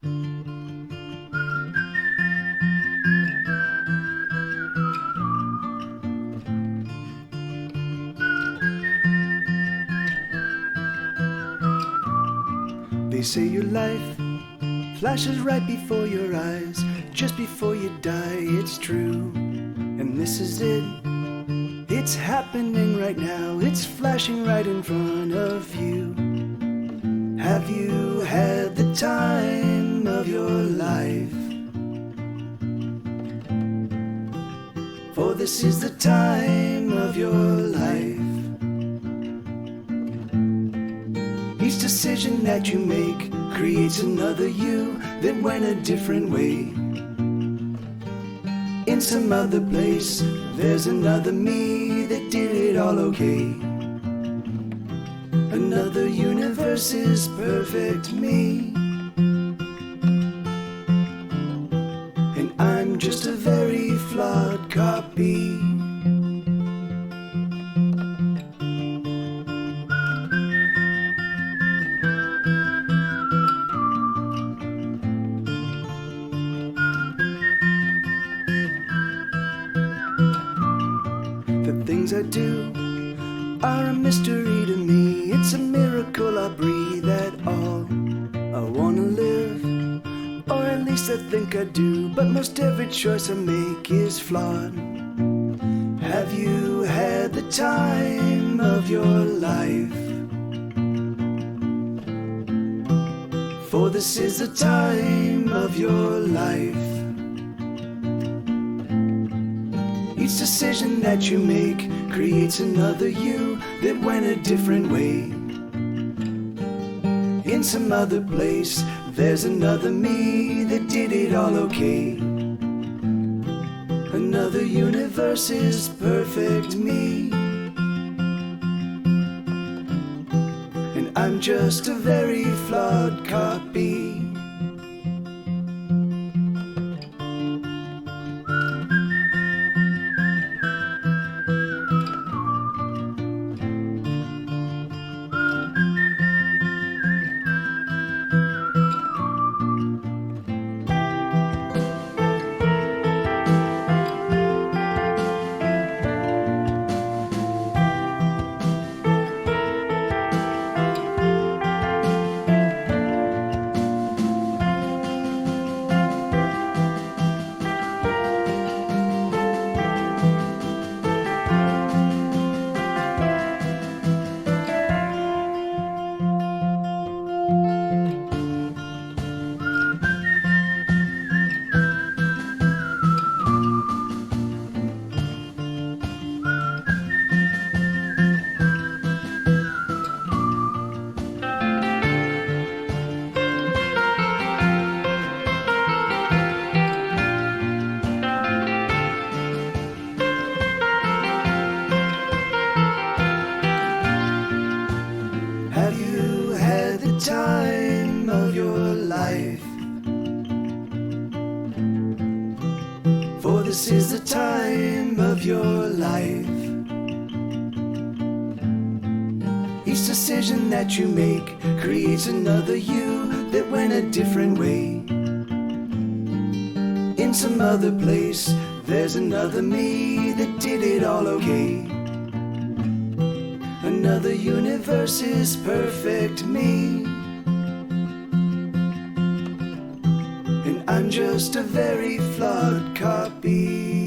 They say your life flashes right before your eyes, just before you die. It's true, and this is it. It's happening right now. It's flashing right in front of you. Have you had the time of your life? For this is the time of your life. Each decision that you make creates another you that went a different way. In some other place, there's another me that did it all okay. Another universe is perfect me, and I'm just a very flawed copy. The things I do are a mystery to me. It's a miracle I breathe at all. I wanna live, or at least I think I do, but most every choice I make is flawed. Have you had the time of your life? For this is the time of your life. Each decision that you make creates another you that went a different way. In some other place, there's another me that did it all okay. Another universe is perfect me, and I'm just a very flawed copy. Time of your life, for this is the time of your life. Each decision that you make creates another you that went a different way. In some other place, there's another me that did it all okay. Another universe is perfect me, and I'm just a very flawed copy.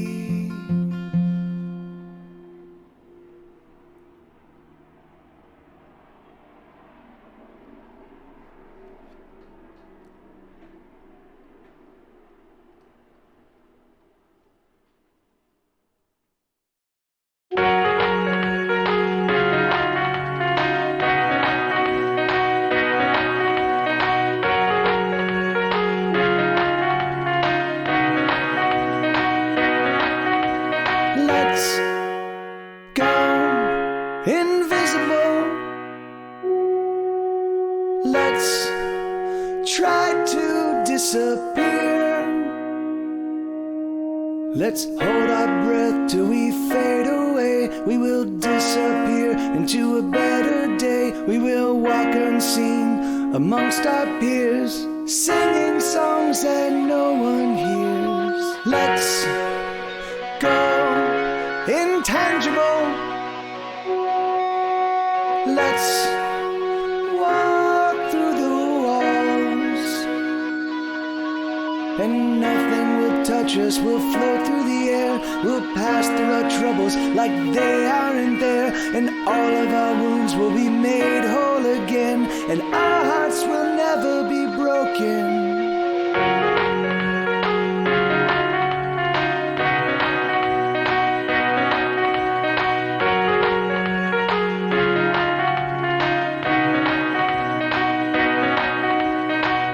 Invisible, let's try to disappear. Let's hold our breath till we fade away. We will disappear into a better day. We will walk unseen amongst our peers. singing songs that no one hears. Let's go intangible. Let's walk through the walls, and nothing will touch us. We'll float through the air. We'll pass through our troubles like they aren't there, and all of our wounds will be made whole again, and our hearts will never be broken.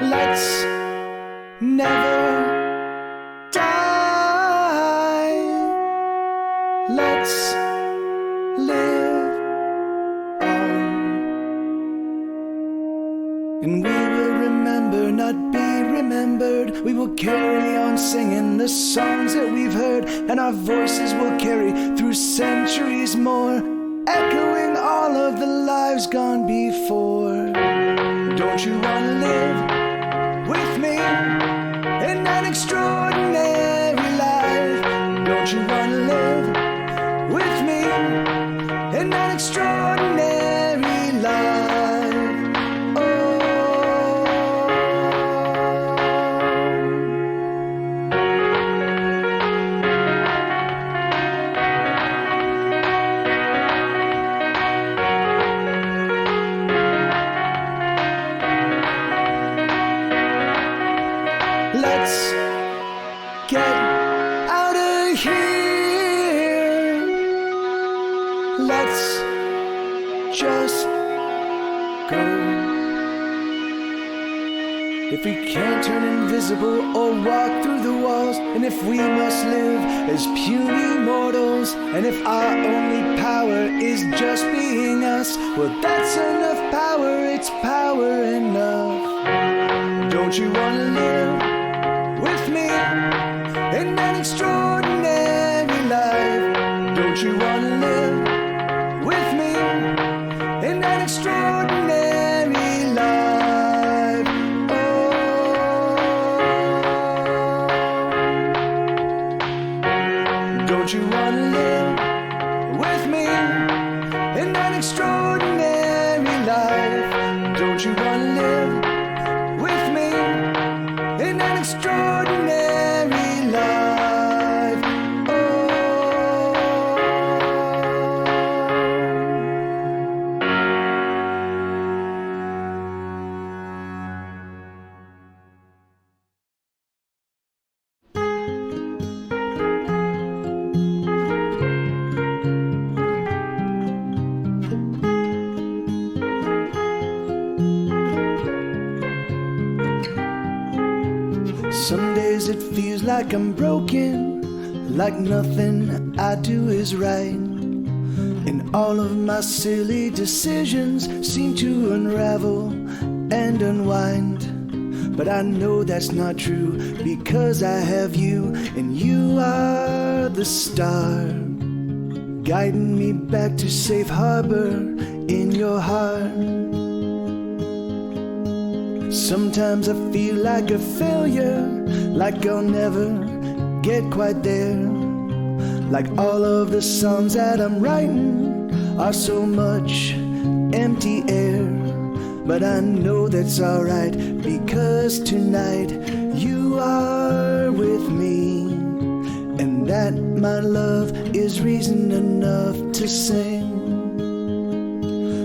Let's never die. Let's live on. And we will remember, not be remembered. We will carry on singing the songs that we've heard, and our voices will carry through centuries more, echoing all of the lives gone before. Don't you want to live with me in an extraordinary life? Don't you want to live with me in an extraordinary life? Let's get out of here. Let's just go. If we can't turn invisible or walk through the walls, and if we must live as puny mortals, and if our only power is just being us, well, that's enough power. It's power enough. Don't you want to live with me in an extraordinary life? Don't you want to live with me in an extraordinary life? Oh, don't you want to live with me in an extraordinary life? Don't you want to live with me in an extraordinary life? Oh. Some days it feels like I'm broken, like nothing I do is right, and all of my silly decisions seem to unravel and unwind. But I know that's not true, because I have you, and you are the star, guiding me back to safe harbor in your heart. Sometimes I feel like a failure, like I'll never get quite there, like all of the songs that I'm writing are so much empty air. But I know that's alright, because tonight you are with me, and that, my love, is reason enough to sing.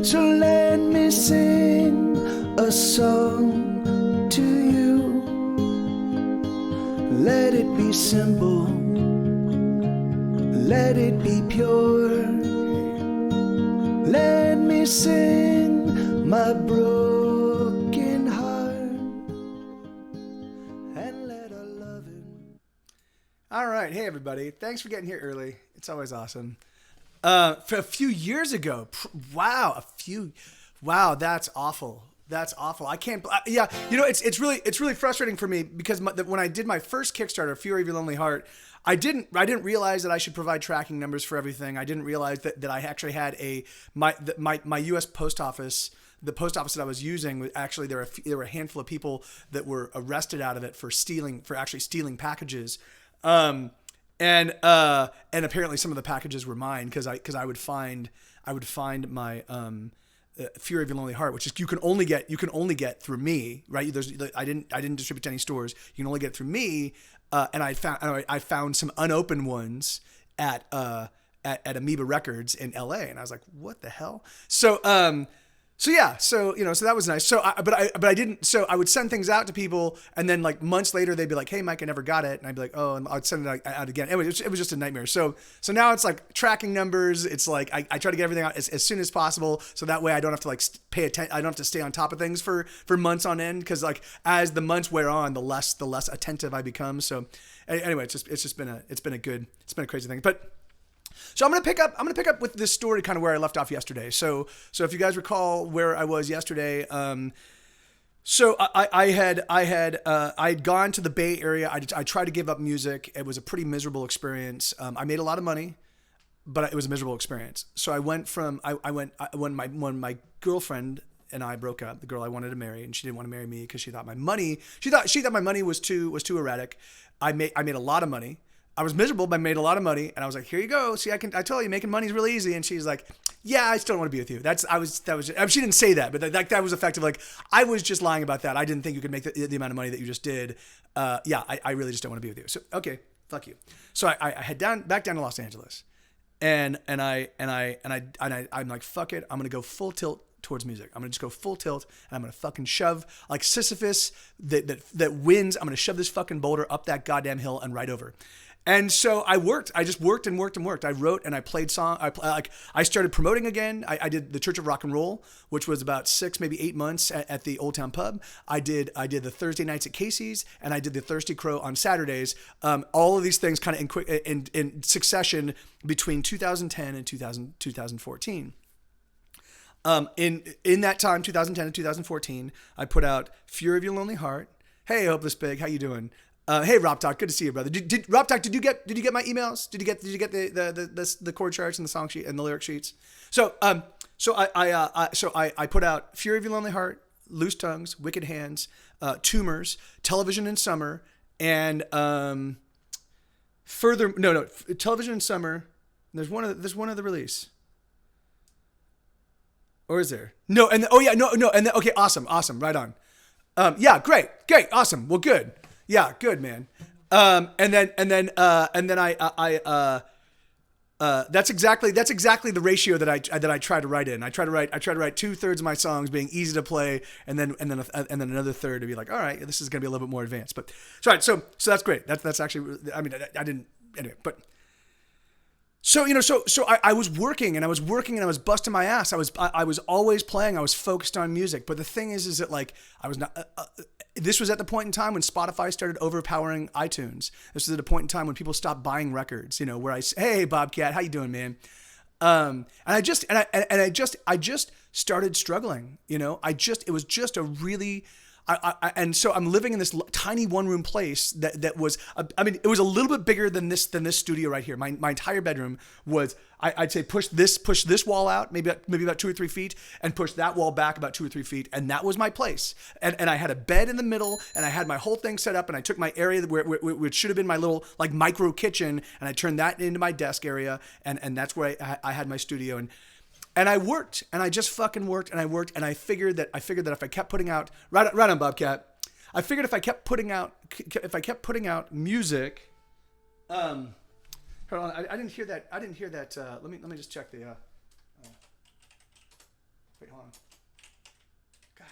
So let me sing a song to you. Let it be simple, let it be pure. Let me sing my broken heart, and let her love it. All right, hey everybody, thanks for getting here early. It's always awesome. For a few years ago, wow, that's awful. That's awful. I can't. Yeah, you know, it's really frustrating for me, because when I did my first Kickstarter, Fury of Your Lonely Heart, I didn't realize that I should provide tracking numbers for everything. I didn't realize that I actually had my U.S. Post Office the post office that I was using, actually there were a handful of people that were arrested out of it for actually stealing packages. And apparently some of the packages were mine because I would find my Fury of Your Lonely Heart, which is you can only get through me, right? I didn't distribute to any stores. You can only get it through me, and I found some unopened ones at Amoeba Records in LA, and I was like, what the hell? So yeah, so that was nice. So I didn't. So I would send things out to people, and then like months later, they'd be like, "Hey, Mike, I never got it," and I'd be like, "Oh," and I'd send it out again. Anyway, it was just a nightmare. So now it's like tracking numbers. It's like I try to get everything out as soon as possible, so that way I don't have to like pay attention. I don't have to stay on top of things for months on end, because like as the months wear on, the less attentive I become. So anyway, it's been a crazy thing, but. So I'm gonna pick up with this story kind of where I left off yesterday. So if you guys recall where I was yesterday, so I'd gone to the Bay Area. I tried to give up music. It was a pretty miserable experience. I made a lot of money, but it was a miserable experience. So I went when my girlfriend and I broke up, the girl I wanted to marry, and she didn't want to marry me because she thought my money was too erratic. I made a lot of money. I was miserable, but I made a lot of money, and I was like, "Here you go. See, I tell you, making money is really easy." And she's like, "Yeah, I still don't want to be with you." She didn't say that, but that was effective. Like, I was just lying about that. I didn't think you could make the amount of money that you just did. I really just don't want to be with you. So okay, fuck you. So I head back down to Los Angeles, and I'm like, fuck it. I'm gonna go full tilt towards music. I'm gonna just go full tilt, and I'm gonna fucking shove like Sisyphus that wins. I'm gonna shove this fucking boulder up that goddamn hill and right over. And so I worked. I just worked and worked and worked. I wrote and I played song. I started promoting again. I did the Church of Rock and Roll, which was about 6, maybe 8 months at the Old Town Pub. I did the Thursday nights at Casey's, and I did the Thirsty Crow on Saturdays. All of these things kind of in succession between 2010 and 2014. In that time, 2010 and 2014, I put out Fury of Your Lonely Heart. Hey, Hopeless Pig, how you doing? Hey, Rob Talk, good to see you, brother. Rob Talk, did you get my emails? Did you get the chord charts and the song sheet and the lyric sheets? So I put out Fury of Your Lonely Heart, Loose Tongues, Wicked Hands, Tumors, Television in Summer, and Television in Summer. There's one other release. Or is there? No, and okay, awesome, right on. Yeah, great, awesome. Well, good. Yeah, good, man. And then I that's exactly the ratio that I try to write in. I try to write 2/3 of my songs being easy to play, and then another third to be like, all right, this is gonna be a little bit more advanced. But so that's great. That's actually, I mean, I didn't anyway, but. So I was working and I was busting my ass. I was always playing. I was focused on music. But the thing is that like I was not. This was at the point in time when Spotify started overpowering iTunes. This was at a point in time when people stopped buying records. Where I say, "Hey, Bobcat, how you doing, man?" And I just started struggling. It was just a really. And so I'm living in this tiny one-room place that was, it was a little bit bigger than this studio right here. My entire bedroom was, I'd say push this wall out, maybe about 2 or 3 feet, and push that wall back about 2 or 3 feet, and that was my place. And I had a bed in the middle, and I had my whole thing set up, and I took my area which should have been my little like micro kitchen, and I turned that into my desk area, and that's where I had my studio. And I worked, and I just fucking worked, and I worked, and I figured that if I kept putting out right on Bobcat, I figured if I kept putting out music, hold on, I didn't hear that. Let me just check the. Wait, hold on. God.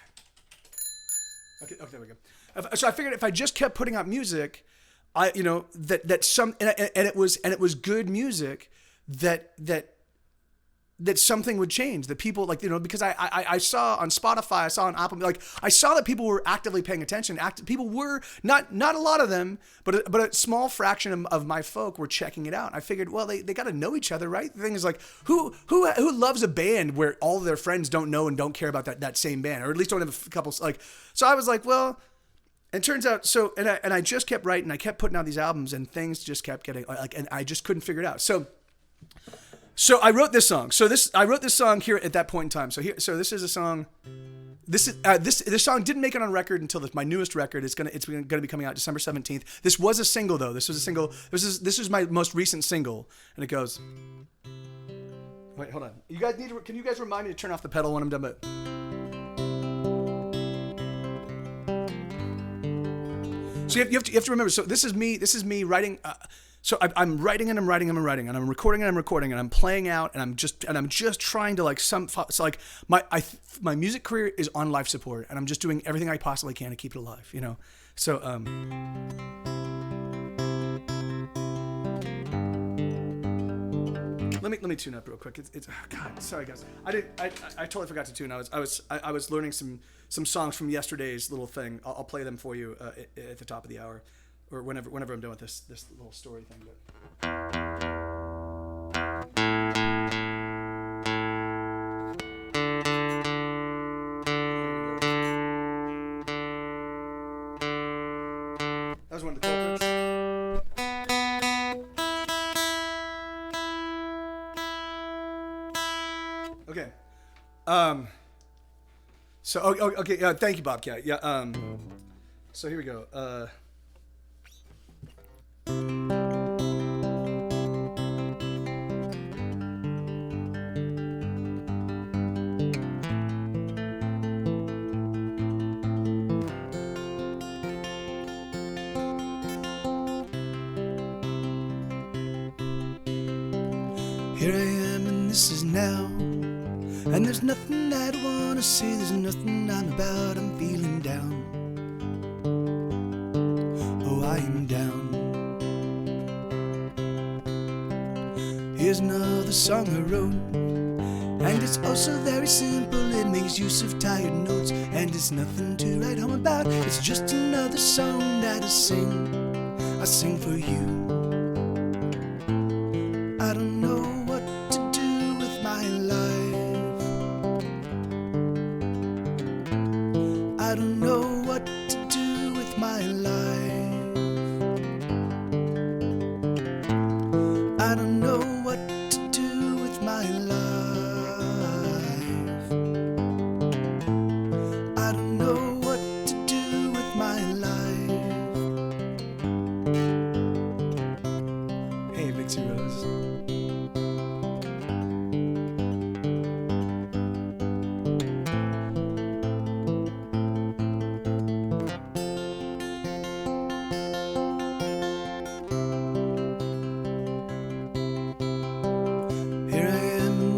Okay, there we go. So I figured if I just kept putting out music, it was good music that something would change, that people because I saw on Spotify, I saw on Apple, I saw that people were actively paying attention. People were not a lot of them, but a small fraction of my folk were checking it out. I figured, well, they got to know each other, right? The thing is like, who loves a band where all of their friends don't know and don't care about that same band, or at least don't have a couple like. So I was like, well, it turns out and I just kept writing, I kept putting out these albums, and things just kept getting and I just couldn't figure it out. So So I wrote this song. I wrote this song here at that point in time. So this is a song. This song didn't make it on record until my newest record. It's gonna be coming out December 17th. This was a single though. This was a single. This is my most recent single, and it goes. Wait, hold on. You guys can you guys remind me to turn off the pedal when I'm done? But so you have to remember. So this is me writing. So I'm writing and I'm writing and I'm writing and I'm recording and I'm recording and I'm playing out and I'm just trying to my music career is on life support and I'm just doing everything I possibly can to keep it alive, you know. So let me tune up real quick. It's oh God, sorry guys. I totally forgot to tune. I was learning some songs from yesterday's little thing. I'll play them for you at the top of the hour. Or whenever I'm done with this little story thing. But. That was one of the cool things. Okay. So okay. Thank you, Bobcat. Yeah. So here we go. Here I am and this is now, and there's nothing I want to see, there's nothing I'm about, I'm feeling down. Oh, I am down. Here's another song I wrote, and it's also very simple, it makes use of tired notes, and it's nothing to write home about, it's just another song that I sing for you. I don't know what to do with my life. I don't know what to do with my life. I don't know what to do with my life. I don't know what to do with my life. Hey, Vixie Rose.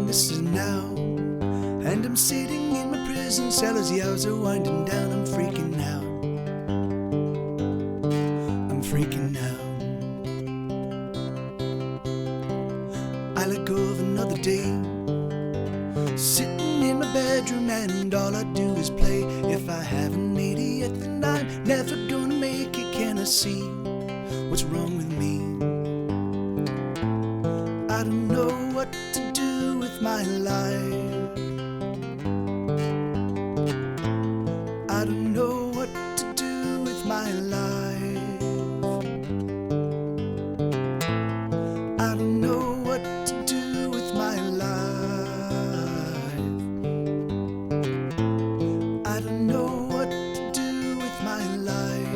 This is now, and I'm sitting in my prison cell as the hours are winding down. I'm freaking out. I'm freaking out. I let go of another day, sitting in my bedroom, and all I do is play. If I haven't made it yet, then I'm never gonna make it. Can I see what's wrong with me? I don't know what to do with my life. I don't know what to do with my life. I don't know what to do with my life. I don't know what to do with my life.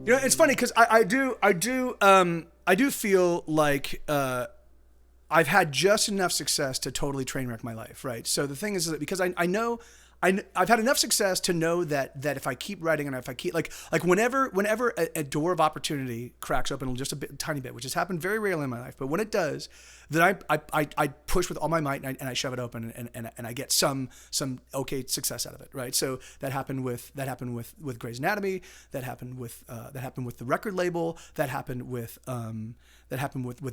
You know, it's funny because I do feel like I've had just enough success to totally train wreck my life, right? So the thing is that because I know I've had enough success to know that if I keep writing and if I keep like whenever a door of opportunity cracks open just tiny bit, which has happened very rarely in my life, but when it does, then I push with all my might and I shove it open and I get some okay success out of it, right? So that happened with Grey's Anatomy, that happened with the record label, that happened with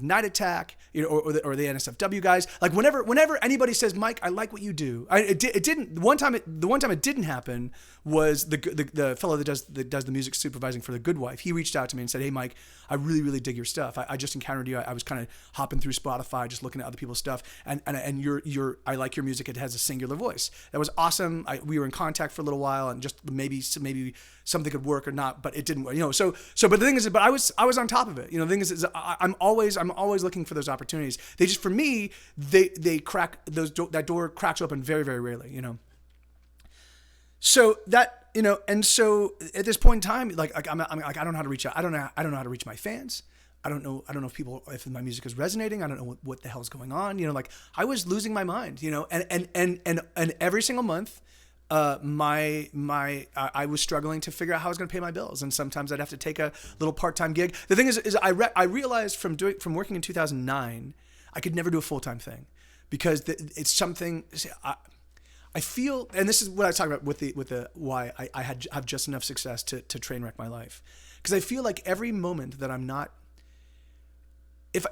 Night Attack, you know, or the NSFW guys. Like whenever anybody says, Mike, I like what you do, it didn't. One time one time it didn't happen was the fellow that does the music supervising for The Good Wife. He reached out to me and said, "Hey Mike, I really really dig your stuff. I just encountered you. I was kind of hopping through Spotify, just looking at other people's stuff, and I like your music. It has a singular voice. That was awesome. We were in contact for a little while, and just maybe something could work or not, but it didn't work. So but the thing is, but I was on top of it. The thing is I'm always looking for those opportunities. They just, for me, they crack that door cracks open very very rarely. So that, and so at this point in time, like I'm like, I don't know how to reach out. I don't know how to reach my fans. I don't know if my music is resonating. I don't know what the hell's going on. Like I was losing my mind, and every single month, I was struggling to figure out how I was going to pay my bills. And sometimes I'd have to take a little part-time gig. The thing is I realized from working in 2009, I could never do a full-time thing because it's something I feel, and this is what I was talking about with the why I have just enough success to train wreck my life. Because I feel like every moment that I'm not, if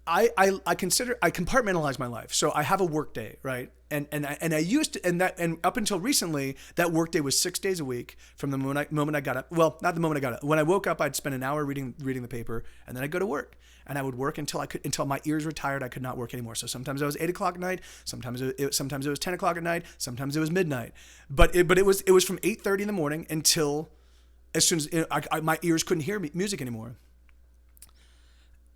I compartmentalize my life. So I have a work day, right? And I used to, and up until recently, that work day was 6 days a week from the moment I got up. Well, not the moment I got up. When I woke up, I'd spend an hour reading the paper, and then I'd go to work. And I would work until my ears were tired. I could not work anymore. So sometimes it was 8 o'clock at night. Sometimes it was 10 o'clock at night. Sometimes it was midnight. But it was from 8:30 in the morning until as soon as my ears couldn't hear music anymore.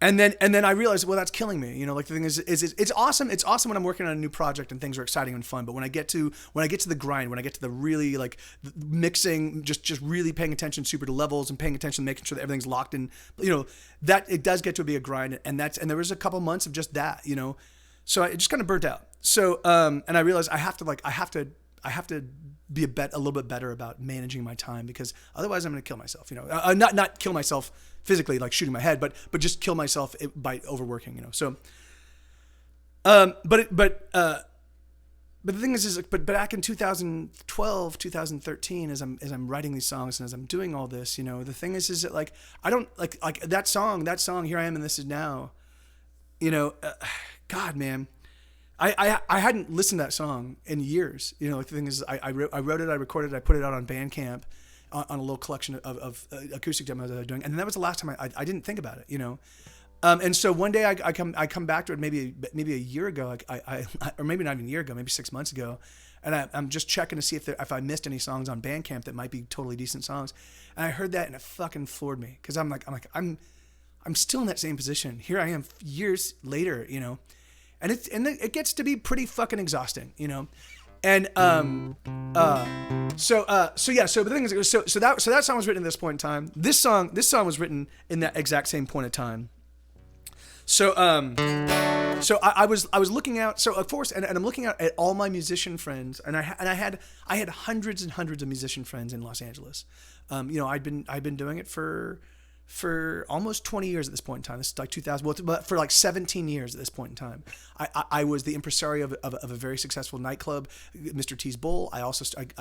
And then I realized, well, that's killing me. Like the thing is it's awesome. It's awesome when I'm working on a new project and things are exciting and fun. But when I get to the grind, when I get to the really like mixing, just really paying attention super to levels and paying attention, making sure that everything's locked in, that it does get to be a grind. And there was a couple months of just that, so I just kind of burnt out. So, and I realized I have to be a little bit better about managing my time, because otherwise I'm going to kill myself, not kill myself physically, like shooting my head, but just kill myself by overworking, So, but the thing is but back in 2012, 2013, as I'm writing these songs and as I'm doing all this, the thing is that like, I don't like that song, Here I Am and This Is Now, God, man. I hadn't listened to that song in years. Like the thing is, I wrote it, I recorded it, I put it out on Bandcamp on a little collection of acoustic demos that I was doing, and that was the last time I didn't think about it. And so one day I come back to it maybe a year ago, or maybe not even a year ago, maybe 6 months ago, and I'm just checking to see if I missed any songs on Bandcamp that might be totally decent songs, and I heard that and it fucking floored me, because I'm still in that same position. Here I am years later, And it gets to be pretty fucking exhausting, and so the thing is, so that song was written at this point in time. This song was written in that exact same point of time. So I was looking out. So of course, and I'm looking out at all my musician friends, and I had hundreds and hundreds of musician friends in Los Angeles. I'd been doing it for almost 20 years at this point in time. This is like 2000, but for like 17 years at this point in time. I was the impresario of a very successful nightclub, Mr. T's Bowl. I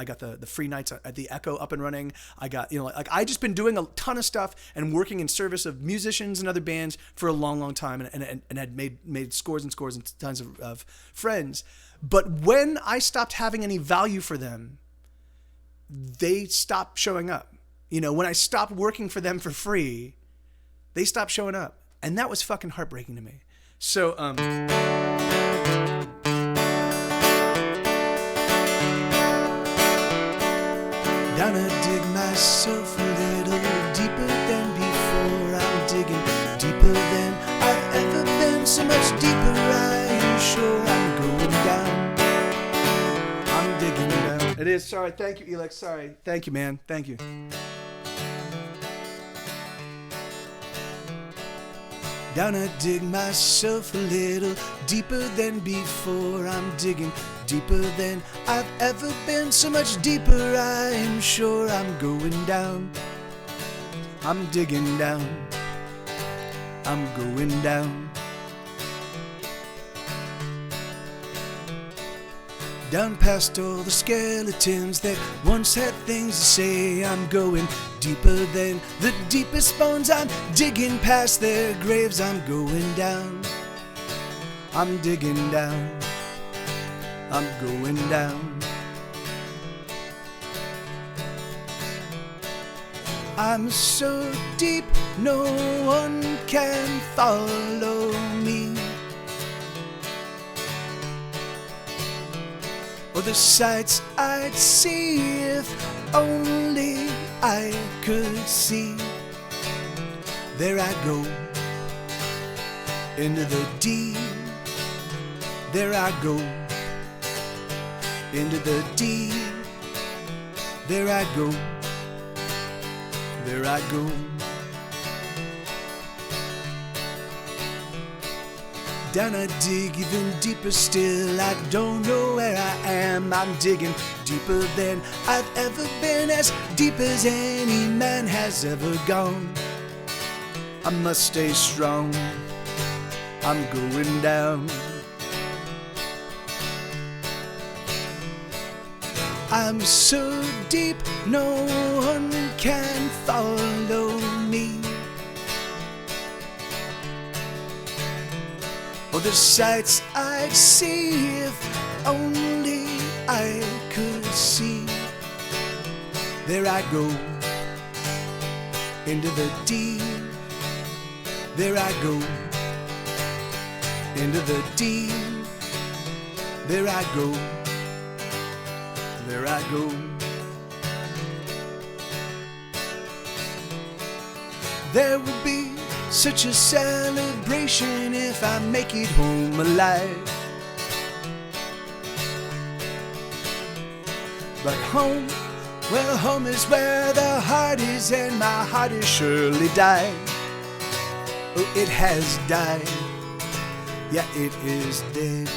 got the free nights at the Echo up and running. I got, I just been doing a ton of stuff and working in service of musicians and other bands for a long, long time, and had made scores and scores and tons of friends. But when I stopped having any value for them, they stopped showing up. When I stopped working for them for free, they stopped showing up. And that was fucking heartbreaking to me. So, Gonna dig myself a little deeper than before. I'm digging deeper than I've ever been. So much deeper, I am sure I'm going down. I'm digging down. it is. Sorry. Thank you, Elex. Sorry. Thank you, man. Thank you. Gonna dig myself a little deeper than before. I'm digging deeper than I've ever been. So much deeper, I'm sure I'm going down. I'm digging down. I'm going down. Down past all the skeletons that once had things to say. I'm going deeper than the deepest bones. I'm digging past their graves. I'm going down. I'm digging down. I'm going down. I'm so deep, no one can follow me. Or the sights I'd see if only I could see. There I go, into the deep. There I go, into the deep. There I go, there I go. Down I dig even deeper still. I don't know where I am. I'm digging deeper than I've ever been, as deep as any man has ever gone. I must stay strong. I'm going down. I'm so deep, no one can follow me. Or the sights I'd see if only I could see. There I go, into the deep. There I go, into the deep. There I go, there I go. There will be such a celebration if I make it home alive. But home, well, home is where the heart is, and my heart has surely died. Oh, it has died. Yeah, it is dead.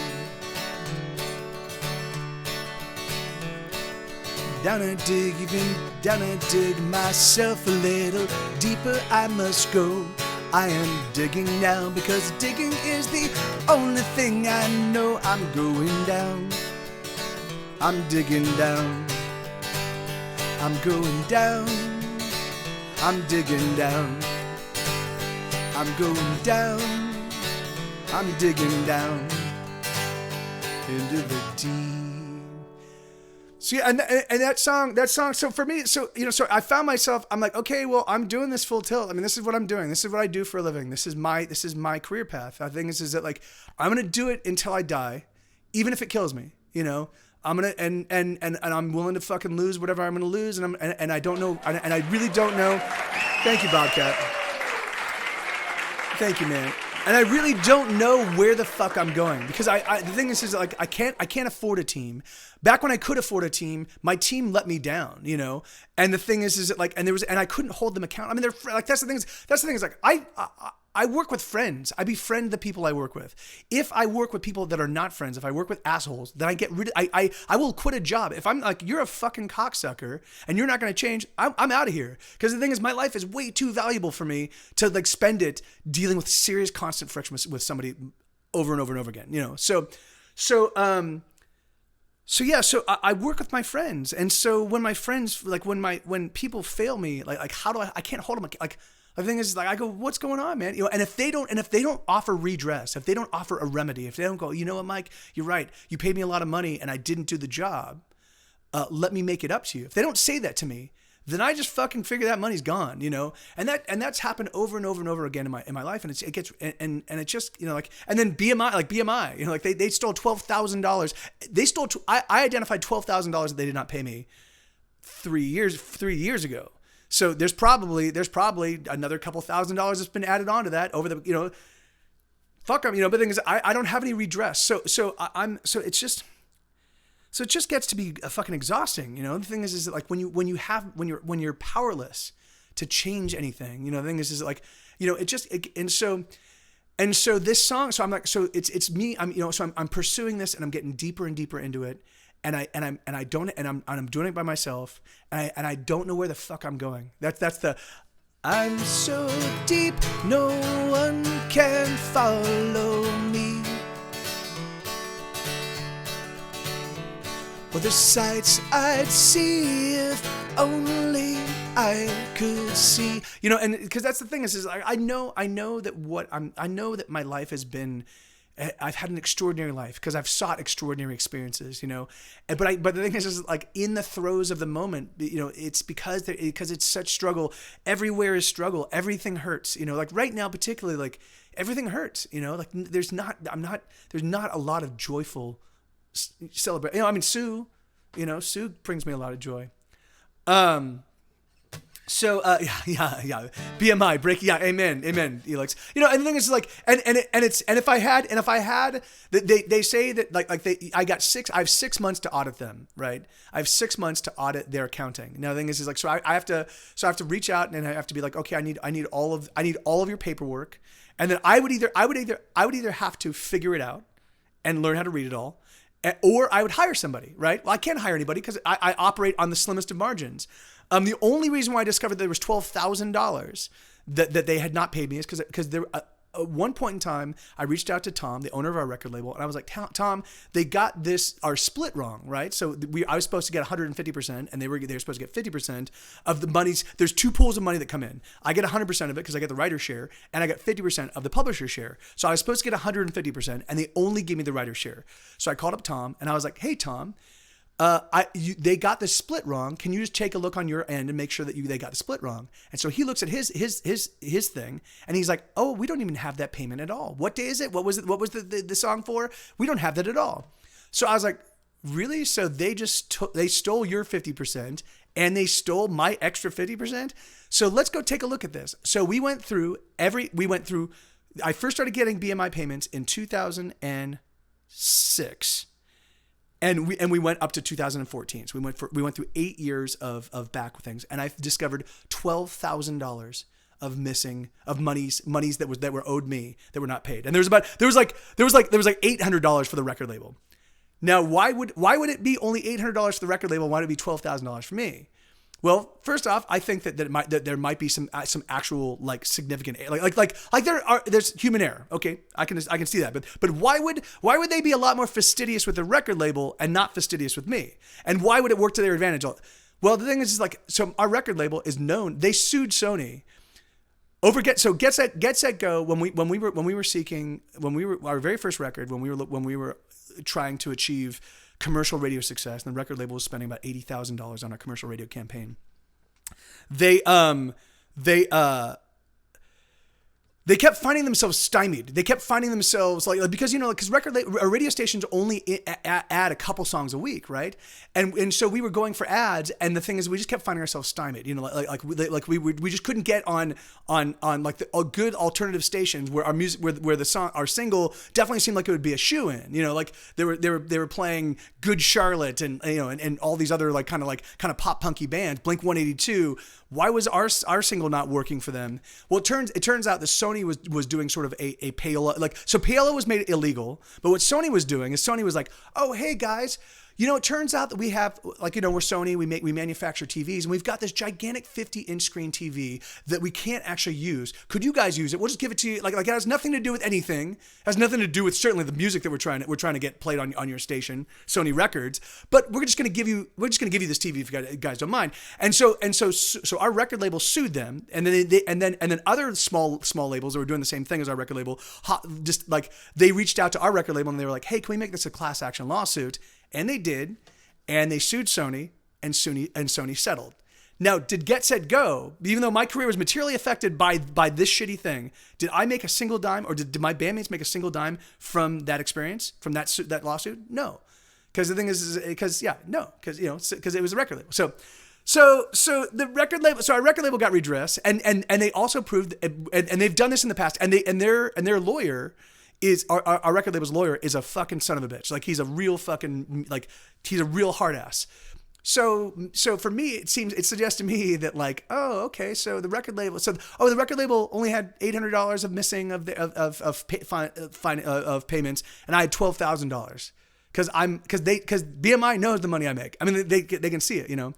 Down I dig, even down I dig myself a little deeper I must go. I am digging now because digging is the only thing I know. I'm going down. I'm digging down. I'm going down. I'm digging down. I'm going down. I'm digging down into the deep. See, and that song. So for me, so I found myself. I'm like, okay, well, I'm doing this full tilt. I mean, this is what I'm doing. This is what I do for a living. This is my career path. The thing is that like I'm gonna do it until I die, even if it kills me. I'm gonna and I'm willing to fucking lose whatever I'm gonna lose. And I don't know. And I really don't know. Thank you, Bobcat. Thank you, man. And I really don't know where the fuck I'm going, because the thing is like I can't afford a team. Back when I could afford a team, my team let me down, And the thing is that like, and I couldn't hold them accountable. I mean, they're like, that's the thing is like, I work with friends. I befriend the people I work with. If I work with people that are not friends, if I work with assholes, then I get rid of, I will quit a job. If I'm like, you're a fucking cocksucker and you're not going to change, I'm out of here. Because the thing is, my life is way too valuable for me to like spend it dealing with serious constant friction with somebody over and over and over again, So I work with my friends. And so when my friends, like when people fail me, like how do I can't hold them. Like the thing is, like, I go, what's going on, man? And if they don't offer redress, if they don't offer a remedy, if they don't go, you know what, Mike, you're right. You paid me a lot of money and I didn't do the job. Let me make it up to you. If they don't say that to me, then I just fucking figure that money's gone, and that's happened over and over and over again in my life. And it gets, and it just, like, and then BMI, like they stole $12,000. They stole, I identified $12,000 that they did not pay me 3 years ago. So there's probably another couple $1,000s that's been added onto that over the, fuck them, but the thing is, I don't have any redress. So it just gets to be fucking exhausting. The thing is that like when you're powerless to change anything, the thing is that like, and so this song, so I'm like, so it's me, I'm pursuing this and I'm getting deeper and deeper into it. And I'm doing it by myself, and I don't know where the fuck I'm going. I'm so deep, no one can follow me. Or the sights I'd see if only I could see. And because that's the thing is I know that I know that my life has been I've had an extraordinary life because I've sought extraordinary experiences, you know. But the thing is like in the throes of the moment, you know, it's because it's such struggle. Everywhere is struggle. Everything hurts, you know. Like right now, particularly, like everything hurts, you know. Like there's not a lot of joyful celebrate. You know, I mean, Sue brings me a lot of joy. So yeah. BMI break. Yeah, amen, Elix. You know, and the thing is like, and if I had, they say that I have 6 months to audit them, right? I have 6 months to audit their accounting. Now the thing is like, so I have to reach out and I have to be like, okay, I need all of your paperwork, and then I would either have to figure it out and learn how to read it all, or I would hire somebody, right? Well, I can't hire anybody because I operate on the slimmest of margins. The only reason why I discovered there was $12,000 that they had not paid me is because there at one point in time I reached out to Tom, the owner of our record label, and I was like, Tom, they got our split wrong, right? So I was supposed to get 150%, and they were supposed to get 50% of the monies. There's two pools of money that come in. I get 100% of it because I get the writer's share, and I get 50% of the publisher's share. So I was supposed to get 150%, and they only give me the writer's share. So I called up Tom, and I was like, hey Tom. They got the split wrong. Can you just take a look on your end and make sure that they got the split wrong? And so he looks at his thing and he's like, oh, we don't even have that payment at all. What day is it? What was it? What was the song for? We don't have that at all. So I was like, really? So they they stole your 50% and they stole my extra 50%. So let's go take a look at this. So we went through, I first started getting BMI payments in 2006. And we went up to 2014. So we went through 8 years of back with things, and I discovered $12,000 of monies that were owed me that were not paid. And there was like $800 for the record label. Now why would it be only $800 for the record label? Why would it be $12,000 for me? Well, first off, I think that there might be some actual like significant there's human error. Okay, I can see that. But why would they be a lot more fastidious with the record label and not fastidious with me? And why would it work to their advantage? Well, the thing is like, so our record label is known. They sued Sony over Get Set Go when we were our very first record when we were trying to achieve commercial radio success, and the record label was spending about $80,000 on our commercial radio campaign. They kept finding themselves stymied. They kept finding themselves because radio stations only add a couple songs a week, right? And so we were going for ads, and the thing is, we just kept finding ourselves stymied. You know, we just couldn't get on like the good alternative stations where our music, where our single definitely seemed like it would be a shoe-in. You know, like they were playing Good Charlotte and and all these other kind of pop punky bands, Blink 182. Why was our single not working for them? Well, it turns out that Sony was doing sort of a payola. So payola was made illegal, but what Sony was doing is Sony was like, oh, hey guys, it turns out that we have, we're Sony, we manufacture TVs, and we've got this gigantic 50-inch screen TV that we can't actually use. Could you guys use it? We'll just give it to you. Like it has nothing to do with anything. It has nothing to do with certainly the music that we're trying to get played on your station, Sony Records. But we're just going to give you this TV if you guys don't mind. And so our record label sued them, and then other small labels that were doing the same thing as our record label, they reached out to our record label and they were like, hey, can we make this a class action lawsuit? And they did, and they sued Sony, and Sony settled. Now, did Get Set Go, even though my career was materially affected by this shitty thing, did I make a single dime, or did my bandmates make a single dime from that experience, from that lawsuit? No, because the thing is because it was a record label. So the record label, our record label got redress, and they also proved, and they've done this in the past, and their lawyer. Is our record label's lawyer is a fucking son of a bitch. Like he's a real fucking he's a real hard ass. So for me, it suggests to me that okay, so the record label, the record label only had $800 of missing of payments, and I had $12,000 because BMI knows the money I make. I mean, they can see it,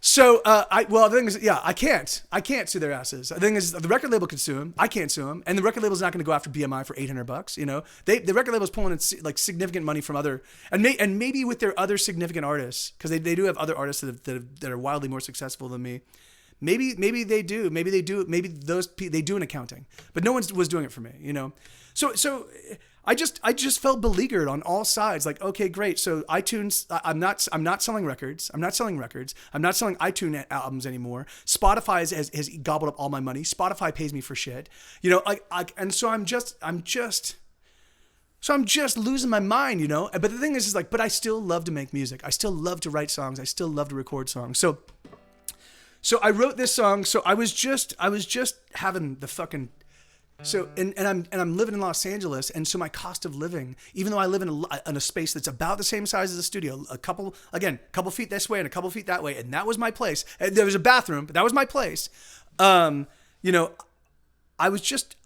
So, the thing is, I can't sue their asses. The thing is, the record label can sue them. I can't sue them. And the record label's not going to go after BMI for $800, the record label's pulling in significant money from other, and maybe with their other significant artists, because they do have other artists that are wildly more successful than me. Maybe they do. Maybe they do. Maybe they do in accounting, but no one was doing it for me. So I just felt beleaguered on all sides. Like, okay, great. So iTunes, I'm not selling records. I'm not selling iTunes albums anymore. Spotify has gobbled up all my money. Spotify pays me for shit. And so I'm just losing my mind, But the thing is like, but I still love to make music. I still love to write songs. I still love to record songs. So I wrote this song. So I was just having the fucking. So and I'm living in Los Angeles, and so my cost of living, even though I live in a space that's about the same size as the studio, a couple feet this way and a couple feet that way, and that was my place. And there was a bathroom, but that was my place. I was just,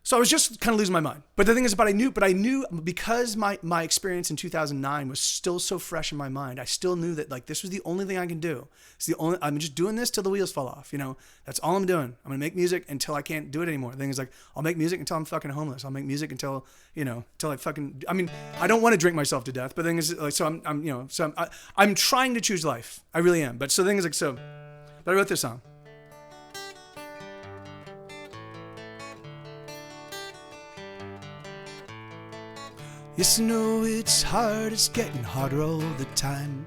So I was just kind of losing my mind. But the thing is, I knew because my experience in 2009 was still so fresh in my mind. I still knew that like this was the only thing I can do. I'm just doing this till the wheels fall off. That's all I'm doing. I'm gonna make music until I can't do it anymore. The thing is like, I'll make music until I'm fucking homeless. I'll make music until I fucking. I mean, I don't want to drink myself to death. But the thing is, like, I'm trying to choose life. I really am. But so the thing is like but I wrote this song. Yes, I know it's hard, it's getting harder all the time.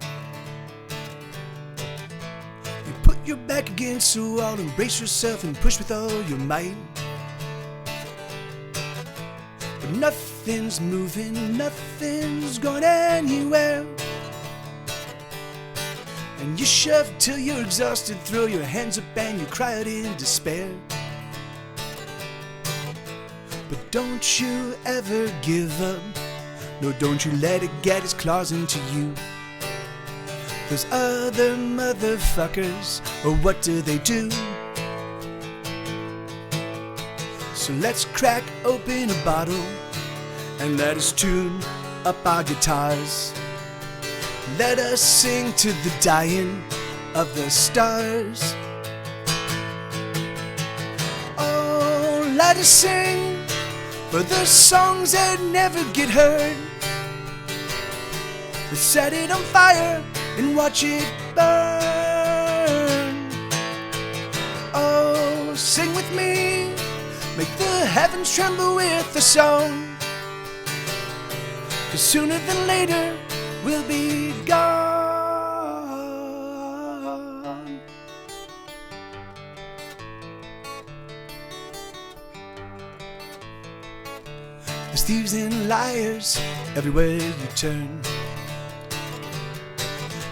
You put your back against the wall, embrace yourself and push with all your might. But nothing's moving, nothing's going anywhere. And you shove till you're exhausted, throw your hands up and you cry out in despair. But don't you ever give up. No, don't you let it get its claws into you. Those other motherfuckers, or what do they do? So let's crack open a bottle and let us tune up our guitars. Let us sing to the dying of the stars. Oh, let us sing for the songs that never get heard. Let's set it on fire and watch it burn. Oh, sing with me, make the heavens tremble with the song. 'Cause sooner than later we'll be gone. There's thieves and liars everywhere you turn.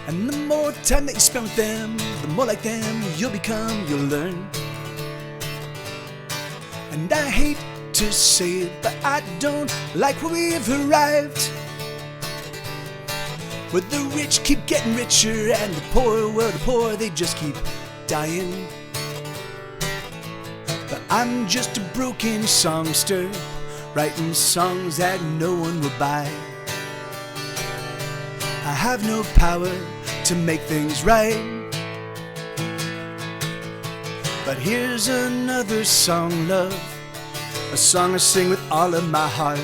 And the more time that you spend with them, the more like them you'll become, you'll learn. And I hate to say it, but I don't like where we've arrived, where the rich keep getting richer and the poor, they just keep dying. But I'm just a broken songster, writing songs that no one will buy. I have no power to make things right. But here's another song, love, a song I sing with all of my heart.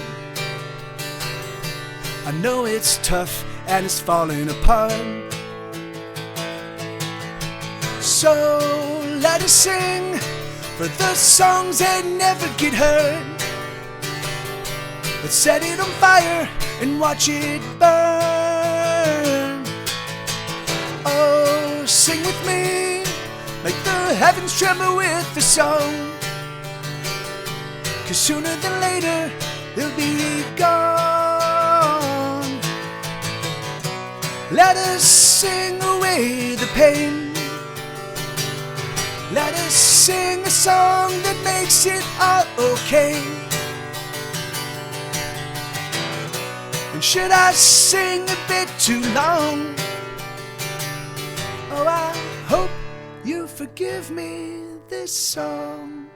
I know it's tough and it's falling apart. So let us sing for the songs that never get heard. Let's set it on fire and watch it burn. Oh, sing with me, make the heavens tremble with the song. 'Cause sooner than later they'll be gone. Let us sing away the pain. Let us sing a song that makes it all okay. And should I sing a bit too long? Oh, I hope you forgive me this song.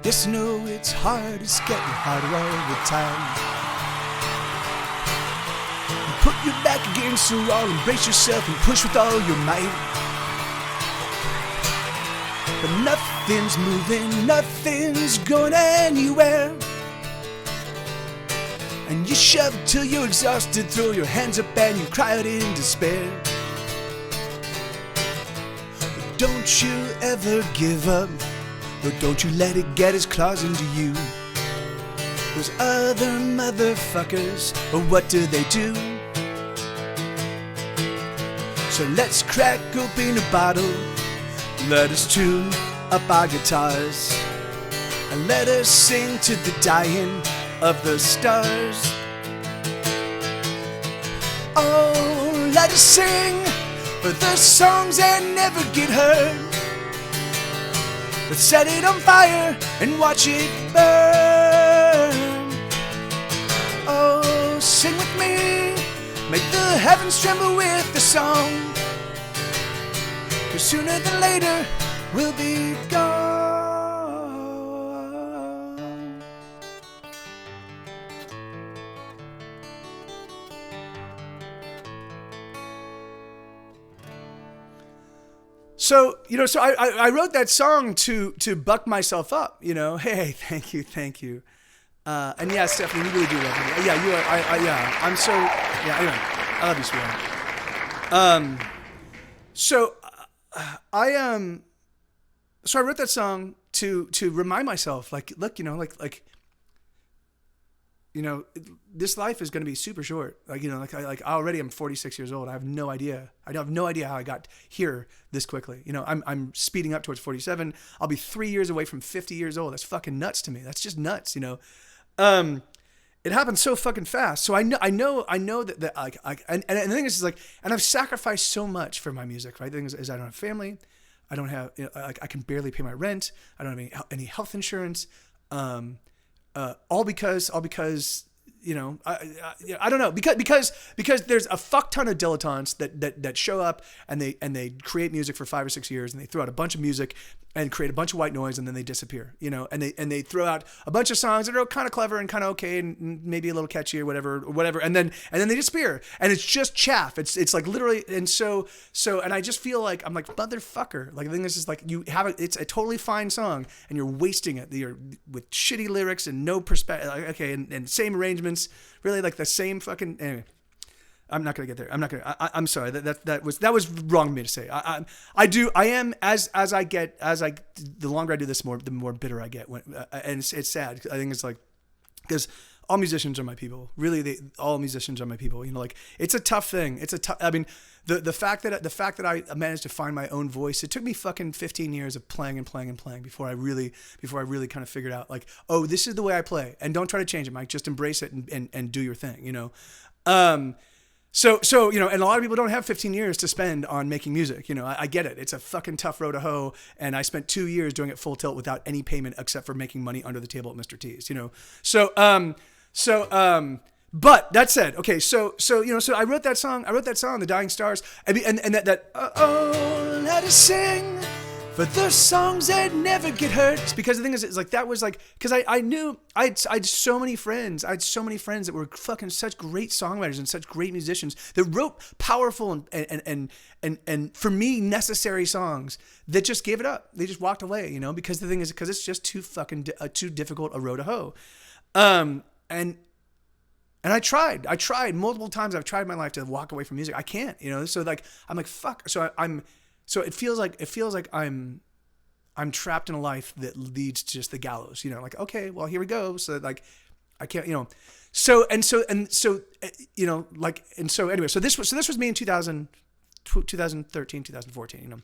Yes, I know it's hard, it's getting harder all the time. You put your back against the wall, embrace yourself and push with all your might. But nothing's moving, nothing's going anywhere. and you shove till you're exhausted, throw your hands up and you cry out in despair. But don't you ever give up, or don't you let it get its claws into you. Those other motherfuckers, or what do they do? So let's crack open a bottle, let us tune up our guitars, and let us sing to the dying of the stars. Oh, let us sing for the songs that never get heard. Let's set it on fire and watch it burn. Oh, sing with me, make the heavens tremble with the song, 'cause sooner than later we'll be gone. So, so I wrote that song to buck myself up, hey, thank you. And yeah, Stephanie, you really do love me. Yeah, you are, yeah, I'm so, yeah, anyway, I love you, sweetheart. So I wrote that song to remind myself, like, look, this life is going to be super short. Already I'm 46 years old. I have no idea. I have no idea how I got here this quickly. I'm speeding up towards 47. I'll be 3 years away from 50 years old. That's fucking nuts to me. That's just nuts. It happens so fucking fast. So I know that and the thing is like, and I've sacrificed so much for my music, right? The thing is I don't have family. I don't have, I can barely pay my rent. I don't have any health insurance. All because I don't know, because there's a fuck ton of dilettantes that show up and they create music for 5 or 6 years, and they throw out a bunch of music and create a bunch of white noise, and then they disappear, and they throw out a bunch of songs that are kind of clever and kind of okay and maybe a little catchy or whatever, and then they disappear, and it's just chaff. It's like literally, and so and I just feel like I'm like, motherfucker, like the thing is like you have it's a totally fine song and you're wasting it. You're with shitty lyrics and no perspective, okay, and same arrangements, really like the same fucking, anyway. I'm not gonna get there. I'm sorry. That was wrong of me to say. The longer I do this, the more bitter I get. And it's sad. I think it's like, because all musicians are my people. Really, all musicians are my people. It's a tough thing. I mean, the fact that I managed to find my own voice. It took me fucking 15 years of playing before I really kind of figured out, like, oh, this is the way I play. And don't try to change it, Mike. Just embrace it and do your thing. So, and a lot of people don't have 15 years to spend on making music. I get it. It's a fucking tough road to hoe. And I spent 2 years doing it full tilt without any payment except for making money under the table at Mr. T's, but that said, okay, so I wrote that song, The Dying Stars, and let us sing for the songs that never get heard. It's because the thing is, it's like, that was like, because I knew I had so many friends that were fucking such great songwriters and such great musicians that wrote powerful and for me necessary songs that just gave it up. They just walked away, because the thing is, because it's just too fucking too difficult a road to hoe. And I tried multiple times. I've tried in my life to walk away from music. I can't, so like, I'm like, fuck. So it feels like I'm trapped in a life that leads to just the gallows, like, okay, well, here we go. So like, I can't, so anyway, so this was me in 2013, 2014,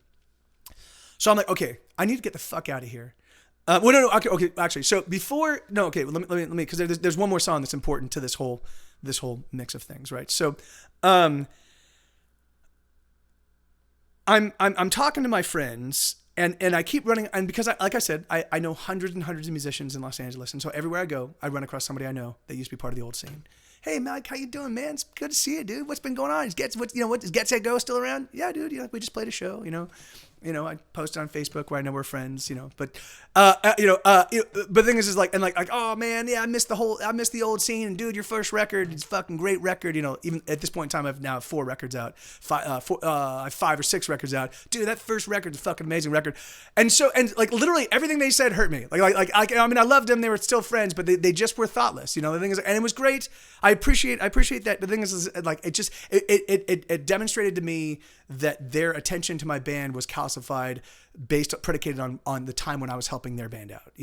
So I'm like, okay, I need to get the fuck out of here. Okay, actually, so let me, because there's one more song that's important to this whole mix of things, right? So, I'm talking to my friends, and I keep running, and because like I said, I know hundreds and hundreds of musicians in Los Angeles, and so everywhere I go, I run across somebody I know that used to be part of the old scene. hey Mike, how you doing, man? It's good to see you, dude. What's been going on? Is Get Set Go still around? Yeah, dude. We just played a show. I posted on Facebook where I know we're friends. But the thing is like, oh man, yeah, I missed the old scene. And dude, your first record is fucking great record. Even at this point in time, I've now 4 records out, 5 or 6 records out. Dude, that first record is a fucking amazing record. And literally everything they said hurt me. I mean, I loved them. They were still friends, but they just were thoughtless. The thing is, and it was great. I appreciate that. The thing is like, it demonstrated to me that their attention to my band was calcified, predicated on the time when I was helping their band out,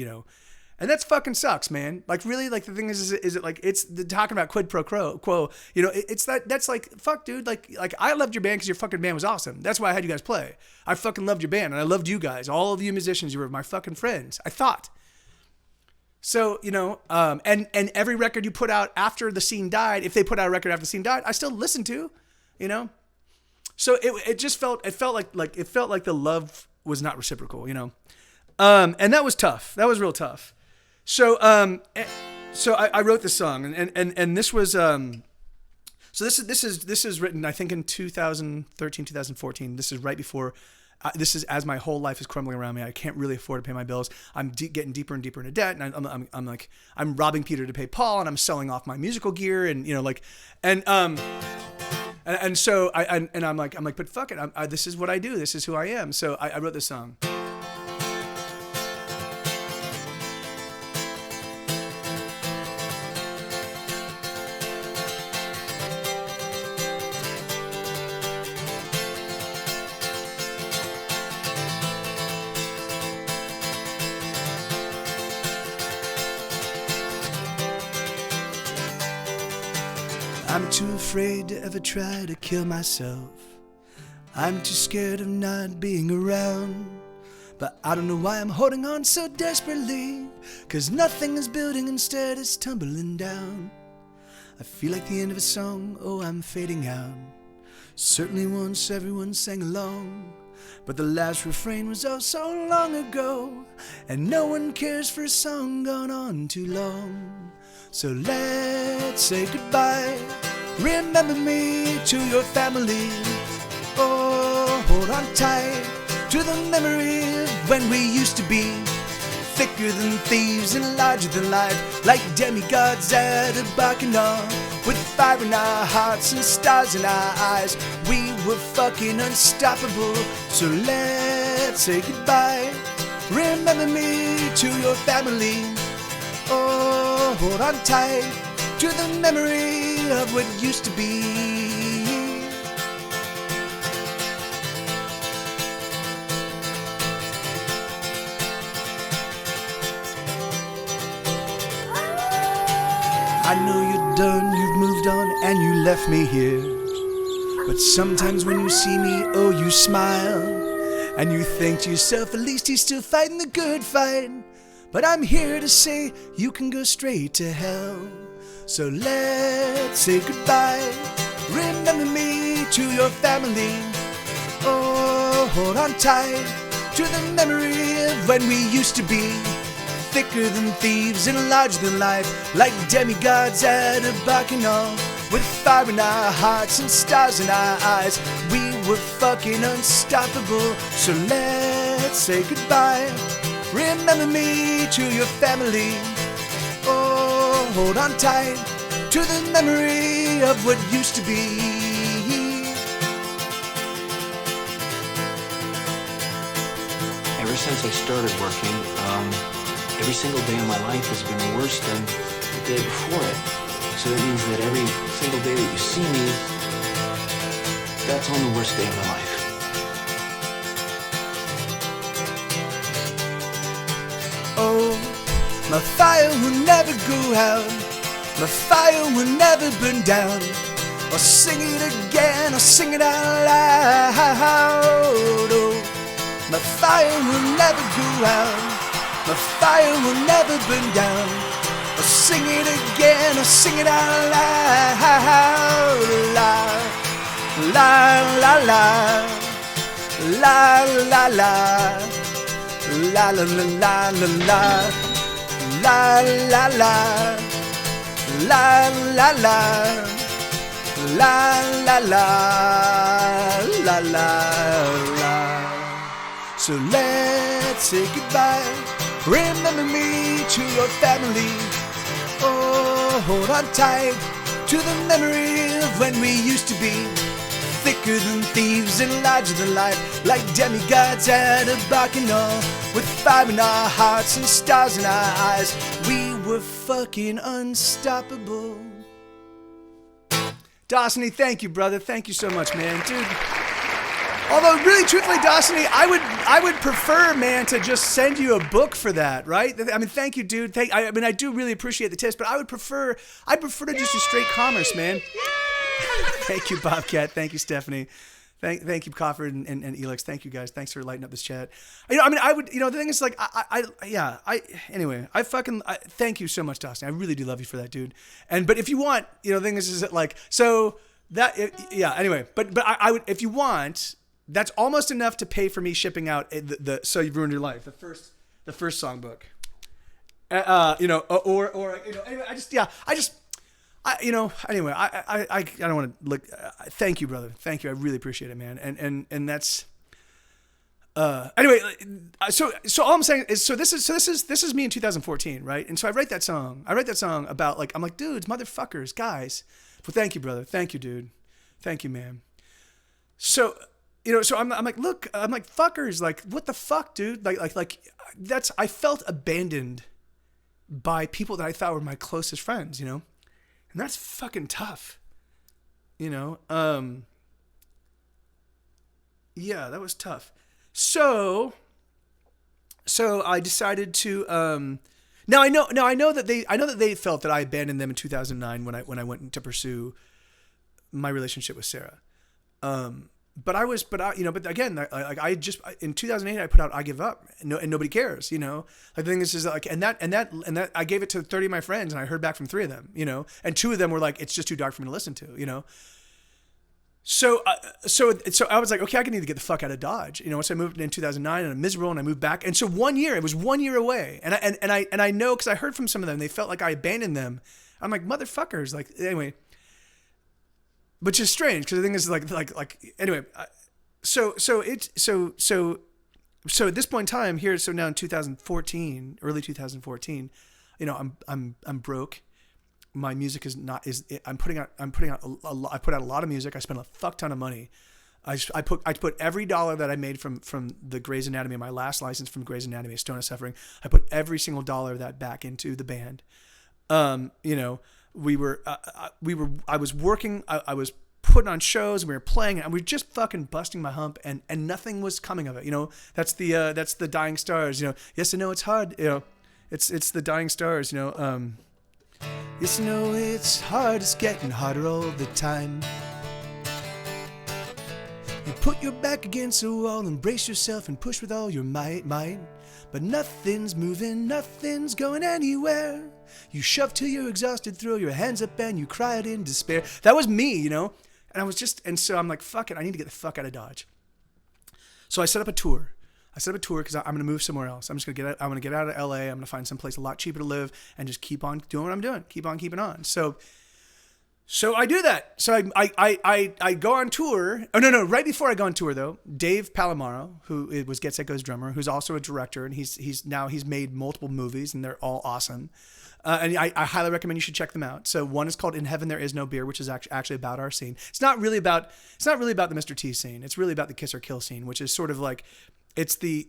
and that's fucking sucks, man. Like really, like the thing is it like it's talking about quid pro quo, it's that's like, fuck, dude, like I loved your band because your fucking band was awesome. That's why I had you guys play. I fucking loved your band and I loved you guys, all of you musicians. You were my fucking friends, I thought. So, and every record you put out after the scene died, if they put out a record after the scene died, I still listened to, So it felt like the love was not reciprocal, and that was tough. That was real tough. So I wrote this song, and this was so this is written, I think, in 2013, 2014. This is right before. This is as my whole life is crumbling around me. I can't really afford to pay my bills. I'm getting deeper and deeper into debt, and I'm robbing Peter to pay Paul, and I'm selling off my musical gear, and And so I'm like, but fuck it. This is what I do. This is who I am. So I wrote this song. I'm too afraid to ever try to kill myself. I'm too scared of not being around. But I don't know why I'm holding on so desperately, 'cause nothing is building, instead it's tumbling down. I feel like the end of a song, oh I'm fading out. Certainly once everyone sang along, but the last refrain was oh so long ago, and no one cares for a song gone on too long. So let's say goodbye. Remember me to your family. Oh, hold on tight to the memory of when we used to be thicker than thieves and larger than life, like demigods at a bacchanal, with fire in our hearts and stars in our eyes. We were fucking unstoppable. So let's say goodbye. Remember me to your family. Oh, hold on tight to the memory of what used to be. I know you're done, you've moved on, and you left me here. But sometimes when you see me, oh, you smile, and you think to yourself, at least he's still fighting the good fight. But I'm here to say you can go straight to hell. So let's say goodbye. Remember me to your family. Oh, hold on tight to the memory of when we used to be thicker than thieves and larger than life, like demigods at a bacchanal, with fire in our hearts and stars in our eyes. We were fucking unstoppable. So let's say goodbye. Remember me to your family. Oh, hold on tight to the memory of what used to be. Ever since I started working, every single day of my life has been worse than the day before it. So that means that every single day that you see me, that's on the worst day of my life. Oh, my fire will never go out. My fire will never burn down. I'll sing it again, I'll sing it out loud. Oh, my fire will never go out. My fire will never burn down. I'll sing it again, I'll sing it out loud. La, la, la, la. La, la, la. La la la la la la la la la La la la. La la la. La la la. So let's say goodbye. Remember me to your family. Oh, hold on tight to the memory of when we used to be thicker than thieves and larger than life, like demigods at a bacchanal, with fire in our hearts and stars in our eyes. We were fucking unstoppable. Dawsony, thank you, brother. Thank you so much, man. Dude. Although, really, truthfully, Dawsony, I would prefer, man, to just send you a book for that, right? I mean, thank you, dude. I do really appreciate the tips, but I'd prefer to just do straight commerce, man. Thank you, Bobcat. Thank you, Stephanie. Thank you, Coffer and Elix. Thank you, guys. Thanks for lighting up this chat. The thing is, like, anyway, thank you so much, Dawsony. I really do love you for that, dude. But if you want, the thing is that, like, so that, anyway, but I would, if you want, that's almost enough to pay for me shipping out the So You've Ruined Your Life, the first songbook. Anyway, anyway, I don't want to look. Thank you, brother. Thank you. I really appreciate it, man. And that's. Anyway, so all I'm saying is, this is me in 2014, right? And so I write that song about, like, I'm like, dudes, motherfuckers, guys. Well, thank you, brother. Thank you, dude. Thank you, man. So. So I'm like, look, I'm like, fuckers, like, what the fuck, dude? Like that's, I felt abandoned by people that I thought were my closest friends, and that's fucking tough, yeah, that was tough. So I decided to, now I know that they felt that I abandoned them in 2009 when I went to pursue my relationship with Sarah. But again, like, I just, in 2008, I put out "I Give Up," and nobody cares, Like, the thing is like, and that I gave it to 30 of my friends, and I heard back from 3 of them, and 2 of them were like, it's just too dark for me to listen to, So I was like, okay, I need to get the fuck out of Dodge, So I moved in 2009, and I'm miserable, and I moved back, and so it was 1 year away, and I know, because I heard from some of them, they felt like I abandoned them. I'm like, motherfuckers, like, anyway. Which is strange, because the thing is, like anyway, so at this point in time here, so now in 2014, early 2014, I'm broke. My music I'm putting out I put out a lot of music. I spent a fuck ton of money. I put every dollar that I made from the Grey's Anatomy, my last license from Grey's Anatomy, Stone of Suffering. I put every single dollar of that back into the band. I was working, I was putting on shows, we were playing, and we were just fucking busting my hump, and nothing was coming of it. That's the dying stars, yes, I know it's hard, it's the dying stars, yes, I know it's hard, it's getting harder all the time. You put your back against the wall and brace yourself and push with all your might, but nothing's moving, nothing's going anywhere. You shove till you're exhausted, throw your hands up, and you cry out in despair. That was me, and so I'm like, fuck it, I need to get the fuck out of Dodge. So I set up a tour. Because I'm going to move somewhere else. I'm going to get out of LA. I'm going to find someplace a lot cheaper to live and just keep on doing what I'm doing. Keep on keeping on. So I do that. So I go on tour. Oh, no. Right before I go on tour, though, Dave Palomaro, who was Get Set Go's drummer, who's also a director, and he's made multiple movies, and they're all awesome. And I highly recommend you should check them out. So one is called In Heaven There Is No Beer, which is actually about our scene. It's not really about the Mr. T scene. It's really about the Kiss or Kill scene, which is sort of like, it's the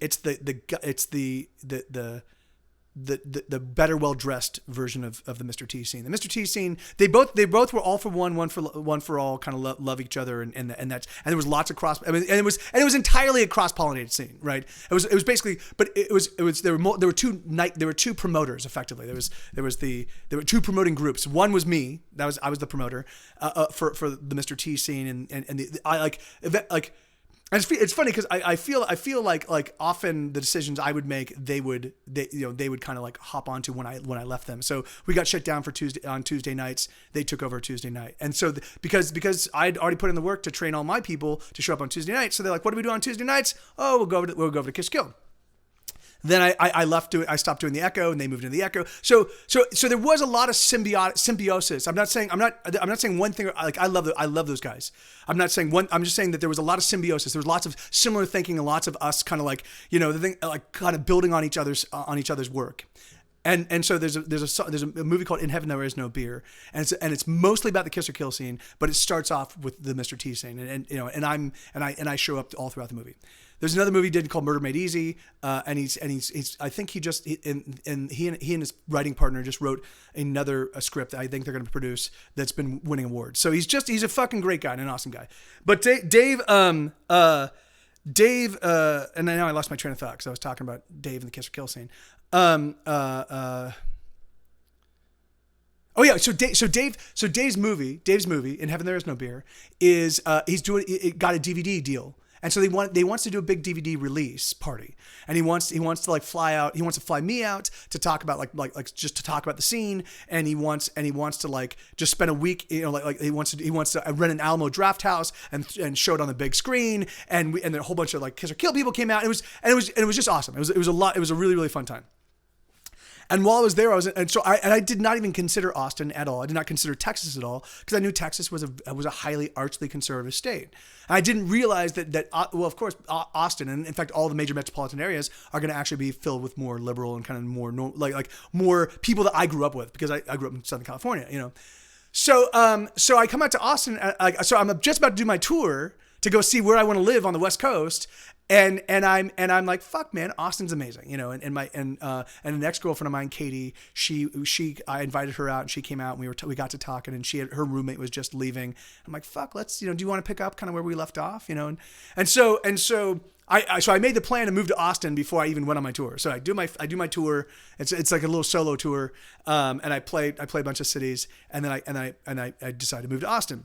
better well-dressed version of the Mr. T scene. The Mr. T scene, they both were all for one for all, kind of love each other, and there was lots of it was entirely a cross-pollinated scene, right? It was basically, but there were two promoters effectively. There were two promoting groups. One was me, I was the promoter for the Mr. T scene, and it's funny because I feel like often the decisions I would make, they would kind of like hop onto when I left them. So we got shut down on Tuesday nights. They took over Tuesday night, and so because I'd already put in the work to train all my people to show up on Tuesday nights. So they're like, what do we do on Tuesday nights? Oh, we'll go over to Kiss Kill. Then I stopped doing the Echo, and they moved into the Echo. So there was a lot of symbiosis. I'm not saying one thing. Like I love those guys. I'm not saying one. I'm just saying that there was a lot of symbiosis. There was lots of similar thinking and lots of us kind of like, you know, the thing like kind of building on each other's work. And so there's a movie called In Heaven There Is No Beer, and it's mostly about the kiss or kill scene, but it starts off with the Mr. T scene, and I show up all throughout the movie. There's another movie he did called Murder Made Easy, and he's I think he and his writing partner just wrote another script that I think they're going to produce that's been winning awards. So he's a fucking great guy and an awesome guy. But Dave, and now I lost my train of thought because I was talking about Dave and the kiss or kill scene. Oh yeah, so Dave's movie, In Heaven There Is No Beer, is he's doing it got a DVD deal. And so they wants to do a big DVD release party, and he wants to like fly out. He wants to fly me out to talk about like just to talk about the scene, and he wants to like just spend a week, you know, like he wants to rent an Alamo Draft House and show it on the big screen, and then a whole bunch of like Kiss or Kill people came out. It was just awesome. It was a really, really fun time. And while I was there, I did not even consider Austin at all. I did not consider Texas at all because I knew Texas was a highly archly conservative state. And I didn't realize that well, of course, Austin and in fact all the major metropolitan areas are going to actually be filled with more liberal and kind of more like more people that I grew up with because I grew up in Southern California, you know. So I come out to Austin. So I'm just about to do my tour to go see where I want to live on the West Coast. And I'm like, fuck, man, Austin's amazing, you know. And an ex-girlfriend of mine, Katie, I invited her out, and she came out, and we got to talking, and her roommate was just leaving. I'm like, fuck, let's, you know, do you want to pick up kind of where we left off, you know? And so I made the plan to move to Austin before I even went on my tour. So I do my tour. It's like a little solo tour, and I play a bunch of cities, and then I decided to move to Austin.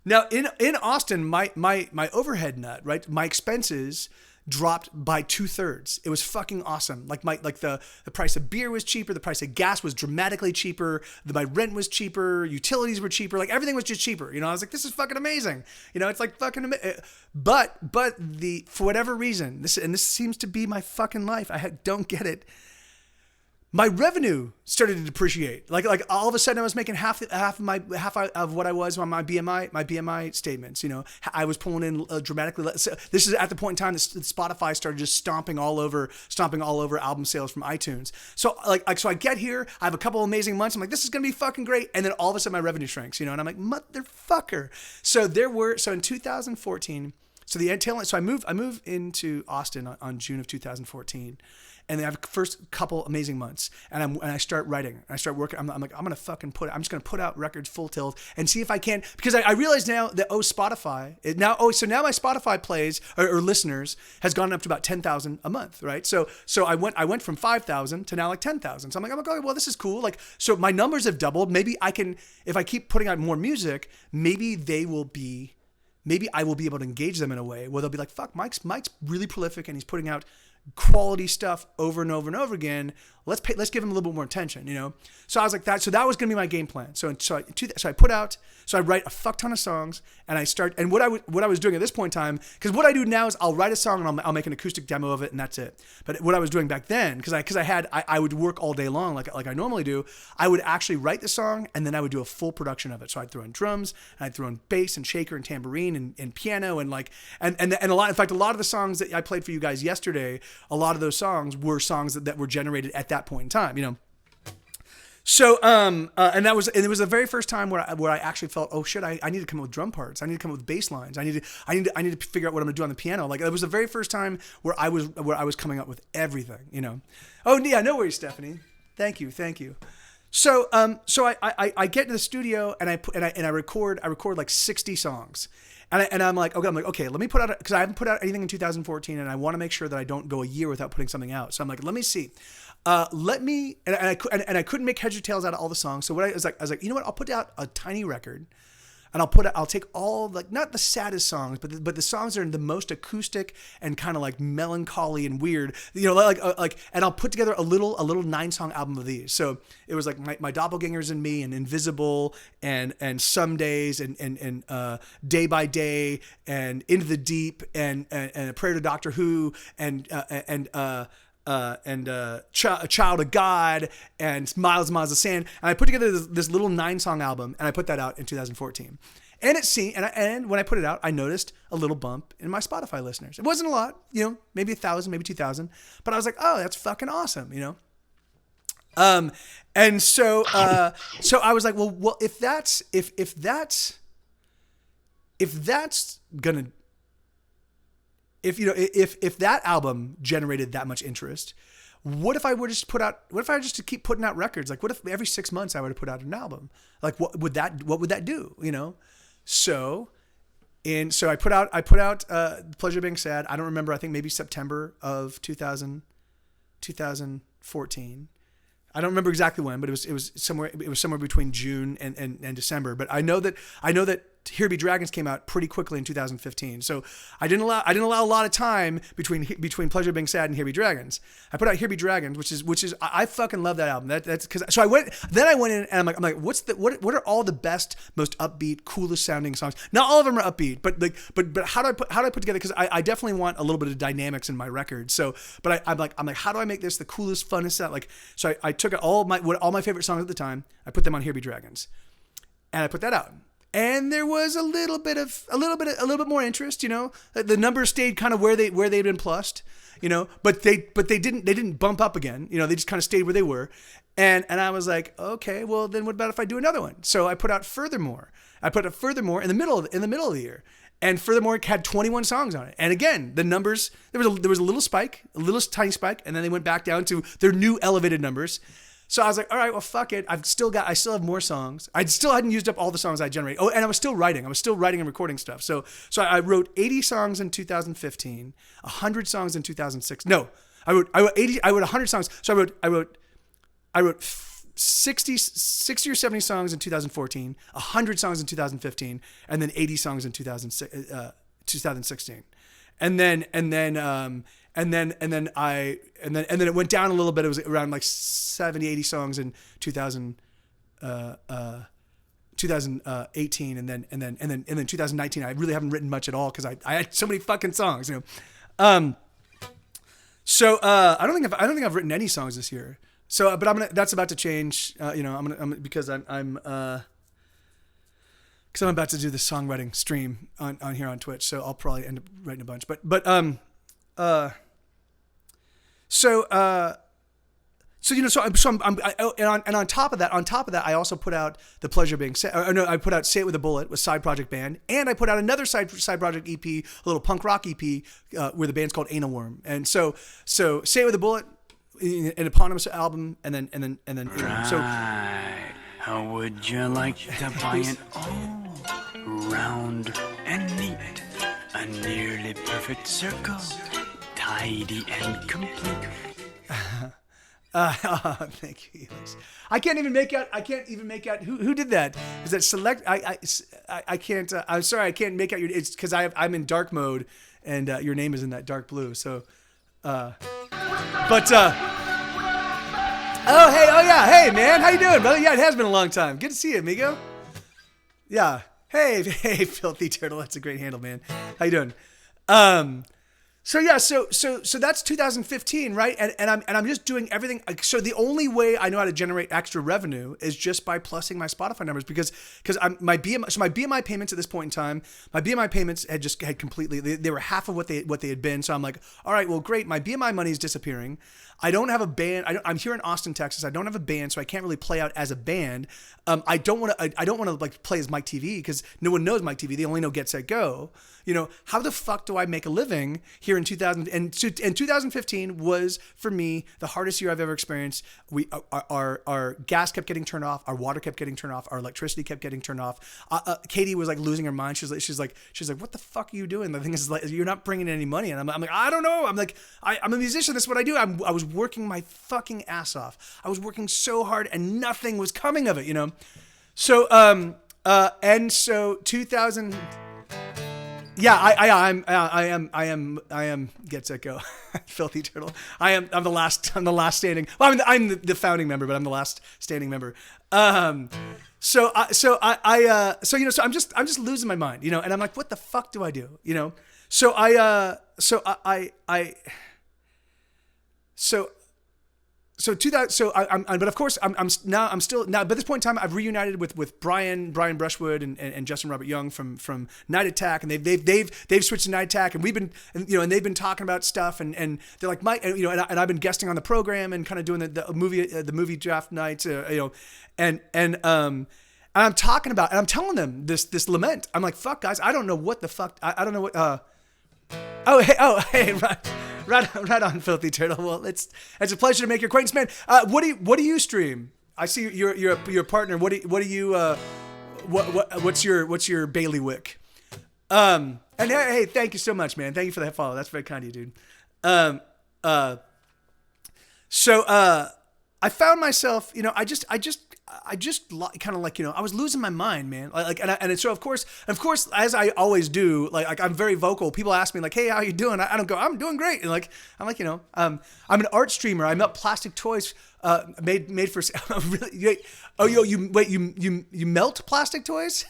Now in Austin, my overhead nut, right? My expenses dropped by 2/3. It was fucking awesome. Like the price of beer was cheaper, the price of gas was dramatically cheaper, my rent was cheaper, utilities were cheaper, like everything was just cheaper. You know, I was like, this is fucking amazing. You know, it's like fucking amazing. But for whatever reason, this seems to be my fucking life. Don't get it. My revenue started to depreciate. Like all of a sudden I was making half of what I was on my BMI statements. You know, I was pulling in dramatically less. So this is at the point in time that Spotify started just stomping all over album sales from iTunes. So so I get here, I have a couple amazing months. I'm like, this is gonna be fucking great, and then all of a sudden my revenue shrinks. You know, and I'm like, motherfucker. So in 2014. So I move into Austin on June of 2014. And then I have the first couple amazing months, and I start writing. I start working. I'm like, I'm just gonna put out records full tilt and see if I can, because I realize now that Spotify now my Spotify plays or listeners has gone up to about 10,000 a month, right? So I went from 5,000 to now like 10,000. So I'm like, okay, well, this is cool. Like, so my numbers have doubled. Maybe I can, if I keep putting out more music, maybe I will be able to engage them in a way where they'll be like, fuck, Mike's really prolific and he's putting out quality stuff over and over and over again. Let's give him a little bit more attention, you know? So I was like that. So that was going to be my game plan. So I write a fuck ton of songs, and what I was doing at this point in time, because what I do now is I'll write a song and I'll make an acoustic demo of it, and that's it. But what I was doing back then, because I would work all day long like I normally do, I would actually write the song and then I would do a full production of it. So I'd throw in drums, and I'd throw in bass and shaker and tambourine and piano and a lot. In fact, a lot of the songs that I played for you guys yesterday, a lot of those songs were songs that were generated at that point in time, you know. So and it was the very first time where I actually felt, oh shit, I need to come up with drum parts. I need to come up with bass lines. I need to figure out what I'm gonna do on the piano. Like, it was the very first time where I was coming up with everything, you know. Oh yeah, no worries, Stephanie. Thank you. So I get to the studio and I record like 60 songs. And I'm like, okay, let me put out, because I haven't put out anything in 2014, and I want to make sure that I don't go a year without putting something out. So I'm like, let me see. I couldn't make heads or tails out of all the songs. So I was like, you know what? I'll put out a tiny record. and I'll take all like not the saddest songs, but the songs that are the most acoustic and kind of like melancholy and weird, and I'll put together a little 9-song album of these. So it was like my doppelgangers and me, and Invisible, and Some Days, and Day by Day, and Into the Deep, and A Prayer to Doctor Who, and Child of God, and Miles and Miles of Sand. And I put together this little 9-song album, and I put that out in 2014. And and when I put it out, I noticed a little bump in my Spotify listeners. It wasn't a lot, maybe 1,000, maybe 2,000, but I was like, oh, that's fucking awesome, And so I was like, well, if that album generated that much interest, what if I just to keep putting out records? Like, what if every 6 months I were to put out an album? Like, what would that do? So I put out Pleasure Being Sad. I don't remember. I think maybe September of 2014. I don't remember exactly when, but it was somewhere between June and December. But I know that Here Be Dragons came out pretty quickly in 2015. So I didn't allow a lot of time between Pleasure Being Sad and Here Be Dragons. I put out Here Be Dragons, which is I fucking love that album. That's because I went in and I'm like what are all the best, most upbeat, coolest sounding songs? Not all of them are upbeat, but how do I put together? Because I definitely want a little bit of dynamics in my record. So I'm like how do I make this the coolest, funnest sound? Like, so I took all my favorite songs at the time. I put them on Here Be Dragons, and I put that out. And there was a little bit more interest, The numbers stayed kind of where they'd been plussed, but they didn't bump up again, They just kind of stayed where they were, and I was like, okay, well then what about if I do another one? So I put out Furthermore. in the middle of the year, and Furthermore it had 21 songs on it. And again, the numbers there was a little spike, a little tiny spike, and then they went back down to their new elevated numbers. So I was like, all right, well, fuck it. I still have more songs. I still hadn't used up all the songs I generated. Oh, and I was still writing and recording stuff. So I wrote 80 songs in 2015, 100 songs in 2006. No, I wrote 100 songs. So I wrote 60 or 70 songs in 2014, 100 songs in 2015, and then 80 songs in 2016. And then it went down a little bit. It was around like 70, 80 songs in 2018, and then 2019. I really haven't written much at all because I had so many fucking songs, So I don't think I've written any songs this year. So, but that's about to change. Because I'm about to do the songwriting stream on here on Twitch. So I'll probably end up writing a bunch. And on top of that, I also put out The Pleasure Being Sad. I put out Say It With a Bullet with Side Project Band, and I put out another side project EP, a little punk rock EP, where the band's called Anal Worm. And so Say It With a Bullet, an eponymous album, and then. Right. So. How would you like to buy it all round and neat, a nearly perfect circle, tidy and complete? Thank you, Helix. I can't even make out who did that. Is that Select? I can't. I'm sorry, I can't make out your. It's because I'm in dark mode, and your name is in that dark blue. So, Oh hey man, how you doing, brother? Yeah, it has been a long time. Good to see you, amigo. Yeah. Hey, Filthy Turtle. That's a great handle, man. How you doing? So that's 2015, right? And I'm just doing everything. So the only way I know how to generate extra revenue is just by plussing my Spotify numbers because my BMI payments at this point in time, my BMI payments had completely, they were half of what they had been. So I'm like, all right, well, great. My BMI money is disappearing. I don't have a band. I'm here in Austin, Texas. I don't have a band, so I can't really play out as a band. I don't want to like play as Mike TV because no one knows Mike TV. They only know Get Set Go. How the fuck do I make a living here in 2000? And 2015 was for me the hardest year I've ever experienced. Our gas kept getting turned off. Our water kept getting turned off. Our electricity kept getting turned off. Katie was like losing her mind. She's like, what the fuck are you doing? The thing is, like, you're not bringing in any money. And I'm like, I don't know. I'm like, I'm a musician. That's what I do. I was working my fucking ass off. I was working so hard and nothing was coming of it, So And so 2000. Yeah, I am Get Set Go, Filthy Turtle. I'm the last standing. Well, I'm the founding member, but I'm the last standing member. So I'm just losing my mind, and I'm like, what the fuck do I do, So but of course I'm still now. By this point in time, I've reunited with Brian Brushwood and Justin Robert Young from Night Attack, and they've switched to Night Attack, and we've been and they've been talking about stuff, and they're like, Mike, and I've been guesting on the program and kind of doing the movie draft nights, and I'm talking about, and I'm telling them this lament. I'm like, fuck guys, I don't know what the fuck, I don't know what. Hey, right on, Filthy Turtle. Well, it's a pleasure to make your acquaintance, man. What do you stream? I see you're a partner. What's your bailiwick? And hey, thank you so much, man. Thank you for that follow. That's very kind of you, dude. So I found myself, I just kind of like, I was losing my mind, man. So of course, as I always do, like I'm very vocal. People ask me like, hey, how you doing? I don't go, I'm doing great. And I'm an art streamer. I melt plastic toys, made for, really, you melt plastic toys?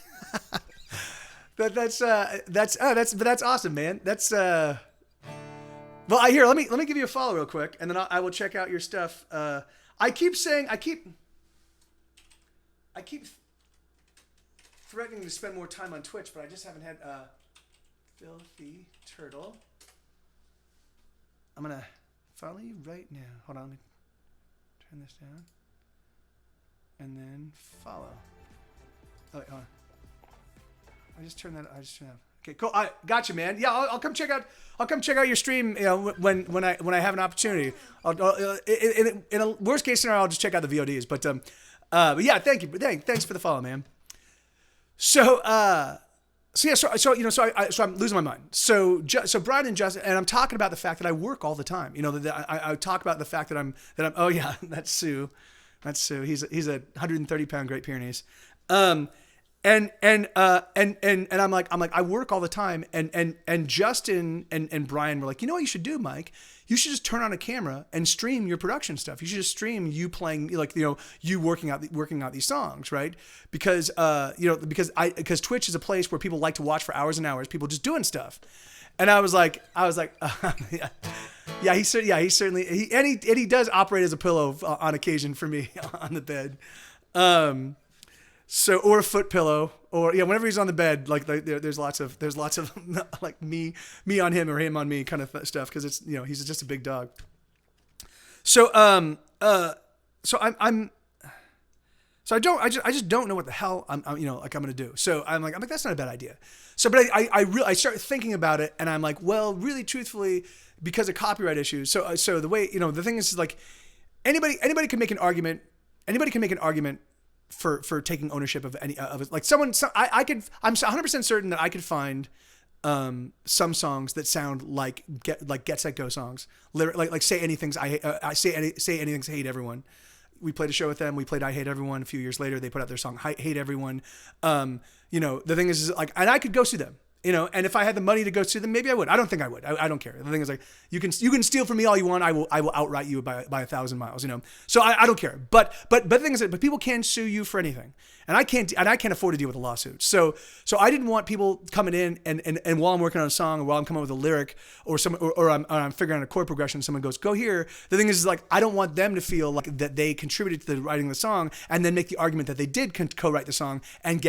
That's awesome, man. Well, let me give you a follow real quick, and then I will check out your stuff. I keep threatening to spend more time on Twitch, but I just haven't had Filthy Turtle. I'm gonna follow you right now. Hold on, let me turn this down, and then follow. Oh wait, hold on. I just turned that off. Okay, cool. I got you, man. Yeah, I'll come check out your stream. When I have an opportunity. In a worst case scenario, I'll just check out the VODs. But yeah, thank you. Thanks for the follow, man. So I'm losing my mind. So Brian and Justin, and I'm talking about the fact that I work all the time. I talk about the fact that I'm. Oh yeah, that's Sue. He's a 130-pound Great Pyrenees. And I'm like, I work all the time. And Justin and Brian were like, you know what you should do, Mike? You should just turn on a camera and stream your production stuff. You should just stream you playing, you working out these songs, right? Because Twitch is a place where people like to watch for hours and hours, people just doing stuff. And I was like, yeah, he certainly, he does operate as a pillow on occasion for me on the bed. So, or a foot pillow, or whenever he's on the bed, like there's lots of like me on him or him on me kind of stuff, because it's he's just a big dog. So I just don't know what the hell I'm gonna do. So I'm like that's not a bad idea. So but I start thinking about it, and I'm like, well, really truthfully, because of copyright issues. So the way the thing is like anybody can make an argument. Anybody can make an argument for taking ownership of any of it. Like I'm 100% certain that I could find some songs that sound like Get Set Go songs. Like Say Anything's Say Anything's Hate Everyone. We played a show with them. We played I Hate Everyone. A few years later, they put out their song Hate Everyone. The thing is like, and I could go sue them. And if I had the money to go sue them, maybe I would. I don't think I would. I don't care. The thing is like, you can steal from me all you want. I will outright you by 1,000 miles. So I don't care. But the thing is that people can sue you for anything, and I can't afford to deal with a lawsuit. So I didn't want people coming in and while I'm working on a song, or while I'm coming up with a lyric, or I'm figuring out a chord progression, someone goes, go here. The thing is like, I don't want them to feel like that they contributed to the writing of the song, and then make the argument that they did co-write the song and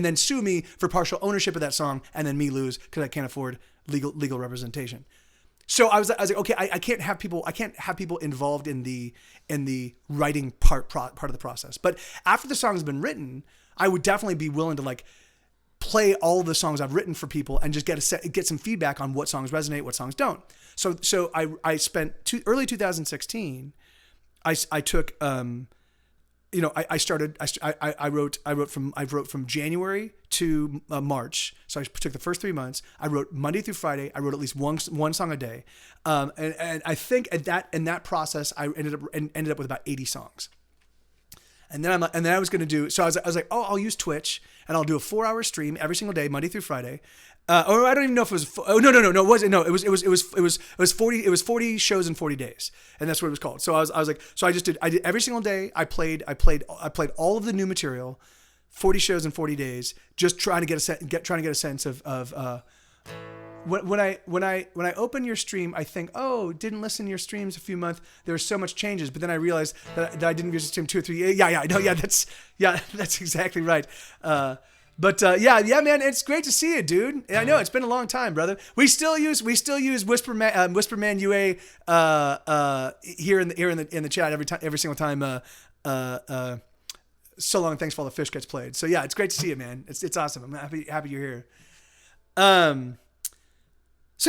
then sue me for partial ownership of that song, and then me lose because I can't afford legal representation. So I was like, okay, I can't have people involved in the writing part of the process. But after the song's been written, I would definitely be willing to like play all the songs I've written for people and just get some feedback on what songs resonate, what songs don't. So I spent early 2016. I took I wrote from January to March. So I took the first 3 months. I wrote Monday through Friday. I wrote at least one song a day. And I think in that process, I ended up with about 80 songs. And then I was going to do, so I was like, oh, I'll use Twitch and I'll do a 4-hour stream every single day, Monday through Friday. Or I don't even know if it was, it was 40 shows in 40 days. And that's what it was called. So I was like, so I did every single day. I played all of the new material, 40 shows in 40 days, just trying to get a sense of when I open your stream, I think, oh, didn't listen to your streams a few months. There were so much changes, but then I realized that I didn't use the stream 2 or 3 years. That's exactly right. But man, it's great to see you, dude. I know it's been a long time, brother. We still use Whisperman UA here in the chat every single time. So long, thanks for all the fish gets played. So yeah, it's great to see you, man. It's awesome. I'm happy you're here. So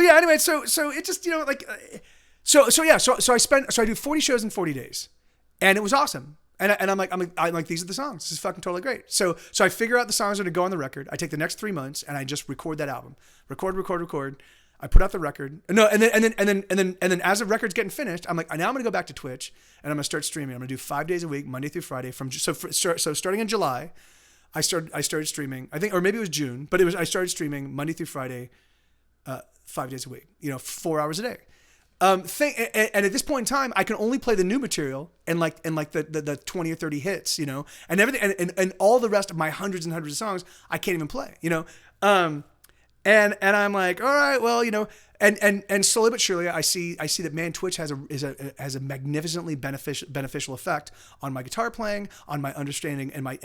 yeah, anyway, so it just, like, so I do 40 shows in 40 days, and it was awesome. And I'm like, these are the songs. This is fucking totally great. So I figure out the songs that are going to go on the record. I take the next 3 months and I just record that album. Record. I put out the record. No, and then as the record's getting finished, I'm like, now I'm gonna go back to Twitch and I'm gonna start streaming. I'm gonna do 5 days a week, Monday through Friday. So starting in July, I started streaming. I think, or maybe it was June, but I started streaming Monday through Friday, 5 days a week. 4 hours a day. And at this point in time, I can only play the new material and like the 20 or 30 hits, and everything, and all the rest of my hundreds and hundreds of songs I can't even play, And I'm like, all right, well, and slowly but surely I see that, man, Twitch has a magnificently beneficial effect on my guitar playing, on my understanding and my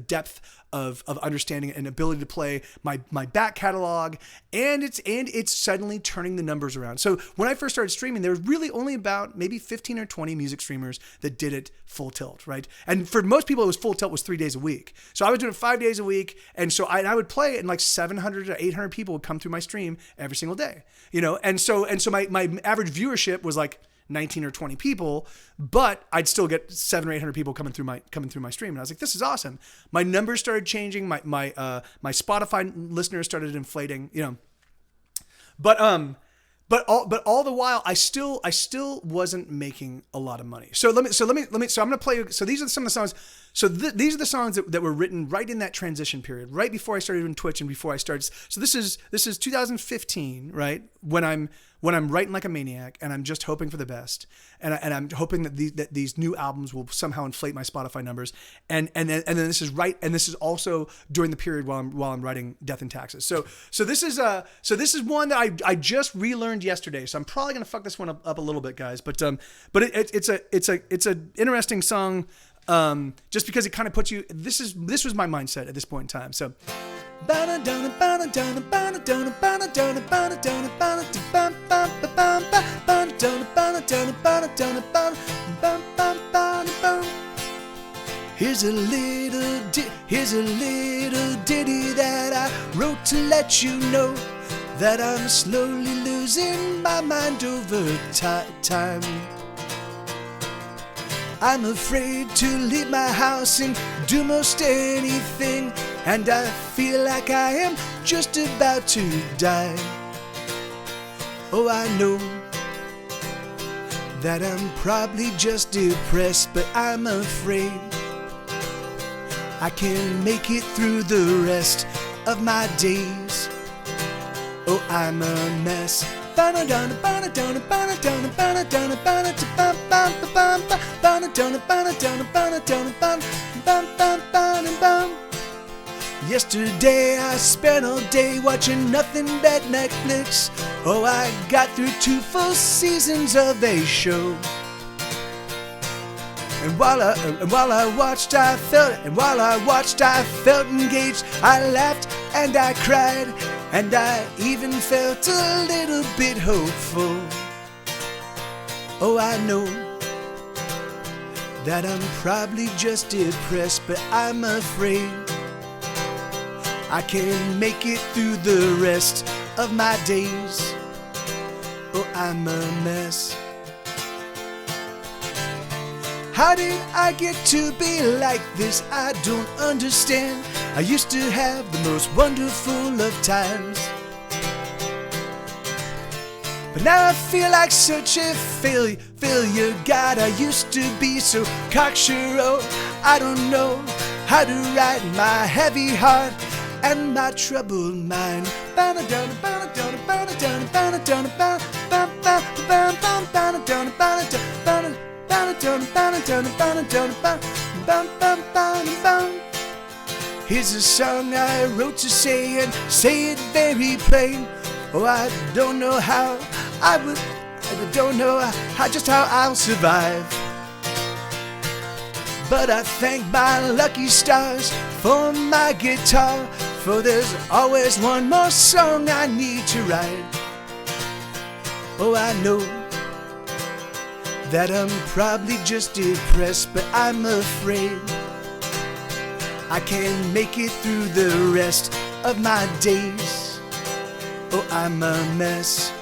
depth of understanding and ability to play my back catalog, and it's suddenly turning the numbers around. So when I first started streaming, there was really only about maybe 15 or 20 music streamers that did it full tilt, right? And for most people, it was full tilt was 3 days a week. So I was doing it 5 days a week, and so I would play it, and like 700 to 800 people would come through my stream every single day, and so my average viewership was like 19 or 20 people, but I'd still get 700 or 800 people coming through my stream, and I was like, this is awesome. My numbers started changing, my Spotify listeners started inflating, but all the while I still wasn't making a lot of money. So I'm gonna play. So these are some of the songs. So these are the songs that were written right in that transition period, right before I started doing Twitch and before I started. So this is 2015, right? When I'm writing like a maniac and I'm just hoping for the best, and I'm hoping that these new albums will somehow inflate my Spotify numbers, and then this is right, and this is also during the period while I'm writing Death and Taxes. So this is one that I just relearned yesterday. So I'm probably gonna fuck this one up a little bit, guys. But it's an interesting song. Just because it kind of puts you, this was my mindset at this point in time. So here's a little ditty that I wrote to let you know that I'm slowly losing my mind over time. I'm afraid to leave my house and do most anything, and I feel like I am just about to die. Oh, I know that I'm probably just depressed, but I'm afraid I can't make it through the rest of my days. Oh, I'm a mess. Yesterday I spent all day watching nothing but Netflix. Oh, I got through 2 full seasons of a show. And while I watched, I felt engaged. I laughed and I cried, and I even felt a little bit hopeful. Oh, I know that I'm probably just depressed, but I'm afraid I can't make it through the rest of my days. Oh, I'm a mess. How did I get to be like this? I don't understand. I used to have the most wonderful of times. But now I feel like such a failure. God, I used to be so cocksure. Oh, I don't know how to ride my heavy heart and my troubled mind. Here's a song I wrote to say it very plain. Oh, I don't know how I don't know just how I'll survive. But I thank my lucky stars for my guitar, for there's always one more song I need to write. Oh, I know that I'm probably just depressed, but I'm afraid I can't make it through the rest of my days. Oh, I'm a mess.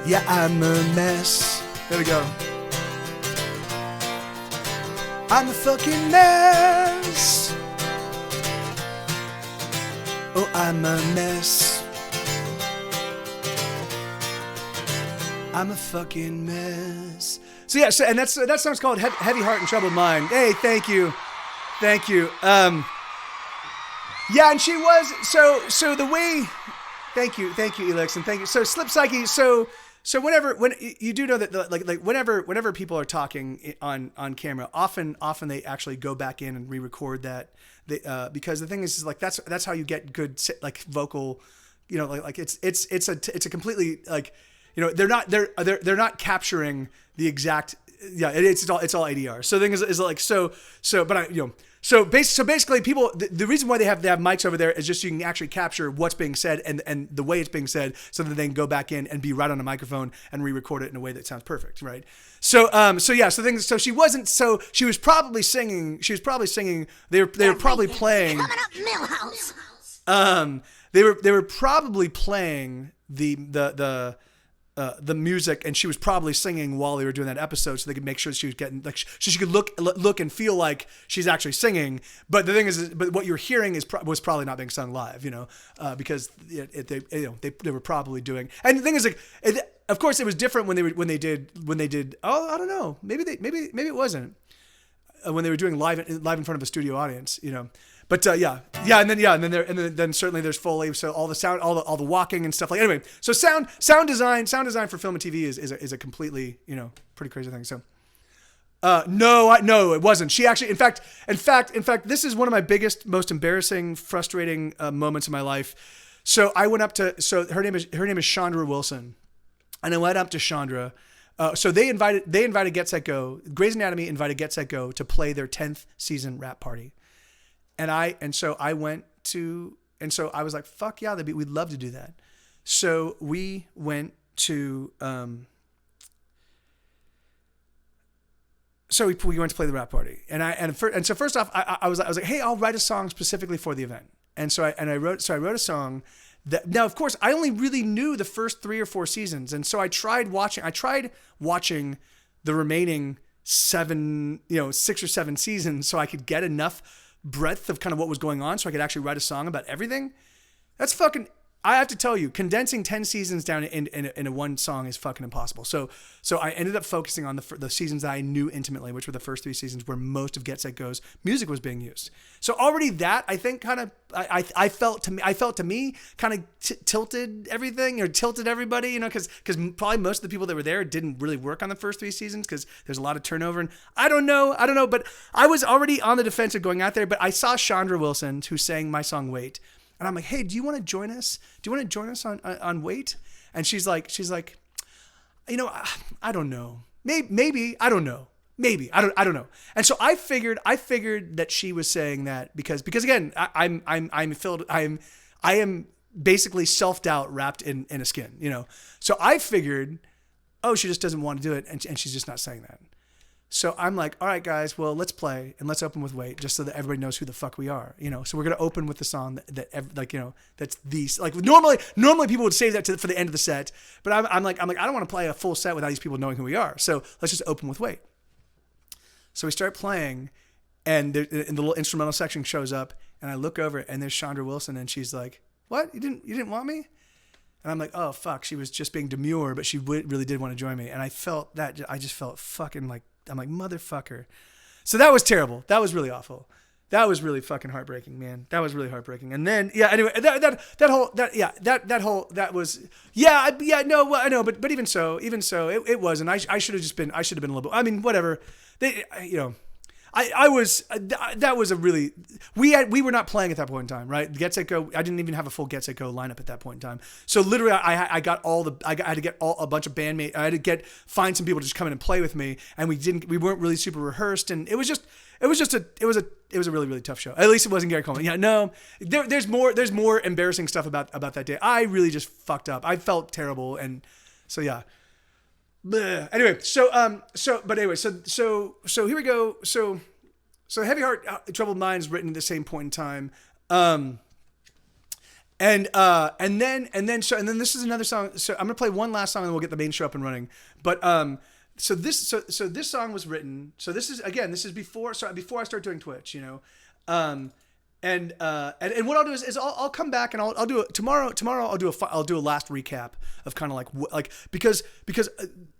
Yeah, I'm a mess. There we go. I'm a fucking mess. Oh, I'm a mess. I'm a fucking mess. So yeah, and that song's called Heavy Heart and Troubled Mind. Hey, thank you. Yeah, and she was so the way. Thank you, Elix, and thank you. So Slip Psyche. So when you do know that like whenever people are talking on camera, often they actually go back in and re-record that. Because the thing is like that's how you get good like vocal. You know, like it's a completely like. You know, they're not capturing the exact. Yeah, it's all ADR. So the thing is like so basically people the reason why they have mics over there is just so you can actually capture what's being said and the way it's being said, so that they can go back in and be right on a microphone and re-record it in a way that sounds perfect, right? So she was probably singing. They were probably playing. Coming up, Millhouse. They were probably playing the music, and she was probably singing while they were doing that episode, so they could make sure she was getting like so she could look and feel like she's actually singing. But the thing is but what you're hearing was probably not being sung live, you know, because they were probably doing. And the thing is like, of course, it was different when they did. Oh, I don't know, maybe it wasn't when they were doing live in front of a studio audience, you know. But and then certainly there's Foley, so all the sound, all the walking and stuff like. Anyway, so sound design for film and TV is a completely, you know, pretty crazy thing. So no, it wasn't. She actually, in fact, this is one of my biggest, most embarrassing, frustrating moments in my life. So I went up to her name is Chandra Wilson, and I went up to Chandra. So they invited Get Set Go. Grey's Anatomy invited Get Set Go to play their 10th season rap party. And so I went to, and so I was like, fuck yeah, we'd love to do that. So we went to, so we went to play the rap party, and so first off, I was like, hey, I'll write a song specifically for the event. And so I wrote a song that, now of course I only really knew the first 3 or 4 seasons. And so I tried watching the remaining 6 or 7 seasons so I could get enough breadth of kind of what was going on so I could actually write a song about everything. That's fucking, I have to tell you, condensing 10 seasons down in a one song is fucking impossible. So I ended up focusing on the seasons that I knew intimately, which were the first 3 seasons where most of Get Set Go's music was being used. So already that, I think, kind of, I felt to me kind of tilted everything, or tilted everybody, you know, because probably most of the people that were there didn't really work on the first 3 seasons because there's a lot of turnover. And I don't know, but I was already on the defensive going out there. But I saw Chandra Wilson, who sang my song Wait. And I'm like, hey, do you want to join us? Do you want to join us on Wait? And she's like, you know, I don't know. Maybe I don't know. Maybe I don't know. And so I figured that she was saying that because again, I am basically self-doubt wrapped in a skin, you know. So I figured, oh, she just doesn't want to do it, and she's just not saying that. So I'm like, all right, guys, well, let's play, and let's open with Wait, just so that everybody knows who the fuck we are, you know. So we're gonna open with the song that like, you know, that's like normally people would save that for the end of the set, but I'm like I don't want to play a full set without these people knowing who we are. So let's just open with Wait. So we start playing, and the little instrumental section shows up, And I look over and there's Chandra Wilson, and she's like, "What? You didn't want me?" And I'm like, "Oh fuck." She was just being demure, but she really did want to join me. And I felt that. I just felt fucking like, I'm like, motherfucker. So that was terrible. That was really awful. That was really fucking heartbreaking, man. That was really heartbreaking. And then, yeah, anyway, that was, no, well, I know, but even so, it was, and I should have been a little bit, I mean, whatever. That was a really, we were not playing at that point in time, right? Get Set Go, I didn't even have a full Get Set Go lineup at that point in time. So literally I had to get a bunch of bandmates, I had to find some people to just come in and play with me, and we weren't really super rehearsed, and it was a really, really tough show. At least it wasn't Gary Coleman. Yeah, no, there's more embarrassing stuff about that day. I really just fucked up. I felt terrible, and so yeah. Bleh. Anyway, so here we go. So Heavy Heart, Troubled Minds, written at the same point in time. And then this is another song. So I'm gonna play one last song, and we'll get the main show up and running. But so this song was written. So this is before I start doing Twitch, you know. And what I'll do is I'll come back and I'll do it tomorrow. I'll do a last recap of kind of like because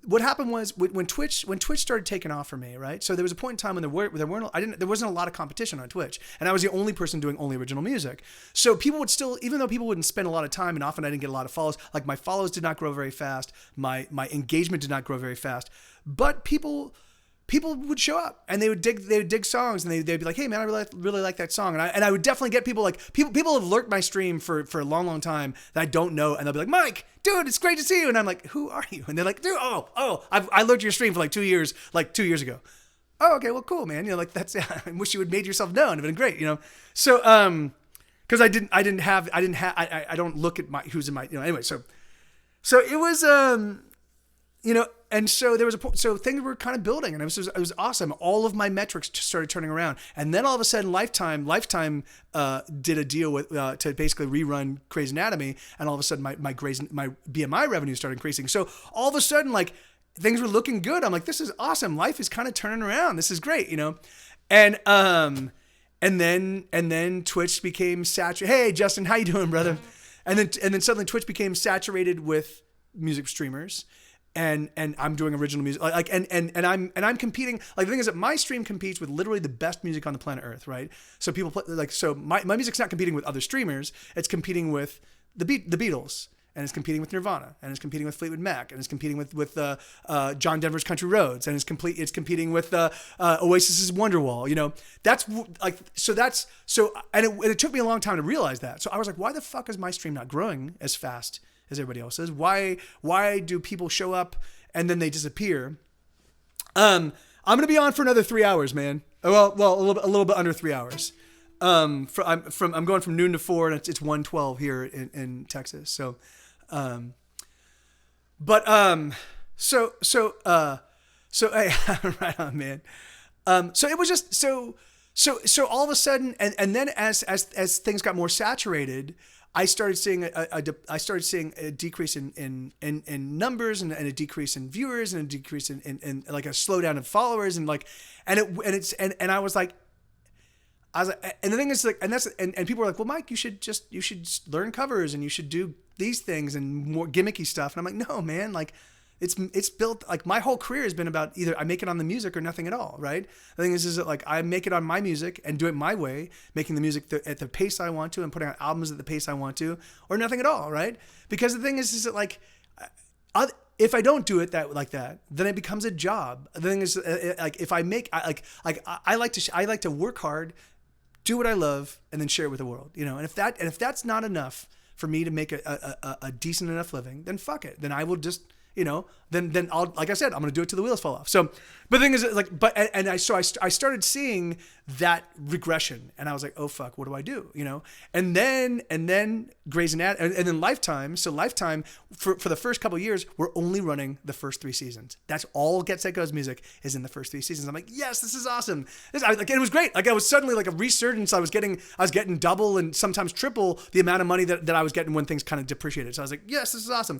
what happened was when Twitch started taking off for me, right? So there was a point in time when there wasn't a lot of competition on Twitch, and I was the only person doing only original music. So people would still, even though people wouldn't spend a lot of time, and often I didn't get a lot of follows. Like my follows did not grow very fast. My engagement did not grow very fast, but people would show up and they would dig songs, and they'd be like, "Hey man, I really like that song." And I would definitely get people people have lurked my stream for a long time that I don't know, and they'll be like, "Mike, dude, it's great to see you." And I'm like, "Who are you?" And they're like, "Dude, I lurked your stream for like 2 years ago." Oh, okay, well, cool, man. You know, like that's, I wish you had made yourself known. It'd been great, you know. So because I don't look at who's in my, you know. Anyway, so it was you know, and so there was so things were kind of building, and it was awesome. All of my metrics just started turning around, and then all of a sudden, Lifetime did a deal with to basically rerun Grey's Anatomy, and all of a sudden my BMI revenue started increasing. So all of a sudden, like things were looking good. I'm like, this is awesome. Life is kind of turning around. This is great, you know, and then Twitch became saturated. Hey, Justin, how you doing, brother? And then suddenly Twitch became saturated with music streamers. And I'm doing original music, and I'm competing. Like the thing is that my stream competes with literally the best music on the planet Earth, right? So people play, like, so my music's not competing with other streamers. It's competing with the Beatles, and it's competing with Nirvana, and it's competing with Fleetwood Mac, and it's competing with John Denver's Country Roads, and it's competing with Oasis's Wonderwall. You know, and it took me a long time to realize that. So I was like, why the fuck is my stream not growing as fast as everybody else's? Why do people show up and then they disappear? I'm gonna be on for another 3 hours, man. Well, a little bit under 3 hours. I'm going from noon to 4, and it's 1:12 here in Texas. So, hey, right on, man. So it was just so all of a sudden, and then as things got more saturated, I started seeing a decrease in numbers, and a decrease in viewers, and a decrease in like a slowdown in followers, and I was like, and the thing is, like, and people were like, well, Mike, you should learn covers, and you should do these things and more gimmicky stuff. And I'm like, no, man, like it's built, like my whole career has been about either I make it on the music or nothing at all, right? The thing is that like I make it on my music and do it my way, making the music at the pace I want to, and putting out albums at the pace I want to, or nothing at all, right? Because the thing is that like if I don't do it like that, then it becomes a job. The thing is, like if I make I like to work hard, do what I love, and then share it with the world, you know. And if that's not enough for me to make a decent enough living, then fuck it. Then I will just, you know, then I'll, like I said, I'm going to do it till the wheels fall off. So, but the thing is, like, I started seeing that regression, and I was like, oh fuck, what do I do? You know? And then Grey's Anatomy, and then Lifetime. So Lifetime, for the first couple of years, we're only running the first 3 seasons. That's all Get Set Go's music is in the first 3 seasons. I'm like, yes, this is awesome. It was great. Like I was suddenly like a resurgence. I was getting double and sometimes triple the amount of money that I was getting when things kind of depreciated. So I was like, yes, this is awesome.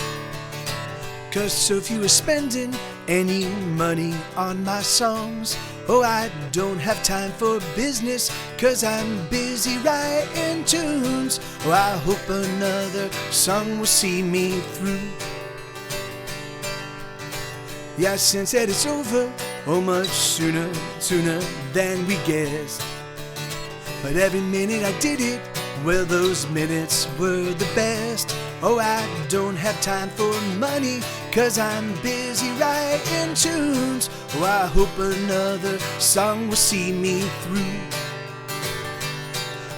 'Cause so if you were spending any money on my songs, oh, I don't have time for business, 'cause I'm busy writing tunes. Oh, I hope another song will see me through. Yeah, since that it's over, oh, much sooner than we guessed. But every minute I did it, well, those minutes were the best. Oh, I don't have time for money, 'cause I'm busy writing tunes. Oh, I hope another song will see me through.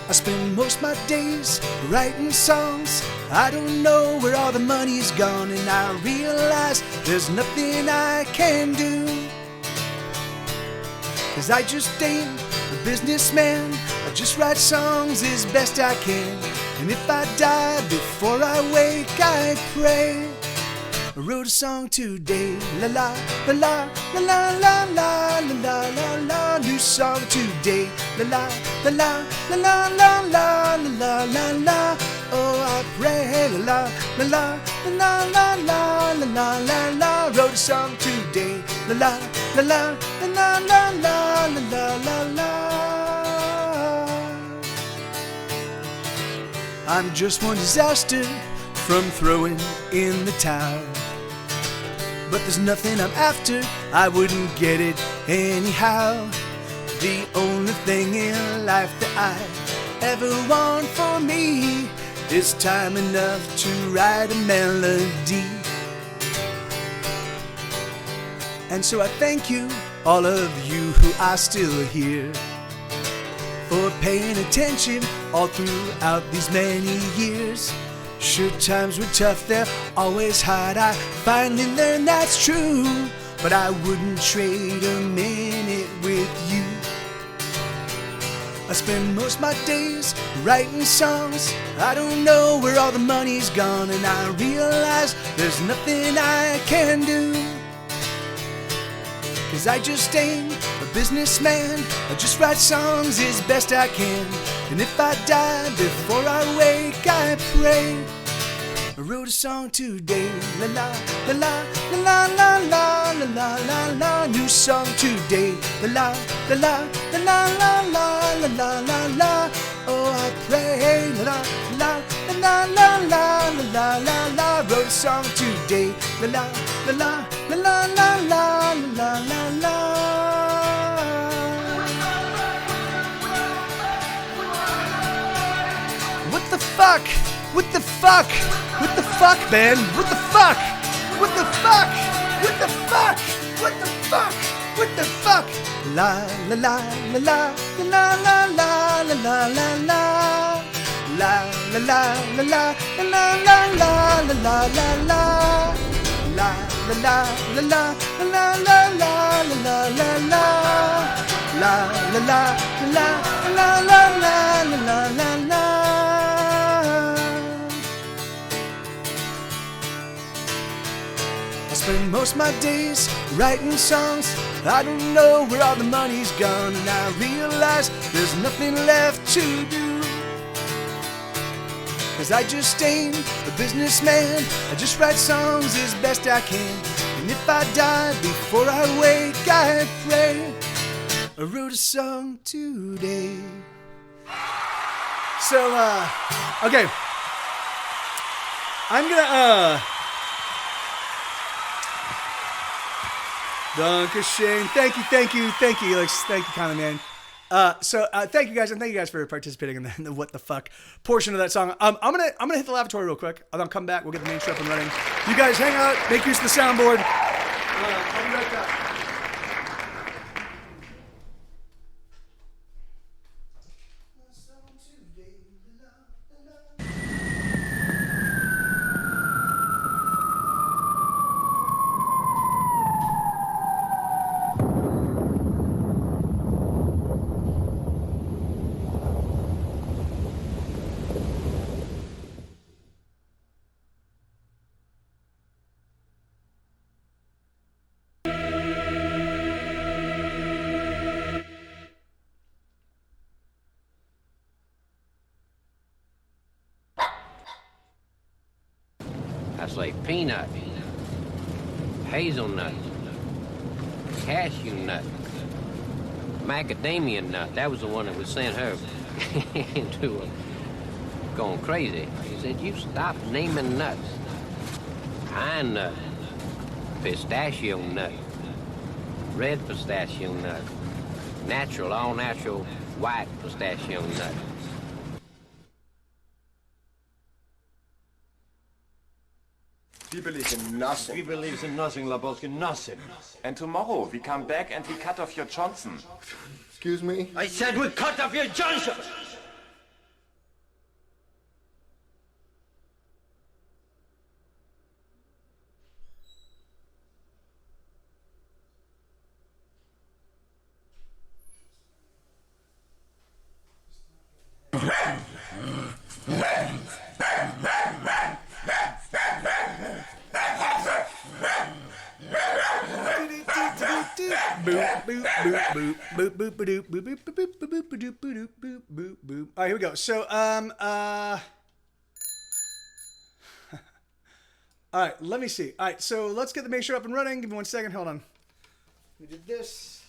I spend most my days writing songs. I don't know where all the money's gone, and I realize there's nothing I can do. 'Cause I just ain't a businessman. I just write songs as best I can. And if I die before I wake, I pray. I wrote a song today, la la, la la, la la, la la, la la, la. New song today, la la, la la, la la, la la, la la, la. Oh, I pray, la la, la la, la la, la la, la la. Wrote a song today, la la, la la, la la, la la, la la. I'm just one disaster from throwing in the towel. But there's nothing I'm after, I wouldn't get it anyhow. The only thing in life that I ever want for me is time enough to write a melody. And so I thank you, all of you who are still here, for paying attention all throughout these many years. Sure, times were tough, they're always hard, I finally learned that's true. But I wouldn't trade a minute with you. I spend most my days writing songs. I don't know where all the money's gone, and I realize there's nothing I can do. 'Cause I just ain't a businessman. I just write songs as best I can. And if I die before I wake, I pray. I wrote a song today, la la, la la, la la, la la, la la, la. New song today, la la, la la, la la, la la, la la, la. Oh, I pray, la la, la la, la la, la la, la. Wrote a song today, la la, la la, la la, la la, la la, la. What the fuck? What the fuck? What the fuck, man? What the fuck? What the fuck? What the fuck? What the fuck? What the fuck? La la la la la la la la la la la la. La la la la la la la la la la la la. La la la la la la la la la la la. La la la la la la la la la la. I spend most my days writing songs. I don't know where all the money's gone, and I realize there's nothing left to do. 'Cause I just ain't a businessman. I just write songs as best I can. And if I die before I wake, I pray. I wrote a song today. So, okay. I'm gonna, Dankeschön. Thank you, Alex. Thank you, kindly, man. Thank you guys, and thank you guys for participating in the what the fuck portion of that song. I'm gonna hit the lavatory real quick, and I'll come back. We'll get the main show up and running. You guys hang out, make use of the soundboard. I'll be right back. That's like peanut. hazelnut, cashew nut, macadamia nut. That was the one that was sent her into going crazy. She said, "You stop naming nuts. Pine nut, pistachio nut, red pistachio nut, natural, all natural white pistachio nut." We believe in nothing. We believe in nothing, Laboski, nothing. And tomorrow we come back and we cut off your Johnson. Excuse me? I said we cut off your Johnson! All right, here we go. So, all right, let me see. All right, so let's get the make sure up and running. Give me 1 second. Hold on. We did this.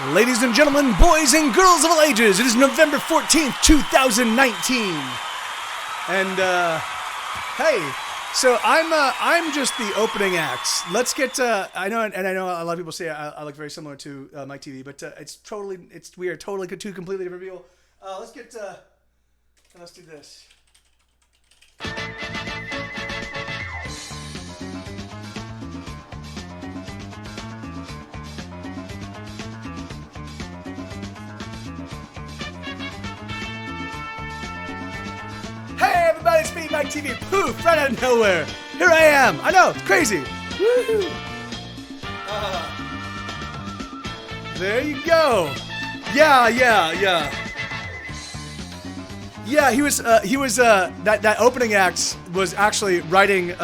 Ladies and gentlemen, boys and girls of all ages, it is November 14th, 2019. And, hey, so I'm just the opening acts. Let's get, I know a lot of people say I look very similar to Mike TV, but we are totally two completely different people. Let's do this. Hey everybody, it's me, Mike TV. Poof, right out of nowhere. Here I am. I know, it's crazy. Woohoo. There you go. Yeah. Yeah, he was that opening act was actually reciting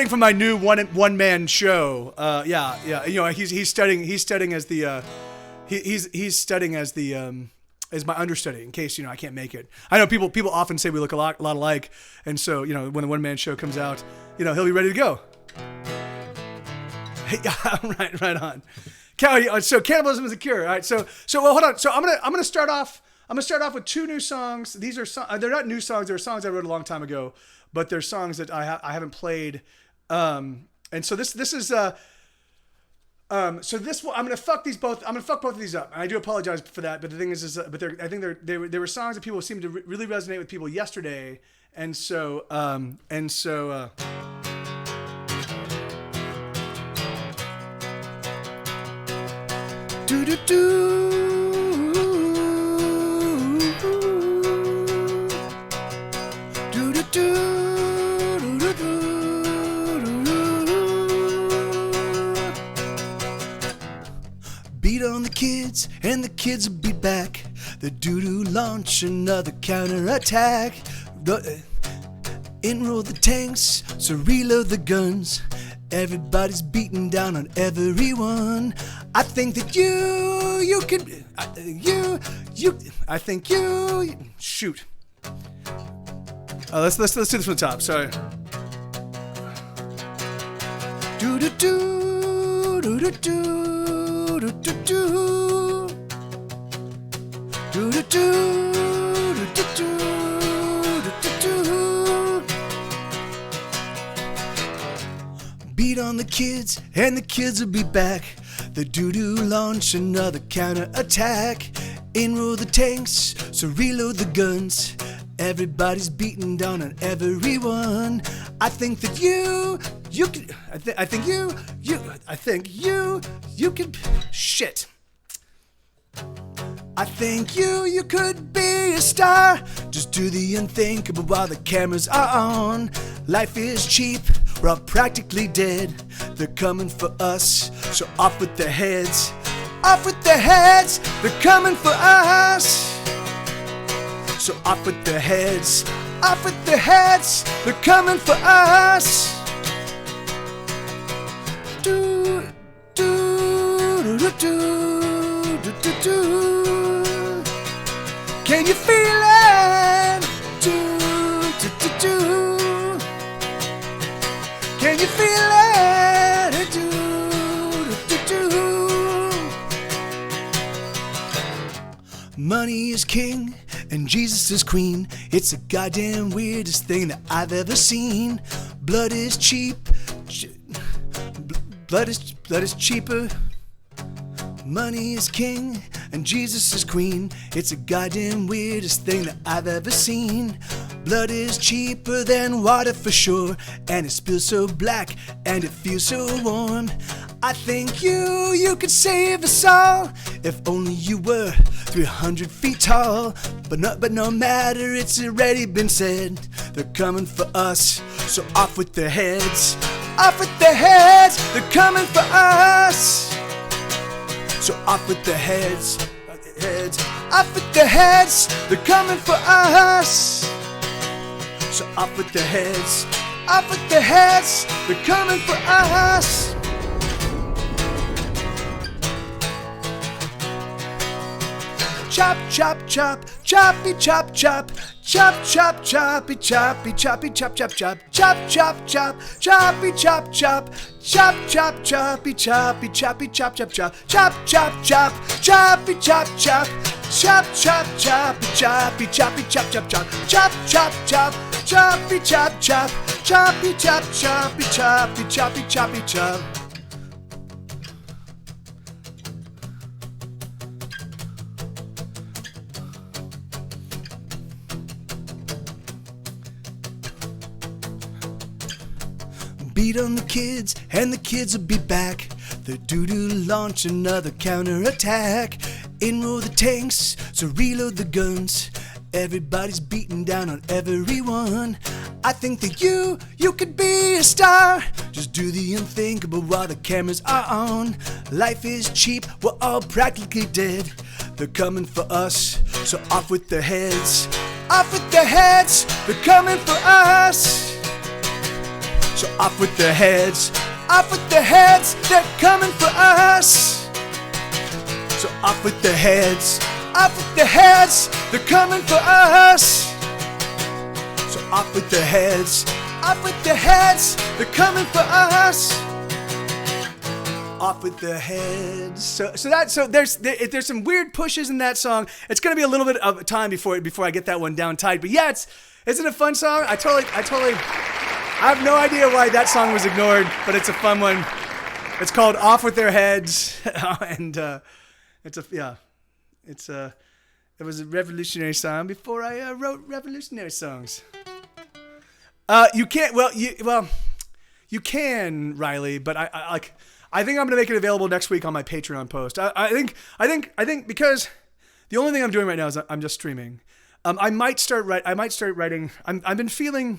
from my new one man show. Yeah. You know, he's studying as the is my understudy in case, you know, I can't make it. I know people often say we look a lot alike, and so, you know, when the one-man show comes out, you know, he'll be ready to go. Hey, right on. So cannibalism is a cure. All right, so well, hold on. So I'm gonna start off with two new songs. These are they're not new songs. They're songs I wrote a long time ago, but they're songs that I haven't played. And so this is so this I'm gonna fuck both of these up, and I do apologize for that. But the thing is but I think they were songs that people seemed to really resonate with people yesterday, and so do do do do do do. Beat on the kids, and the kids will be back. The doo-doo launch another counterattack. Enroll the tanks, so reload the guns. Everybody's beating down on everyone. I think that you could, I think you, shoot. Let's do this from the top, sorry. Do-do-do, do-do-do. Beat on the kids, and the kids will be back. The doo-doo launch another counterattack. Enroll the tanks, so reload the guns. Everybody's beating down on everyone. I think that you could. I think you could. Shit. I think you could be a star. Just do the unthinkable while the cameras are on. Life is cheap, we're all practically dead. They're coming for us, so off with their heads. Off with their heads, they're coming for us. So off with their heads, off with their heads, they're coming for us. Do do do do do do do do. Can you feel it? Do, do, do, do. Can you feel it? Do, do, do, do. Money is king and Jesus is queen. It's the goddamn weirdest thing that I've ever seen. Blood is cheap. Blood is cheaper. Money is king and Jesus is queen. It's the goddamn weirdest thing that I've ever seen. Blood is cheaper than water for sure, and it spills so black and it feels so warm. I think you could save us all if only you were 300 feet tall. But no matter, it's already been said. They're coming for us, so off with their heads. Off with their heads, they're coming for us. So off with their heads, off with their heads, they're coming for us. So off with their heads, they're coming for us. Chop, chop, chop, choppy, chop, chop, chop, chop, choppy, choppy, choppy, chop, chop, chop, chop, chop, chop, choppy, chop, chop, chop, chop, choppy, choppy, choppy, chop, chop, chop, chop, chop, chop, choppy, chop, chop, chop, chop, choppy, choppy, choppy, chop, chop, chop, chop, chop, chop, choppy, chop, chop, choppy, chop, choppy, choppy, choppy, choppy, chop. Beat on the kids, and the kids will be back. They're due to launch another counterattack. Enroll the tanks, so reload the guns. Everybody's beating down on everyone. I think that you could be a star. Just do the unthinkable while the cameras are on. Life is cheap, we're all practically dead. They're coming for us, so off with their heads. Off with their heads, they're coming for us. So off with their heads, they're coming for us. So off with their heads, they're coming for us. So off with their heads, they're coming for us. Off with their heads. So there's some weird pushes in that song. It's gonna be a little bit of time before I get that one down tight. But yeah, isn't it a fun song? I have no idea why that song was ignored, but it's a fun one. It's called "Off with Their Heads," and it was a revolutionary song before I wrote revolutionary songs. You can, Riley, but I think I'm gonna make it available next week on my Patreon post. I think because the only thing I'm doing right now is I'm just streaming. I might start writing. I've been feeling.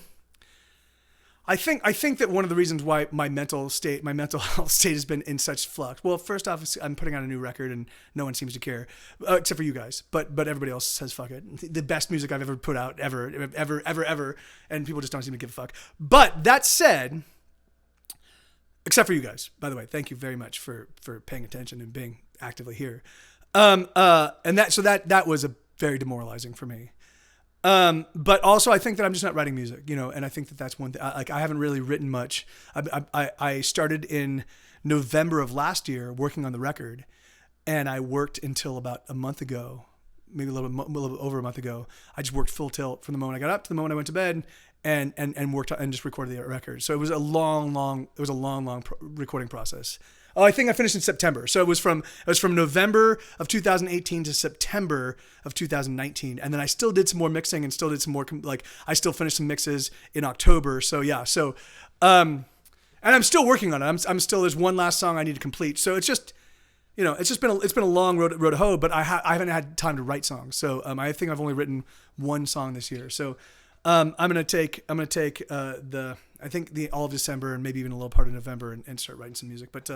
I think that one of the reasons why my mental health state has been in such flux. Well, first off, I'm putting out a new record and no one seems to care, except for you guys. But everybody else says fuck it. The best music I've ever put out ever, and people just don't seem to give a fuck. But that said, except for you guys, by the way, thank you very much for paying attention and being actively here. And that was a very demoralizing for me. But also I think that I'm just not writing music, and I think that that's one thing. I haven't really written much. I started in November of last year working on the record, and I worked until about a month ago, maybe a little bit over a month ago. I just worked full tilt from the moment I got up to the moment I went to bed, and worked and just recorded the record. So it was a long recording process. Oh, I think I finished in September. So it was from November of 2018 to September of 2019. And then I still did some more mixing and still did some more, I still finished some mixes in October. So yeah. So, and I'm still working on it. I'm still, there's one last song I need to complete. So it's just, it's been a long road to hoe, but I haven't had time to write songs. So, I think I've only written one song this year. So, I'm going to take all of December and maybe even a little part of November and start writing some music, but,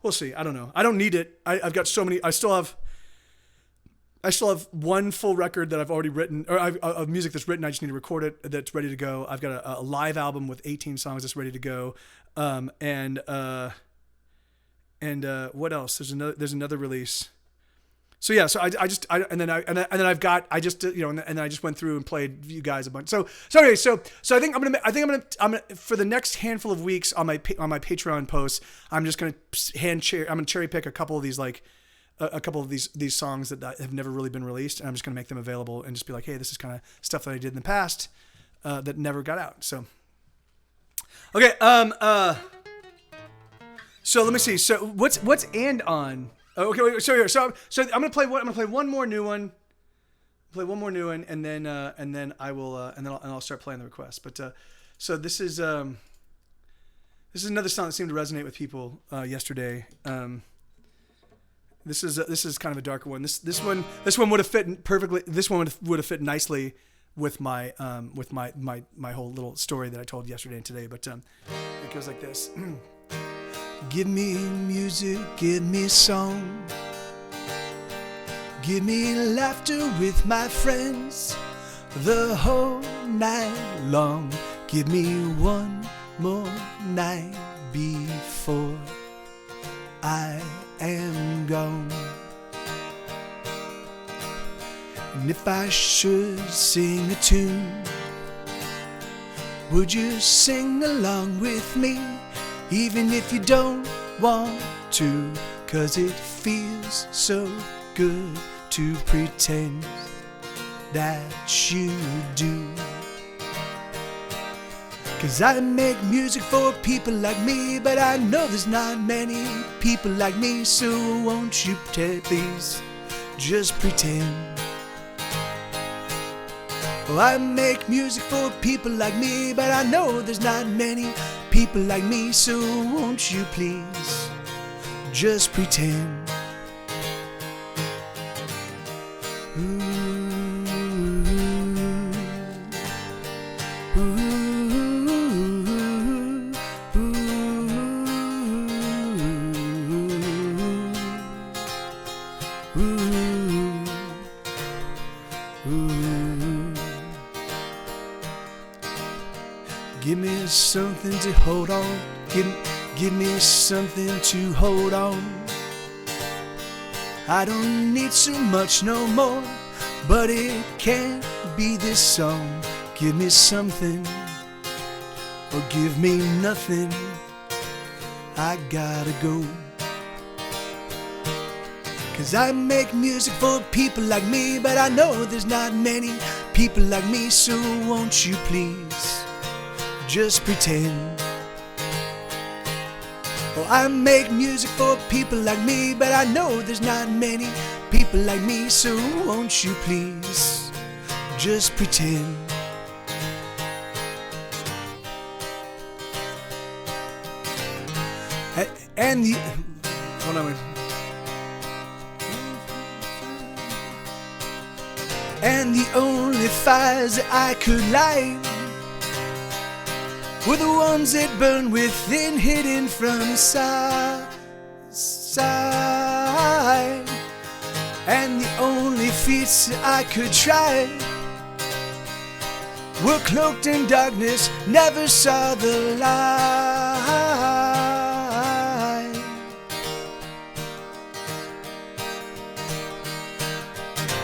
we'll see. I don't know. I don't need it. I've got so many, I still have one full record that I've already written, or of music that's written. I just need to record it. That's ready to go. I've got a live album with 18 songs that's ready to go. And what else? There's another release. So yeah, so and then I've got I just you know and then I just went through and played you guys a bunch. So anyway, so I think I'm gonna for the next handful of weeks on my Patreon posts, I'm just gonna I'm gonna cherry pick a couple of these like a couple of these songs that have never really been released, and I'm just gonna make them available and just be like, hey, this is kind of stuff that I did in the past that never got out. So okay, so let me see. So what's and on? Oh, okay, wait, so I'm gonna play one more new one. Play one more new one, and then I will and then I'll start playing the request. But so this is another song that seemed to resonate with people yesterday. This is kind of a darker one. This one would have fit perfectly. This one would have fit nicely with my whole little story that I told yesterday and today. But it goes like this. Give me music, give me song. Give me laughter with my friends the whole night long. Give me one more night before I am gone. And if I should sing a tune, would you sing along with me? Even if you don't want to, 'cause it feels so good to pretend that you do. 'Cause I make music for people like me, but I know there's not many people like me, so won't you please just pretend. Oh, I make music for people like me, but I know there's not many people like me, so won't you please just pretend. Ooh, ooh, ooh, ooh, ooh. Give me something to hold on. Give me something to hold on. I don't need so much no more, but it can't be this song. Give me something, or give me nothing. I gotta go. 'Cause I make music for people like me, but I know there's not many people like me, so won't you please just pretend. Oh, I make music for people like me, but I know there's not many people like me, so won't you please just pretend. And the hold on. And the only fires that I could light were the ones that burn within, hidden from sight. And the only feats that I could try were cloaked in darkness, never saw the light.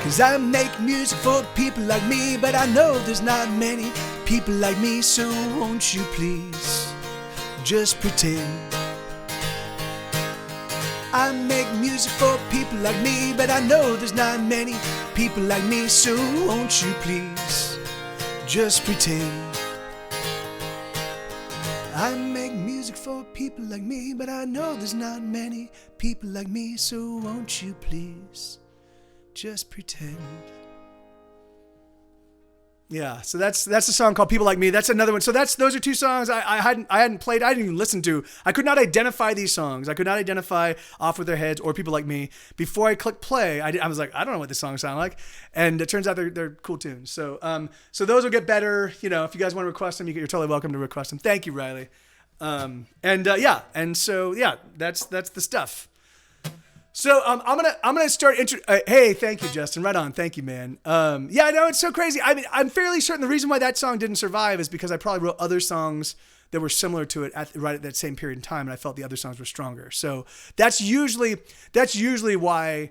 'Cause I make music for people like me, but I know there's not many people like me, so won't you please just pretend. I make music for people like me, but I know there's not many people like me, so won't you please just pretend. I make music for people like me, but I know there's not many people like me, so won't you please just pretend. Yeah, so that's a song called "People Like Me." That's another one. So those are two songs I hadn't played. I didn't even listen to. I could not identify these songs. I could not identify "Off with Their Heads" or "People Like Me" before I clicked play. I was like, I don't know what this song sound like, and it turns out they're cool tunes. So so those will get better. You know, if you guys want to request them, you're totally welcome to request them. Thank you, Riley. So that's the stuff. So I'm gonna start. Hey, thank you, Justin. Right on. Thank you, man. Yeah, I know it's so crazy. I mean, I'm fairly certain the reason why that song didn't survive is because I probably wrote other songs that were similar to it right at that same period in time, and I felt the other songs were stronger. So that's usually why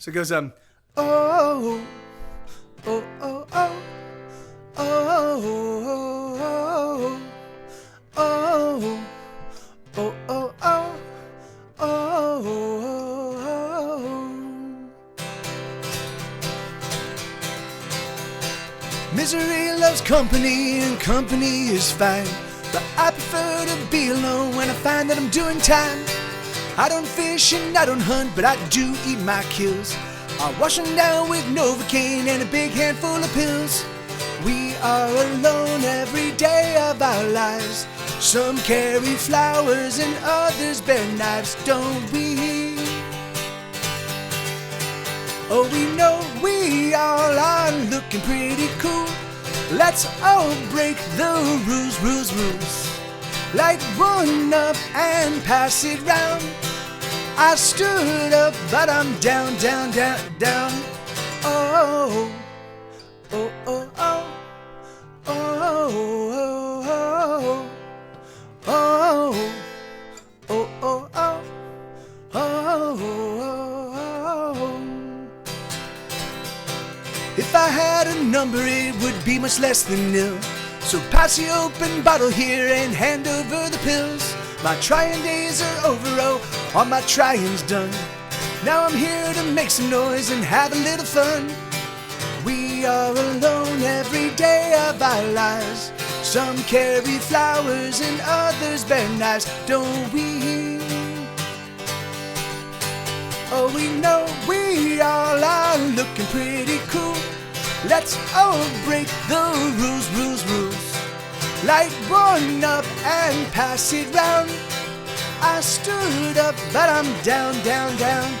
So it goes, oh, oh, oh, oh, oh, oh, oh, oh, oh, oh, oh. Misery loves company and company is fine, but I prefer to be alone when I find that I'm doing time. I don't fish and I don't hunt, but I do eat my kills. I wash them down with Novocaine and a big handful of pills. We are alone every day of our lives. Some carry flowers and others bear knives, don't we? Oh, we know we all are looking pretty cool. Let's all break the rules, rules, rules. Light one up and pass it round. I stood up, but I'm down, down, down, down. Oh, oh, oh, oh, oh, oh, oh, oh, oh, oh, oh, oh. If I had a number, it would be much less than nil. So pass the open bottle here and hand over the pills. My trying days are over, oh, all my trying's done. Now I'm here to make some noise and have a little fun. We are alone every day of our lives. Some carry flowers and others bear knives, don't we? Oh, we know we all are looking pretty cool. Let's all break the rules, rules, rules. Light one up and pass it round. I stood up, but I'm down, down, down.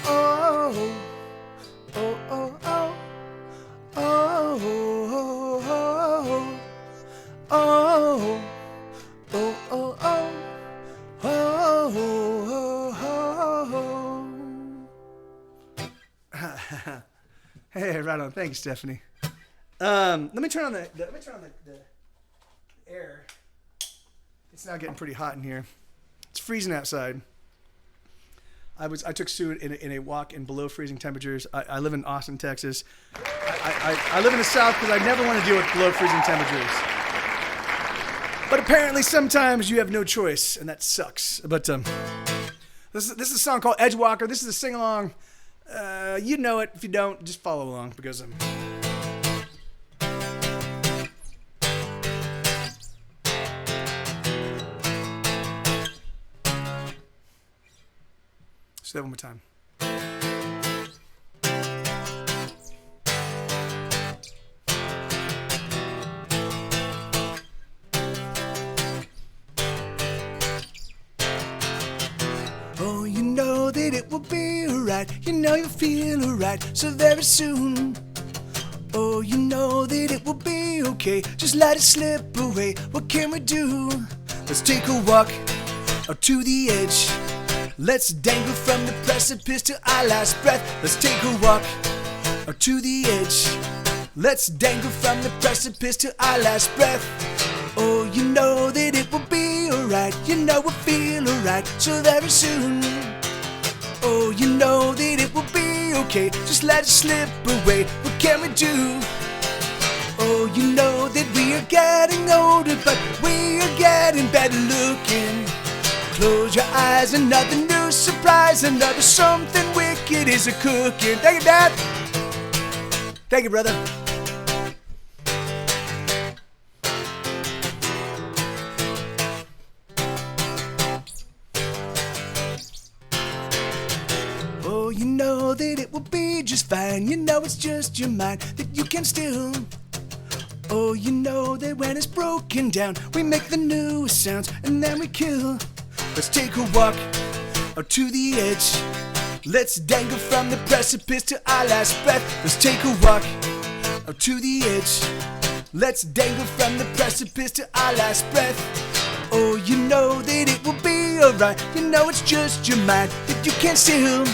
Oh, oh, oh, oh, oh, oh, oh, oh, oh, oh. Hey, right on. Thanks, Stephanie. Let me turn on the air. It's now getting pretty hot in here. It's freezing outside. I took Sue in a walk in below freezing temperatures. I live in Austin, Texas. I live in the South because I never want to deal with below freezing temperatures. But apparently sometimes you have no choice, and that sucks. But this is a song called Edgewalker. This is a sing-along. You know it. If you don't, just follow along because say that one more time. Oh, you know that it will be alright. You know you'll feel alright so very soon. Oh, you know that it will be okay. Just let it slip away. What can we do? Let's take a walk up to the edge. Let's dangle from the precipice to our last breath. Let's take a walk up to the edge. Let's dangle from the precipice to our last breath. Oh, you know that it will be alright. You know we'll feel alright so very soon. Oh, you know that it will be okay. Just let it slip away. What can we do? Oh, you know that we are getting older, but we are getting better looking. Close your eyes, another new surprise, another something wicked is a-cooking. Thank you, Dad. Thank you, brother. Oh, you know that it will be just fine. You know it's just your mind that you can still. Oh, you know that when it's broken down, we make the newest sounds and then we kill. Let's take a walk out to the edge. Let's dangle from the precipice to our last breath. Let's take a walk out to the edge. Let's dangle from the precipice to our last breath. Oh, you know that it will be alright. You know it's just your mind that you can't steal.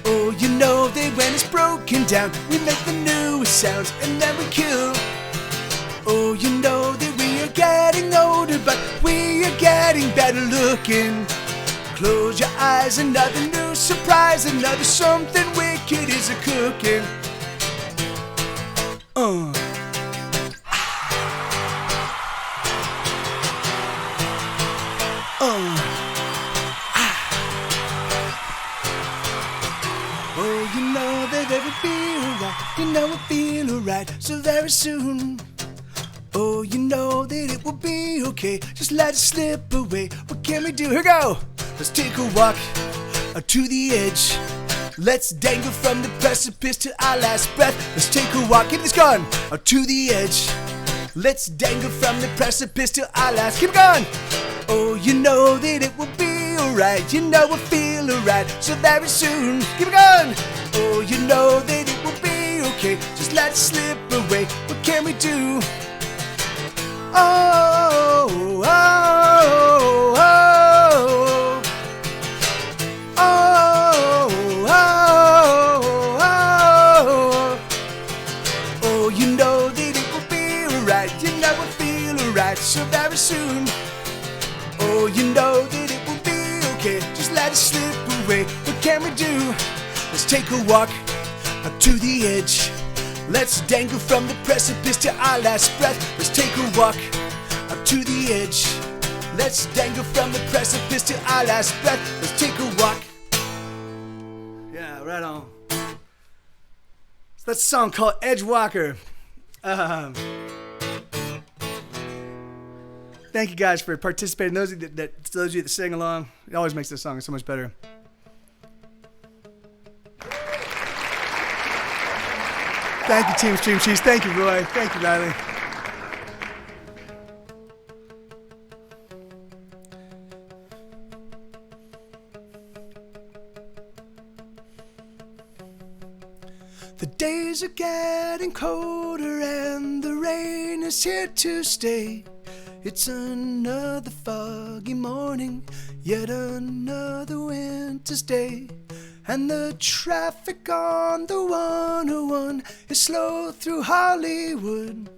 Oh, you know that when it's broken down, we make the newest sounds and then we kill. Oh, you know that we are getting older, but we are getting better looking. Close your eyes, another new surprise, another something wicked is a-cooking. Oh, you know that it will feel right. You know it feel alright so very soon. Oh, you know that it will be okay. Just let it slip away. What can we do? Here we go. Let's take a walk to the edge. Let's dangle from the precipice to our last breath. Let's take a walk. Keep this going. To the edge. Let's dangle from the precipice to our last. Keep going. Oh, you know that it will be alright. You know we'll feel alright so very soon. Keep it going. Oh, you know that it will be okay. Just let it slip away. What can we do? Oh, oh, oh, oh, oh, oh, oh, you know that it will be alright. You know we'll feel alright so very soon. Oh, you know that it will be okay. Just let it slip away. What can we do? Let's take a walk to the edge. Let's dangle from the precipice to our last breath. Let's take a walk to the edge. Let's dangle from the precipice to our last breath. Let's take a walk. Yeah, right on. So that's a song called Edge Walker. Thank you guys for participating. Those of you that sing along, it always makes this song so much better. Thank you, Team Stream Cheese. Thank you, Roy. Thank you, Riley. The days are getting colder and the rain is here to stay. It's another foggy morning, yet another winter's day. And the traffic on the 101 is slow through Hollywood.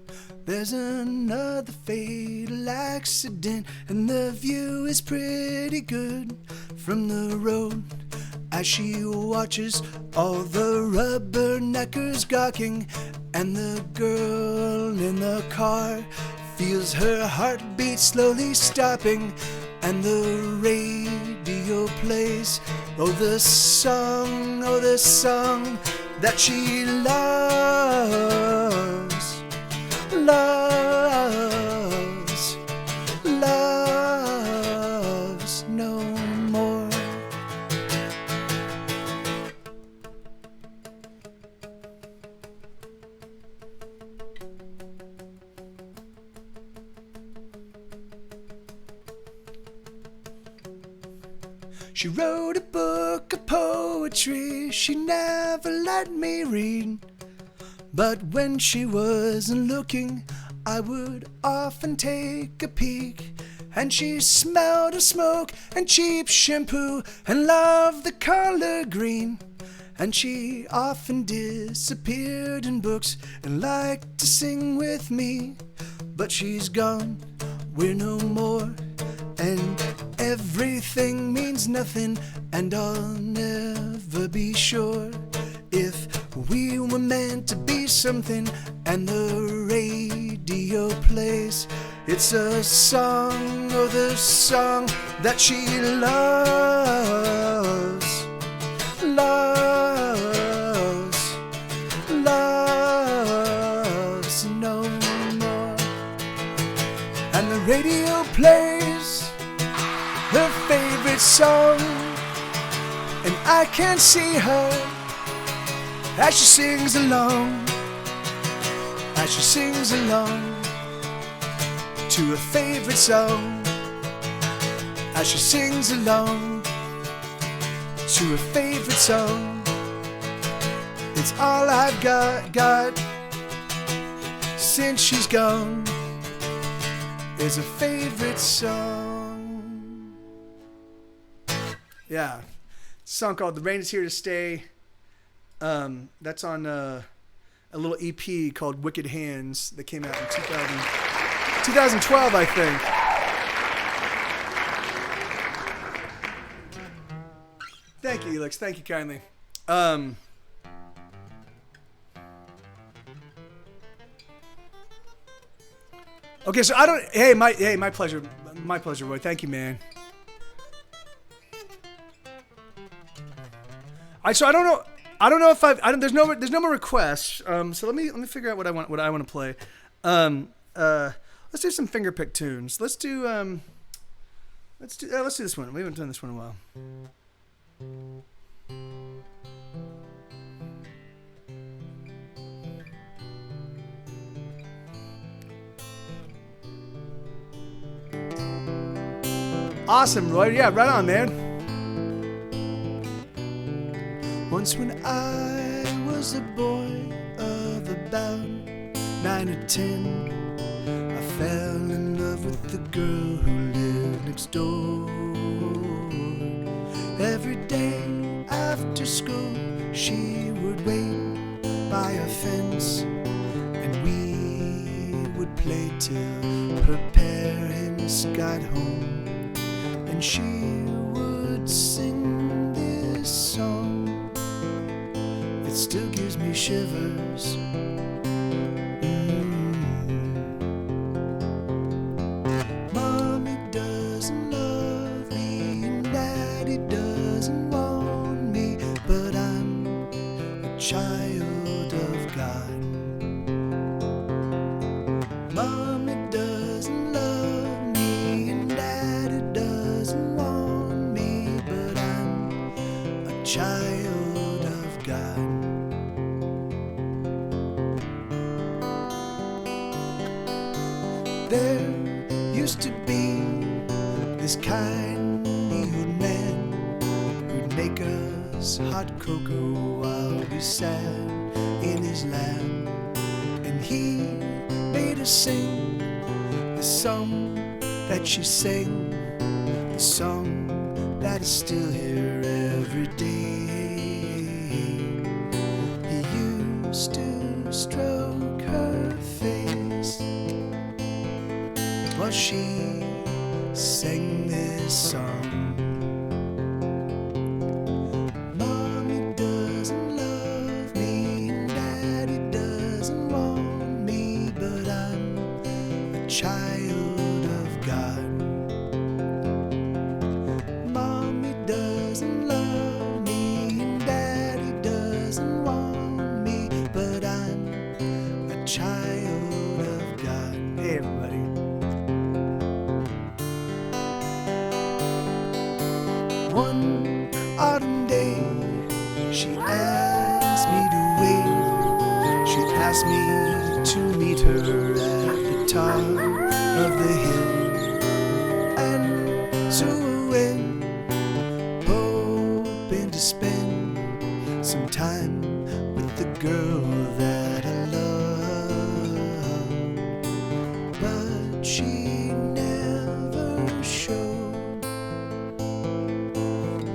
There's another fatal accident and the view is pretty good from the road. As she watches all the rubberneckers gawking, and the girl in the car feels her heartbeat slowly stopping, and the radio plays, oh the song that she loves, loves no more. She wrote a book of poetry she never let me read. But when she wasn't looking, I would often take a peek. And she smelled of smoke and cheap shampoo and loved the color green. And she often disappeared in books and liked to sing with me. But she's gone, we're no more, and everything means nothing, and I'll never be sure if we were meant to be something. And the radio plays, it's a song, oh the song that she loves, loves no more. And the radio plays her favorite song, and I can see her as she sings along, as she sings along to her favorite song, as she sings along to her favorite song. It's all I've got since she's gone is a favorite song. Yeah, song called "The Rain Is Here to Stay." That's on a little EP called "Wicked Hands" that came out in 2012, I think. Thank you, Elix. Thank you kindly. Okay, so I don't. Hey, my pleasure. My pleasure, Roy. Thank you, man. So I don't know. I don't know if there's no more requests. So let me figure out what I want to play. Let's do some fingerpick tunes. Let's do this one. We haven't done this one in a while. Awesome, Roy. Yeah, right on, man. Once when I was a boy of about 9 or 10, I fell in love with the girl who lived next door. Every day after school, she would wait by a fence, and we would play till her parents got home. And she would sing this song. It still gives me shivers. Mommy doesn't love me and Daddy doesn't want me, but I'm a child of God. Mommy doesn't love me and Daddy doesn't want me, but I'm a child of God. There used to be this kindly old man who'd make us hot cocoa while we sat in his lap, and he made us sing the song that she sang, the song that is still here every day. He used to stroke her face while she sang this song. Mommy doesn't love me and Daddy doesn't want me, but I'm a child of God. Mommy doesn't love me and Daddy doesn't want me, but I'm a child of God. Hey, everybody. One autumn day, she asked me to wait. She asked me to meet her at the top of the hill. And so I went, hoping to spend some time with the girl that I love. But she never showed.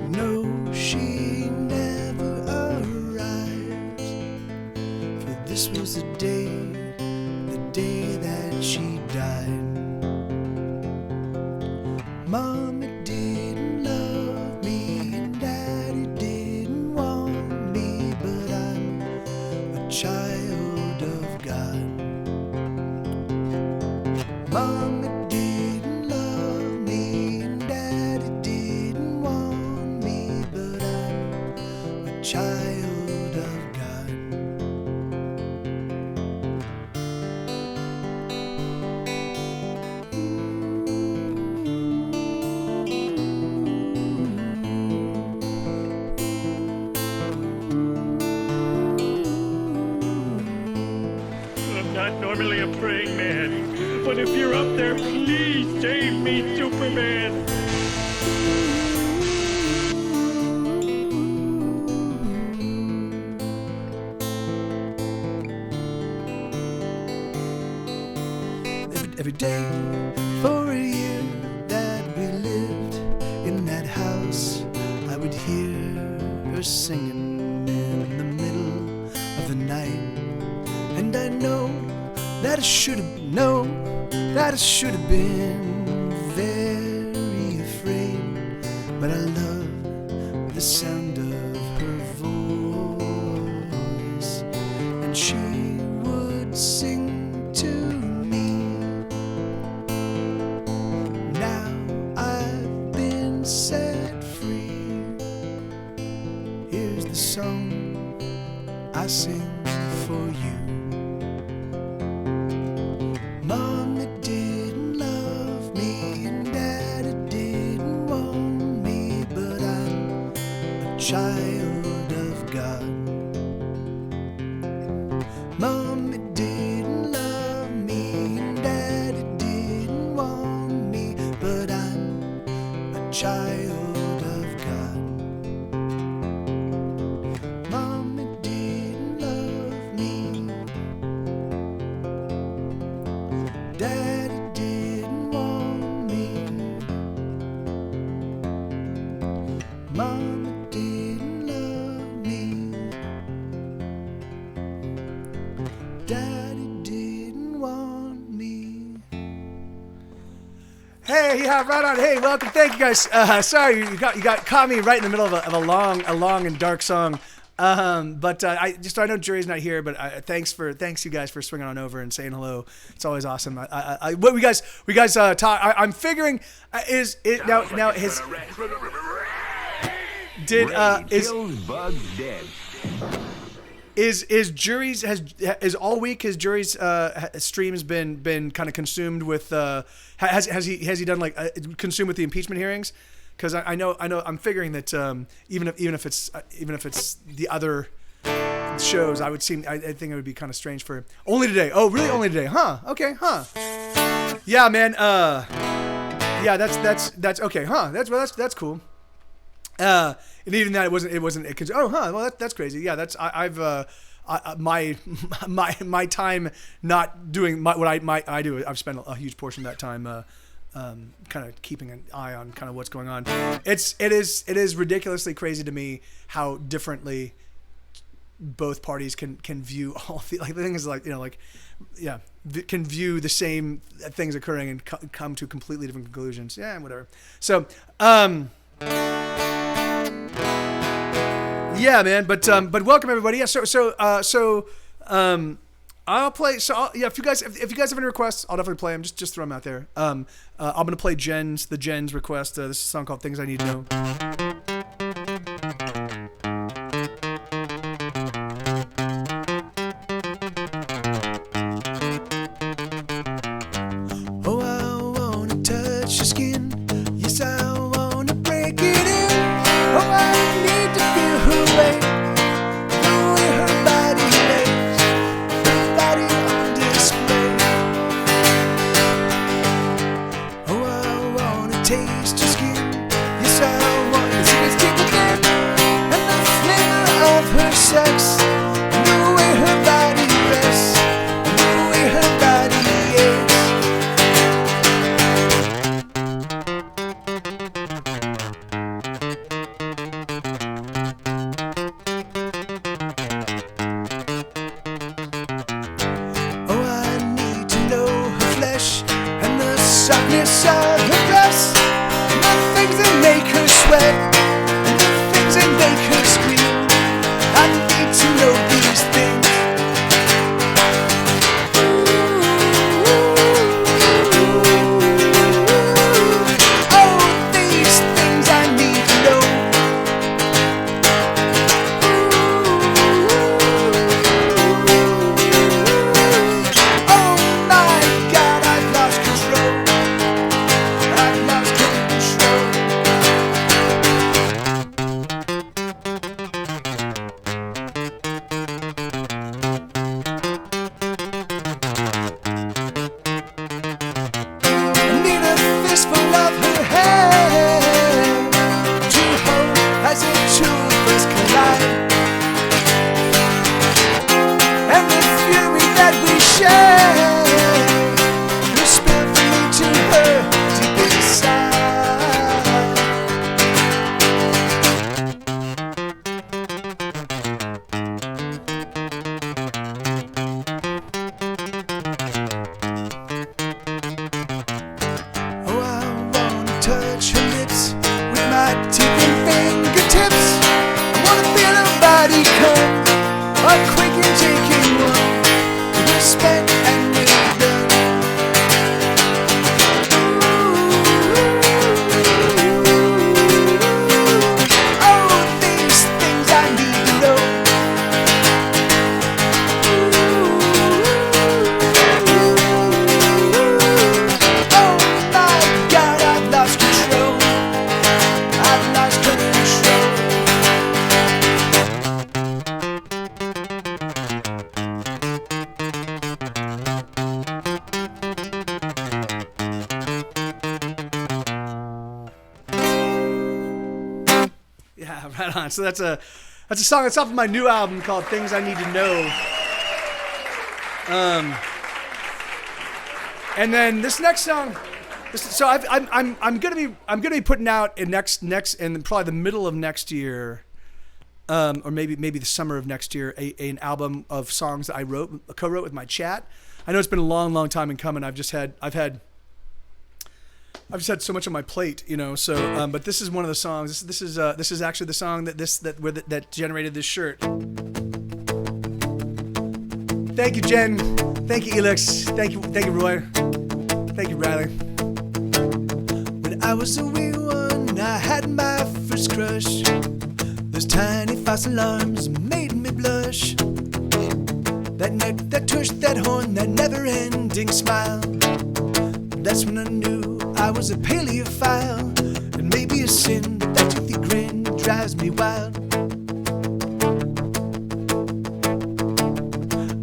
No, she never arrived. For this was the day that she died. Mommy didn't love me and Daddy didn't want me, but I'm a child of God. Mommy didn't love me and Daddy didn't want me, but I'm a child of God. I'm not normally a praying man, but if you're up there, please save me, Superman. Every day for a year that we lived in that house, I would hear her singing in the middle of the night. And I know that I should have been very afraid, but I love the sound set free. Here's the song I sing for you. Mommy didn't love me and Daddy didn't want me, but I'm a child of God. Mommy didn't love me and Daddy didn't want me, but I'm a child of God. Mommy didn't love me, Daddy didn't want me, Mama didn't love me, Daddy didn't want me. Hey, yeah, right on. Hey, welcome. Thank you guys. Sorry, you caught me right in the middle of a long and dark song. But I know Jerry's not here, but thanks you guys for swinging on over and saying hello. It's always awesome. What we guys talk. I'm figuring is it now his did is Jury's has all week his Jury's stream has been kind of consumed with has he done like consumed with the impeachment hearings? Because I know I'm figuring that even if it's the other shows, I think it would be kind of strange for only today. Oh, really? Only today? Huh? Okay. Huh? Yeah, man. Yeah, that's okay. Huh? That's cool. And even that it wasn't. Oh, huh? Well, that's crazy. Yeah, that's my time not doing what I do. I've spent a huge portion of that time. Kind of keeping an eye on kind of what's going on. It is ridiculously crazy to me how differently both parties can view all the thing is can view the same things occurring and come to completely different conclusions. Yeah, whatever. So yeah, man. But welcome everybody. Yeah. So I'll play. So if you guys have any requests, I'll definitely play them. Just throw them out there. I'm gonna play the Jen's request. This is a song called "Things I Need to Know." Oh, I wanna touch your skin. Yes, I wanna break it in. Oh, I need to feel her weight, the way her body lays, her body on display. Oh, I wanna taste your skin. Yes, I wanna see its deep within, and the flavor of her sex, and the way her body rests, and the way her body aches. Oh, I need to know her flesh and the softness of her breasts, and the things that make her sweat, and the things that make her scream. I need to know these things. Oh, these things I need to know. Oh my God, I've lost control. I've lost control. Yeah, right on. So that's a song that's off of my new album called "Things I Need to Know." And then this next song. So I'm gonna be putting out in next and probably the middle of next year, or maybe the summer of next year, an album of songs that I co-wrote with my chat. I know it's been a long time in coming. I've just had so much on my plate, you know. So, but this is one of the songs. This is actually the song that generated this shirt. Thank you, Jen. Thank you, Elix. Thank you, Roy. Thank you, Riley. When I was a wee one, I had my first crush. Those tiny false alarms made me blush. That neck, that tush, that horn, that never-ending smile. That's when I knew I was a paleophile. It may be a sin, but that toothy grin drives me wild.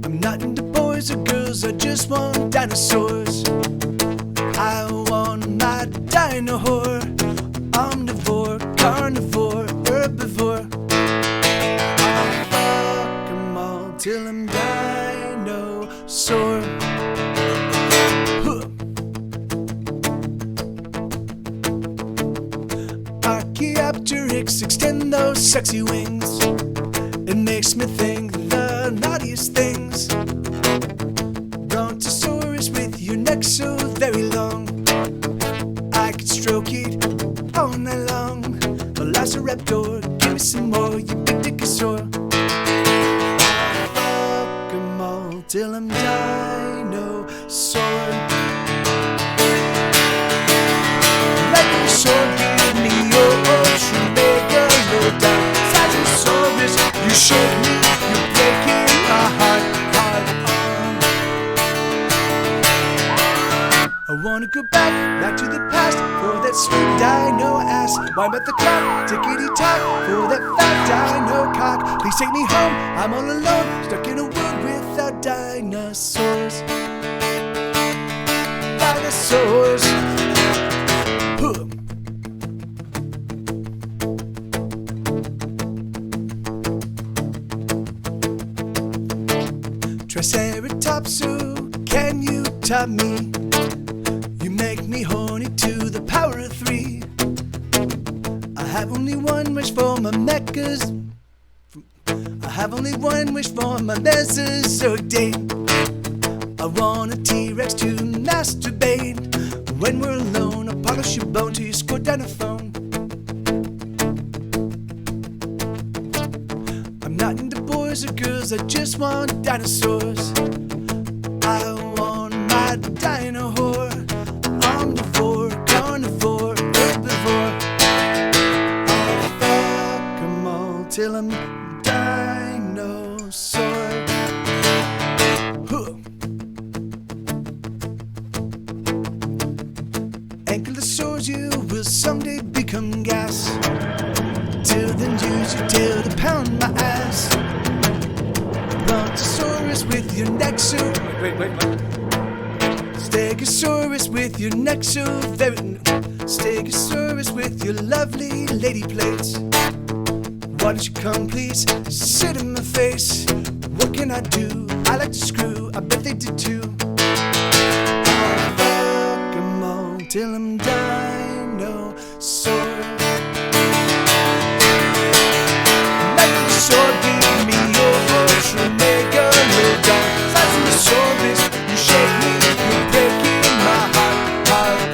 I'm not into boys or girls, I just want dinosaurs. I want my dino whore. Omnivore, carnivore, herbivore. I'll fuck 'em all till I'm dinosaur. Archaeopteryx, extend those sexy wings. It makes me think the naughtiest things. Brontosaurus with your neck so very long, I could stroke it all night long. Velociraptor, give me some more, you big dickosaur. I'll fuck 'em all till I'm dinosaur. Like a sword, give me your ocean megalodon. Sizosaurus, you shake me, you're breaking my heart. I wanna go back to the past for that sweet dino ass. Wind up the clock, tickety-tock for that fat dino cock. Please take me home, I'm all alone, stuck in a world without dinosaurs. Dinosaurs. Huh. Triceratops, oh, can you top me? You make me horny to the power of 3. I have only one wish for my mechas. I have only one wish for my Mesozoic. I want a T-Rex to masturbate. When we're alone, I'll polish your bone till you score down the phone. I'm not into boys or girls, I just want dinosaurs. I want my dino whore. Omnivore, carnivore, herbivore. I'll fuck 'em all till I'm dinosaur. Huh. Ankylosaurs, you will someday become gas. Till then use your tail to pound my ass. Brontosaurus with your neck so... Wait. Stegosaurus with your neck so very... Stegosaurus with your lovely lady plates. Why don't you come please, sit in my face. What can I do? I like to screw, I bet they did too. I'll fuck 'em all till I'm dinosaur. Dinosaur, give me your ultra megalodon. Sizosaurus, you shake me, you're breaking my heart.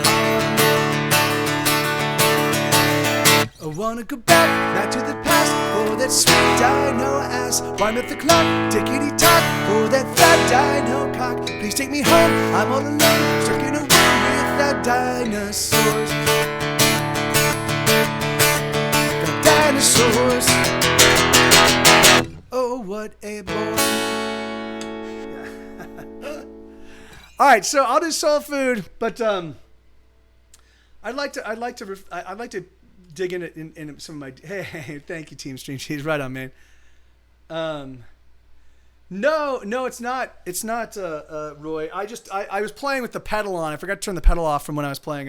I wanna go back to the past for that sweet dino ass. Wind up the clock, tickety-tock for that fat dino cock. Please take me home, I'm all alone, stuck in a world without dinosaurs. Got dinosaurs. Oh, what a bore. All right, so I'll do soul food, but I'd like to dig in some of my. Hey, thank you, Team Stream Cheese. Right on, man. No, it's not. It's not, Roy. I was playing with the pedal on. I forgot to turn the pedal off from when I was playing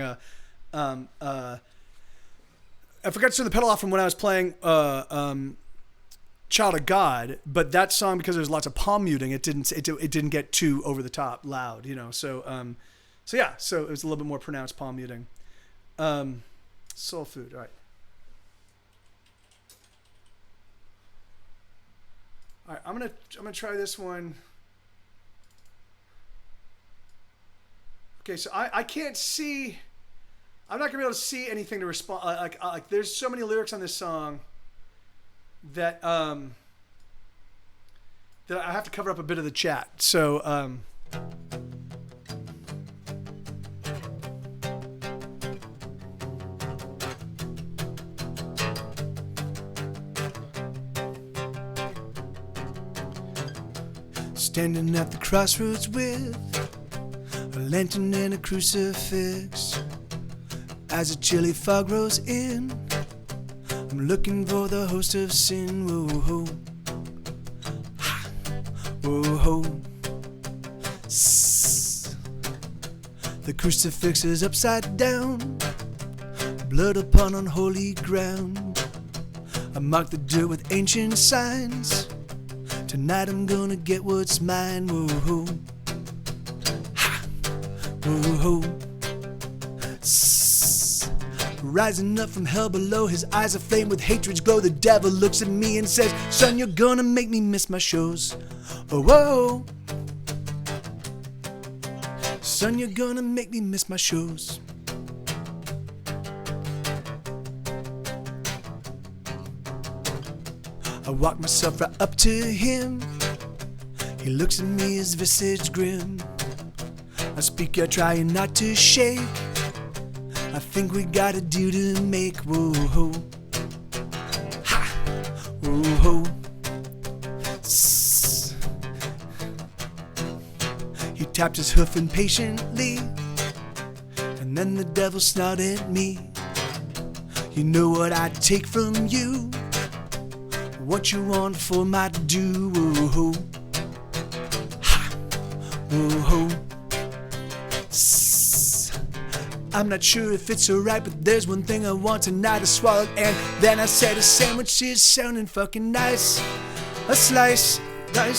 I forgot to turn the pedal off from when I was playing Child of God, but that song, because there's lots of palm muting, it didn't get too over the top loud, you know. So yeah, so it was a little bit more pronounced palm muting. Soul Food, all right. All right, I'm gonna try this one. Okay, so I can't see. I'm not gonna be able to see anything to respond. Like there's so many lyrics on this song that that I have to cover up a bit of the chat. So standing at the crossroads with a lantern and a crucifix. As a chilly fog rolls in, I'm looking for the host of sin. Whoa-ho, whoa-ho. The crucifix is upside down, blood upon unholy ground. I mark the dirt with ancient signs. Tonight I'm gonna get what's mine. Whoa-ho, whoa-ho. Rising up from hell below, his eyes aflame with hatred's glow. The devil looks at me and says, son, you're gonna make me miss my shows. Oh, whoa. Son, you're gonna make me miss my shows. I walk myself right up to him. He looks at me, his visage grim. I speak, you're trying not to shake. I think we got a deal to make. Whoa-ho, ha, whoa-ho. He tapped his hoof impatiently, and then the devil snarled at me. You know what I'd take from you, what you want for my due. Whoa-ho, ha, whoa-ho. I'm not sure if it's alright, but there's one thing I want tonight. I swallowed and then I said a sandwich is sounding fucking nice. A slice, a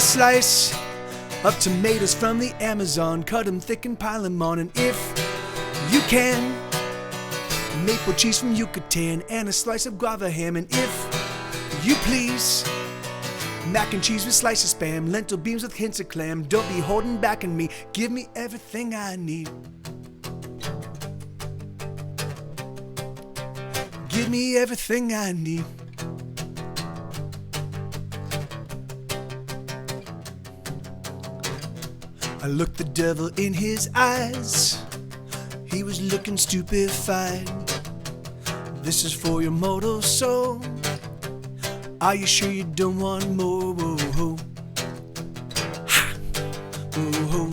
slice of tomatoes from the Amazon. Cut them thick and pile them on. And if you can, maple cheese from Yucatan and a slice of guava ham. And if you please, mac and cheese with slices of spam, lentil beans with hints of clam. Don't be holding back on me, give me everything I need. Give me everything I need. I looked the devil in his eyes. He was looking stupefied. This is for your mortal soul. Are you sure you don't want more? Whoa-ho, ha, whoa-ho.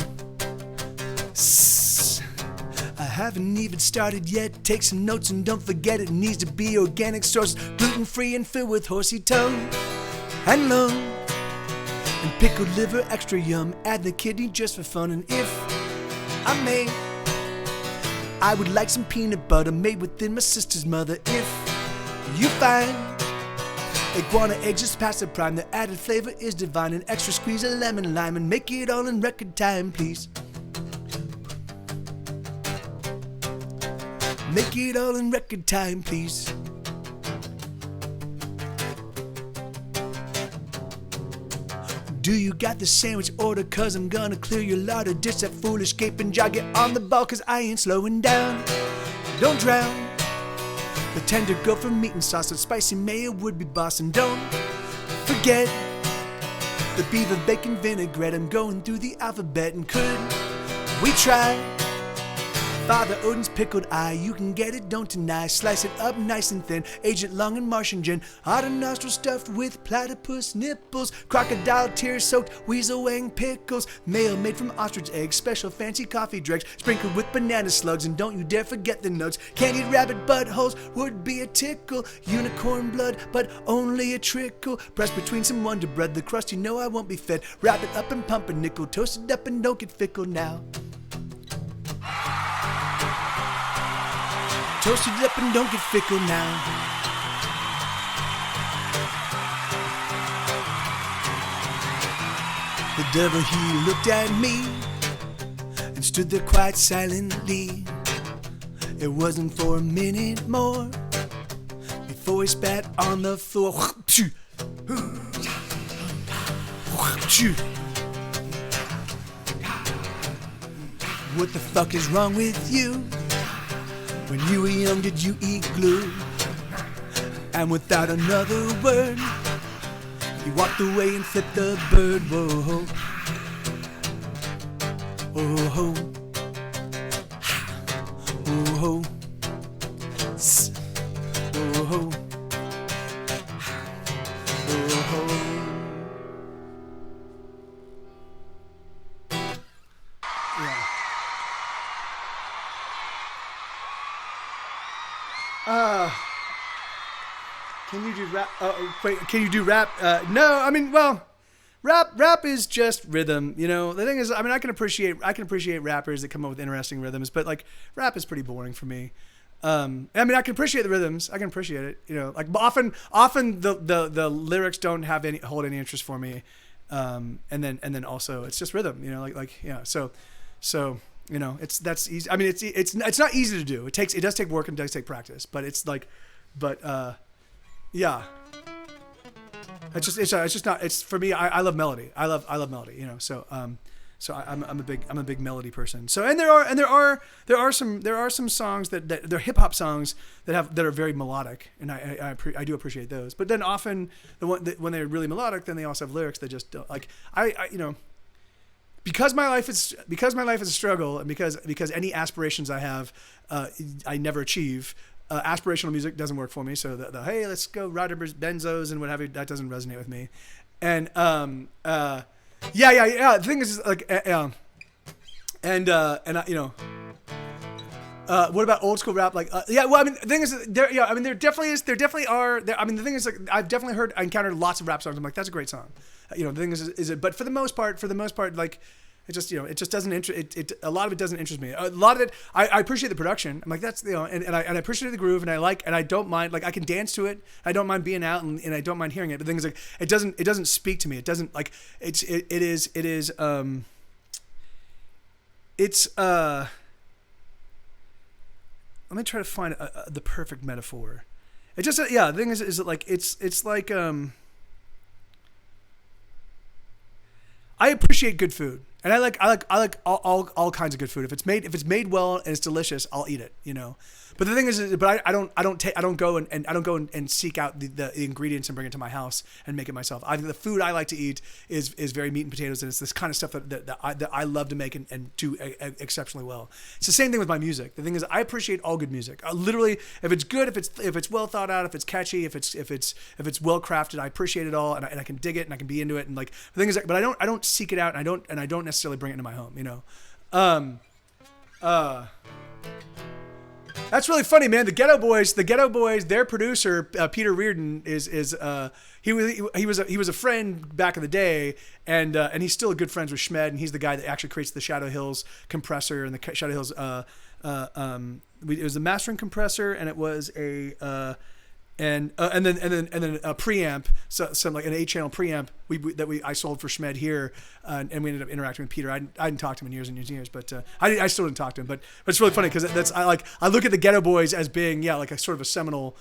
I haven't even started yet. Take some notes and don't forget it needs to be organic source, gluten-free and filled with horsey tongue and lung and pickled liver, extra yum. Add the kidney just for fun. And if I may, I would like some peanut butter made within my sister's mother. If you find iguana eggs just past the prime, the added flavor is divine. An extra squeeze of lemon lime and make it all in record time, please. Make it all in record time, please. Do you got the sandwich order? Cause I'm gonna clear your larder. Ditch that foolish gaping jaw. Get on the ball cause I ain't slowing down. Don't drown the tender gopher meat and sauce with spicy mayo would be boss. And don't forget the beaver bacon vinaigrette. I'm going through the alphabet. And could we try Father Odin's pickled eye? You can get it, don't deny. Slice it up nice and thin. Agent Lung and Martian gin. Otter nostril stuffed with platypus nipples. Crocodile tear soaked weasel wang pickles. Mayo made from ostrich eggs. Special fancy coffee dregs sprinkled with banana slugs. And don't you dare forget the nuts. Candied rabbit buttholes would be a tickle. Unicorn blood, but only a trickle. Pressed between some Wonder Bread. The crust you know I won't be fed. Wrap it up and pump a nickel. Toast it up and don't get fickle now. Toast it up and don't get fickle now. The devil, he looked at me and stood there quite silently. It wasn't for a minute more before he spat on the floor. What the fuck is wrong with you? When you were young, did you eat glue? And without another word, he walked away and flipped the bird. Whoa, oh ho, oh ho, oh ho, oh ho. Yeah. Can you do rap? Wait, can you do rap? No, I mean, well, rap is just rhythm. You know, the thing is, I mean, I can appreciate rappers that come up with interesting rhythms, but like rap is pretty boring for me. I mean, I can appreciate the rhythms. I can appreciate it. You know, like often the lyrics don't hold any interest for me. And then also it's just rhythm. You know, like yeah. So you know, that's easy. I mean, it's not easy to do. It does take work and does take practice, but it's like, yeah. It's just not. It's for me. I love melody. I love melody. You know. So I'm a big melody person. So and there are some songs that they're hip hop songs that are very melodic, and I do appreciate those. But then often when they're really melodic, then they also have lyrics that just don't, like I you know. Because my life is a struggle, and because any aspirations I have, I never achieve. Aspirational music doesn't work for me. So the hey, let's go ride our benzos and what have you, that doesn't resonate with me. And yeah. The thing is like you know. What about old school rap? Like, yeah, well, I mean, the thing is, there definitely are. I mean, the thing is, like, I've definitely encountered lots of rap songs. I'm like, that's a great song. You know, the thing is it? But for the most part, like, it just, you know, it just doesn't a lot of it doesn't interest me. A lot of it, I appreciate the production. I'm like, that's, you know, and I appreciate the groove, and I don't mind, like, I can dance to it. I don't mind being out, and I don't mind hearing it. But the thing is, like, it doesn't speak to me. It doesn't, like, it's let me try to find the perfect metaphor. It just, yeah, the thing is that, like, it's like, I appreciate good food, and I like all kinds of good food. If it's made well and it's delicious, I'll eat it, you know. But the thing is, I don't go and seek out the ingredients and bring it to my house and make it myself. The food I like to eat is very meat and potatoes, and it's this kind of stuff that I love to make and do exceptionally well. It's the same thing with my music. The thing is, I appreciate all good music. Literally, if it's good, if it's well thought out, if it's catchy, if it's well crafted, I appreciate it all, and I can dig it and I can be into it. And like the thing is, but I don't seek it out, and I don't necessarily bring it into my home, you know. That's really funny, man. The Ghetto Boys, their producer Peter Reardon he was a friend back in the day, and he's still good friends with Schmed, and he's the guy that actually creates the Shadow Hills compressor and the Shadow Hills. It was a mastering compressor, and it was a and then a preamp, so some like an 8-channel preamp I sold for Schmed here, and we ended up interacting with Peter. I didn't talk to him in years and years and years, but I still didn't talk to him. But it's really funny because I look at the Ghetto Boys as being like a sort of a seminal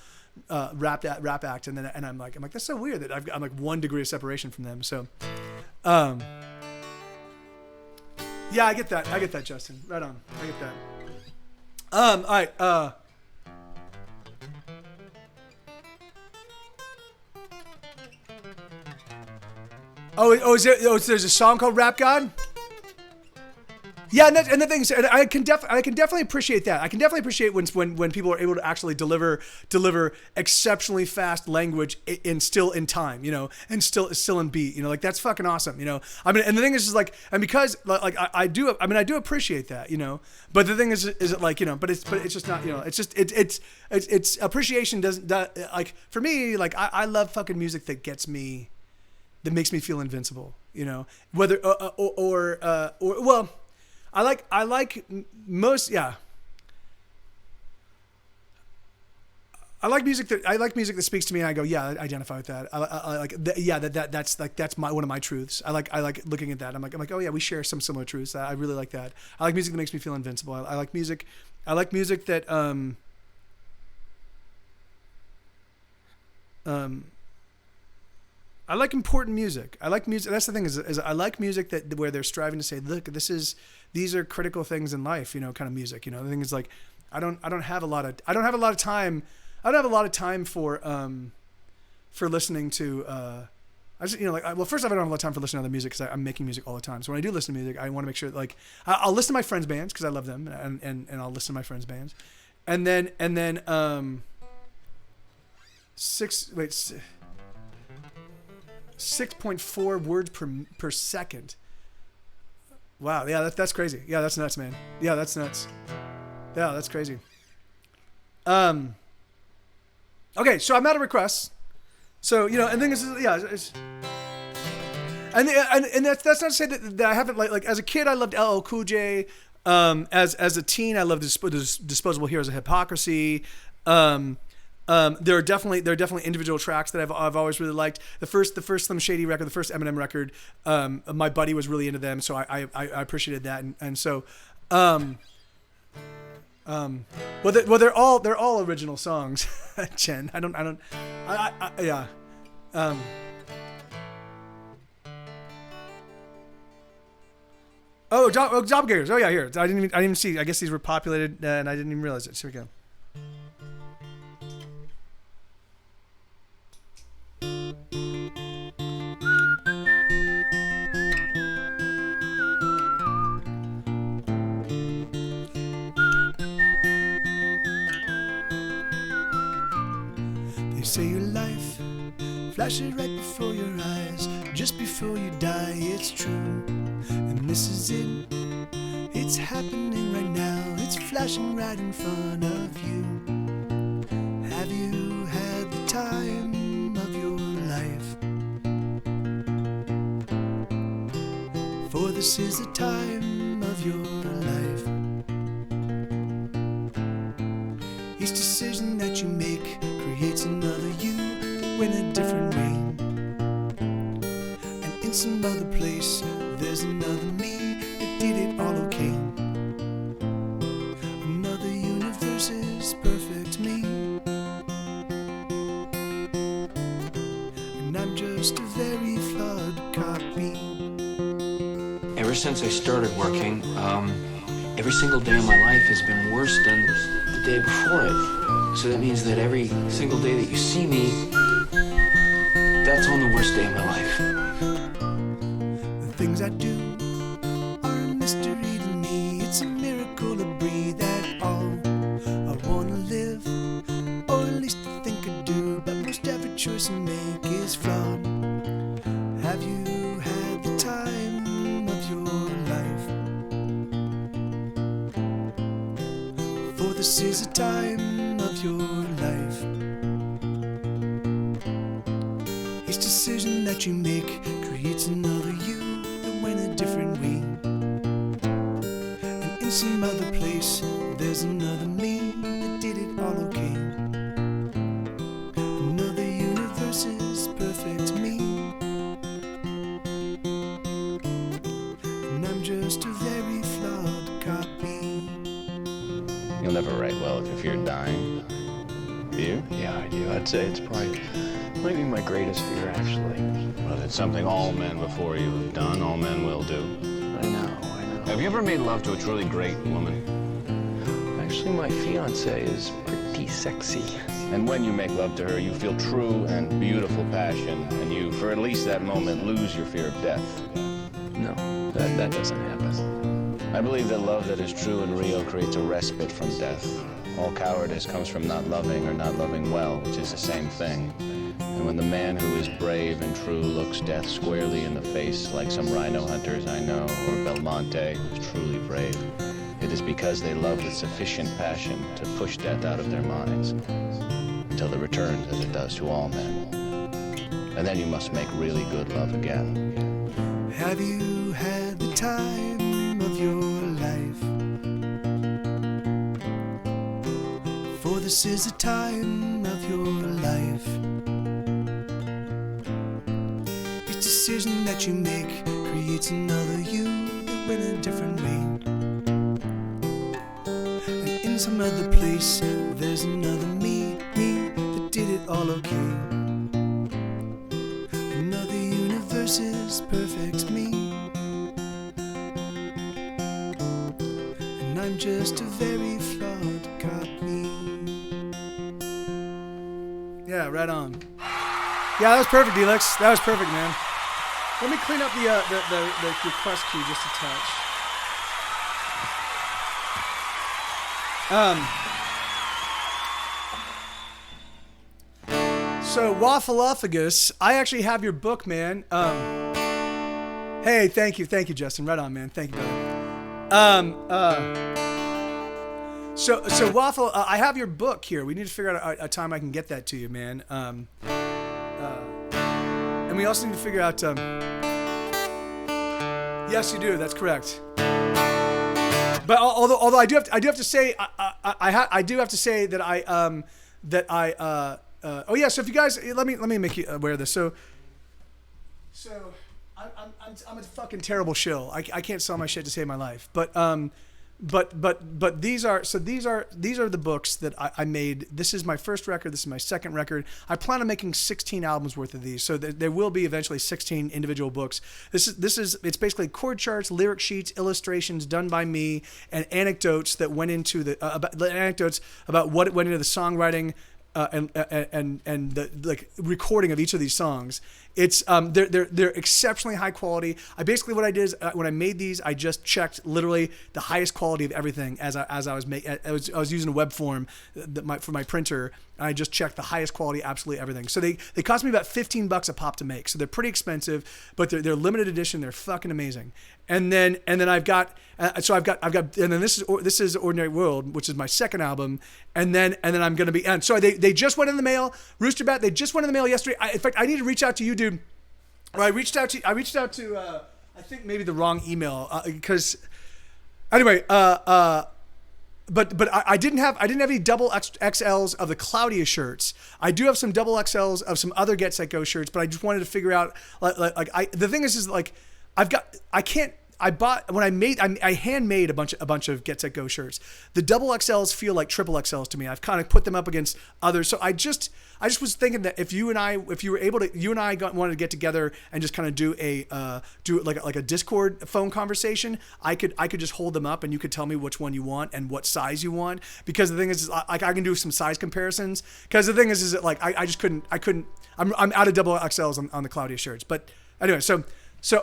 rap act, and I'm like that's so weird that I'm like 1 degree of separation from them. So, yeah, I get that, Justin. Right on, I get that. All right. There's a song called Rap God? Yeah, and the thing is, I can definitely appreciate that. I can definitely appreciate when people are able to actually deliver exceptionally fast language still in time, you know, and still in beat, you know, like that's fucking awesome, you know. I mean, and the thing is like, and because like I do appreciate that, you know. But the thing is it like, you know, but it's just not, you know, it's just it's appreciation doesn't like for me, like I love fucking music that makes me feel invincible, you know, whether or well, I like most, yeah. I like music that speaks to me. And I go, yeah, I identify with that. I like, that's one of my truths. I like looking at that. I'm like, oh yeah, we share some similar truths. I really like that. I like music that makes me feel invincible. I like music that, I like important music. I like music. That's the thing is I like music where they're striving to say, look, these are critical things in life, kind of music. The thing is like, I don't have a lot of time. I don't have a lot of time for listening to, first off, I don't have a lot of time for listening to other music because I'm making music all the time. So when I do listen to music, I want to make sure that, like, I'll listen to my friends' bands because I love them and I'll listen to my friends' bands. And then 6.4 words per second. Wow. Yeah, that's crazy. Yeah, that's nuts, man. Yeah, that's nuts. Yeah, that's crazy. Okay, so I'm out of requests. So, and then and that's not to say that I haven't like as a kid I loved LL Cool J. As a teen I loved Disposable Heroes of Hypocrisy. There are definitely individual tracks that I've always really liked. The first Slim Shady record, the first Eminem record, my buddy was really into them, so I appreciated that, and so, they're all original songs, Jen. Yeah. Doppelgangers. Oh yeah, here. I didn't even see. I guess these were populated, and I didn't even realize it. So here we go. Say your life flashes right before your eyes, just before you die, it's true. And this is it, it's happening right now, it's flashing right in front of you. Have you had the time of your life? For this is the time of your life. Each decision that you make creates another you that went a different way. And in some other place, there's another me that did it all okay. Another universe is perfect me. And I'm just a very flawed copy. Ever since I started working, every single day of my life has been worse than the day before it. So that means that every single day that you see me, that's on the worst day of my life. The things I do are a mystery to me. It's a miracle to breathe at all. I wanna live, or at least I think I do. But most every choice I make is flawed. Have you had the time of your life? For this is a time of your life. Each decision that you make creates another you that went a different way. And in some other place, there's another me that did it all okay. Another universe is perfect me. And I'm just a very flawed copy. You'll never write well if you fear dying. Do you? Yeah, I do. I'd say it's might be my greatest fear, actually. Well, it's something all men before you have done, all men will do. I know. Have you ever made love to a truly great woman? Actually, my fiancée is pretty sexy. And when you make love to her, you feel true and beautiful passion, and you, for at least that moment, lose your fear of death. No, that doesn't happen. I believe that love that is true and real creates a respite from death. All cowardice comes from not loving or not loving well, which is the same thing. And when the man who is brave and true looks death squarely in the face, like some rhino hunters I know, or Belmonte, who's truly brave, it is because they love with sufficient passion to push death out of their minds, until it returns as it does to all men. And then you must make really good love again. Have you had the time of your life? For this is the time of your life. Each decision that you make creates another you that went a different way. And in some other place, there's another me that did it all okay. Another universe is perfect me. And I'm just a very flawed copy. Yeah, right on. Yeah, that was perfect, Delix. That was perfect, man. Let me clean up the request queue just a touch. So Waffleophagus, I actually have your book, man. Hey, thank you, Justin. Right on, man. Thank you, brother. So Waffle, I have your book here. We need to figure out a time I can get that to you, man. And we also need to figure out. Yes, you do. That's correct. But although I do have to say I do have to say that oh yeah. So if you guys let me make you aware of this. So I'm a fucking terrible shill. I can't sell my shit to save my life. But these are the books that I made. This is my first record. This is my second record. I plan on making 16 albums worth of these. So there will be eventually 16 individual books. It's basically chord charts, lyric sheets, illustrations done by me, and anecdotes that went into anecdotes about what went into the songwriting. And the like recording of each of these songs. It's they're exceptionally high quality. What I did is when I made these, I just checked literally the highest quality of everything as I was using a web form for my printer. And I just checked the highest quality, absolutely everything. So they cost me about $15 a pop to make. So they're pretty expensive, but they're limited edition. They're fucking amazing. And then I've got and then this is Ordinary World, which is my second album. And then I'm gonna be and so they just went in the mail. Rooster Bat, they just went in the mail yesterday. In fact, I need to reach out to you, dude. Or I reached out to I think maybe the wrong email because anyway. But I didn't have any double XLs of the Claudia shirts. I do have some double XLs of some other Get Set Go shirts, but I just wanted to figure out the thing is like I handmade a bunch of Get Set Go shirts. The double XLs feel like triple XLs to me. I've kind of put them up against others. So I just was thinking that if you and I wanted to get together and just kind of do like a Discord phone conversation, I could just hold them up and you could tell me which one you want and what size you want. Because the thing is like I can do some size comparisons. Because the thing is that like I just couldn't. I'm out of double XLs on the Claudia shirts. But anyway, so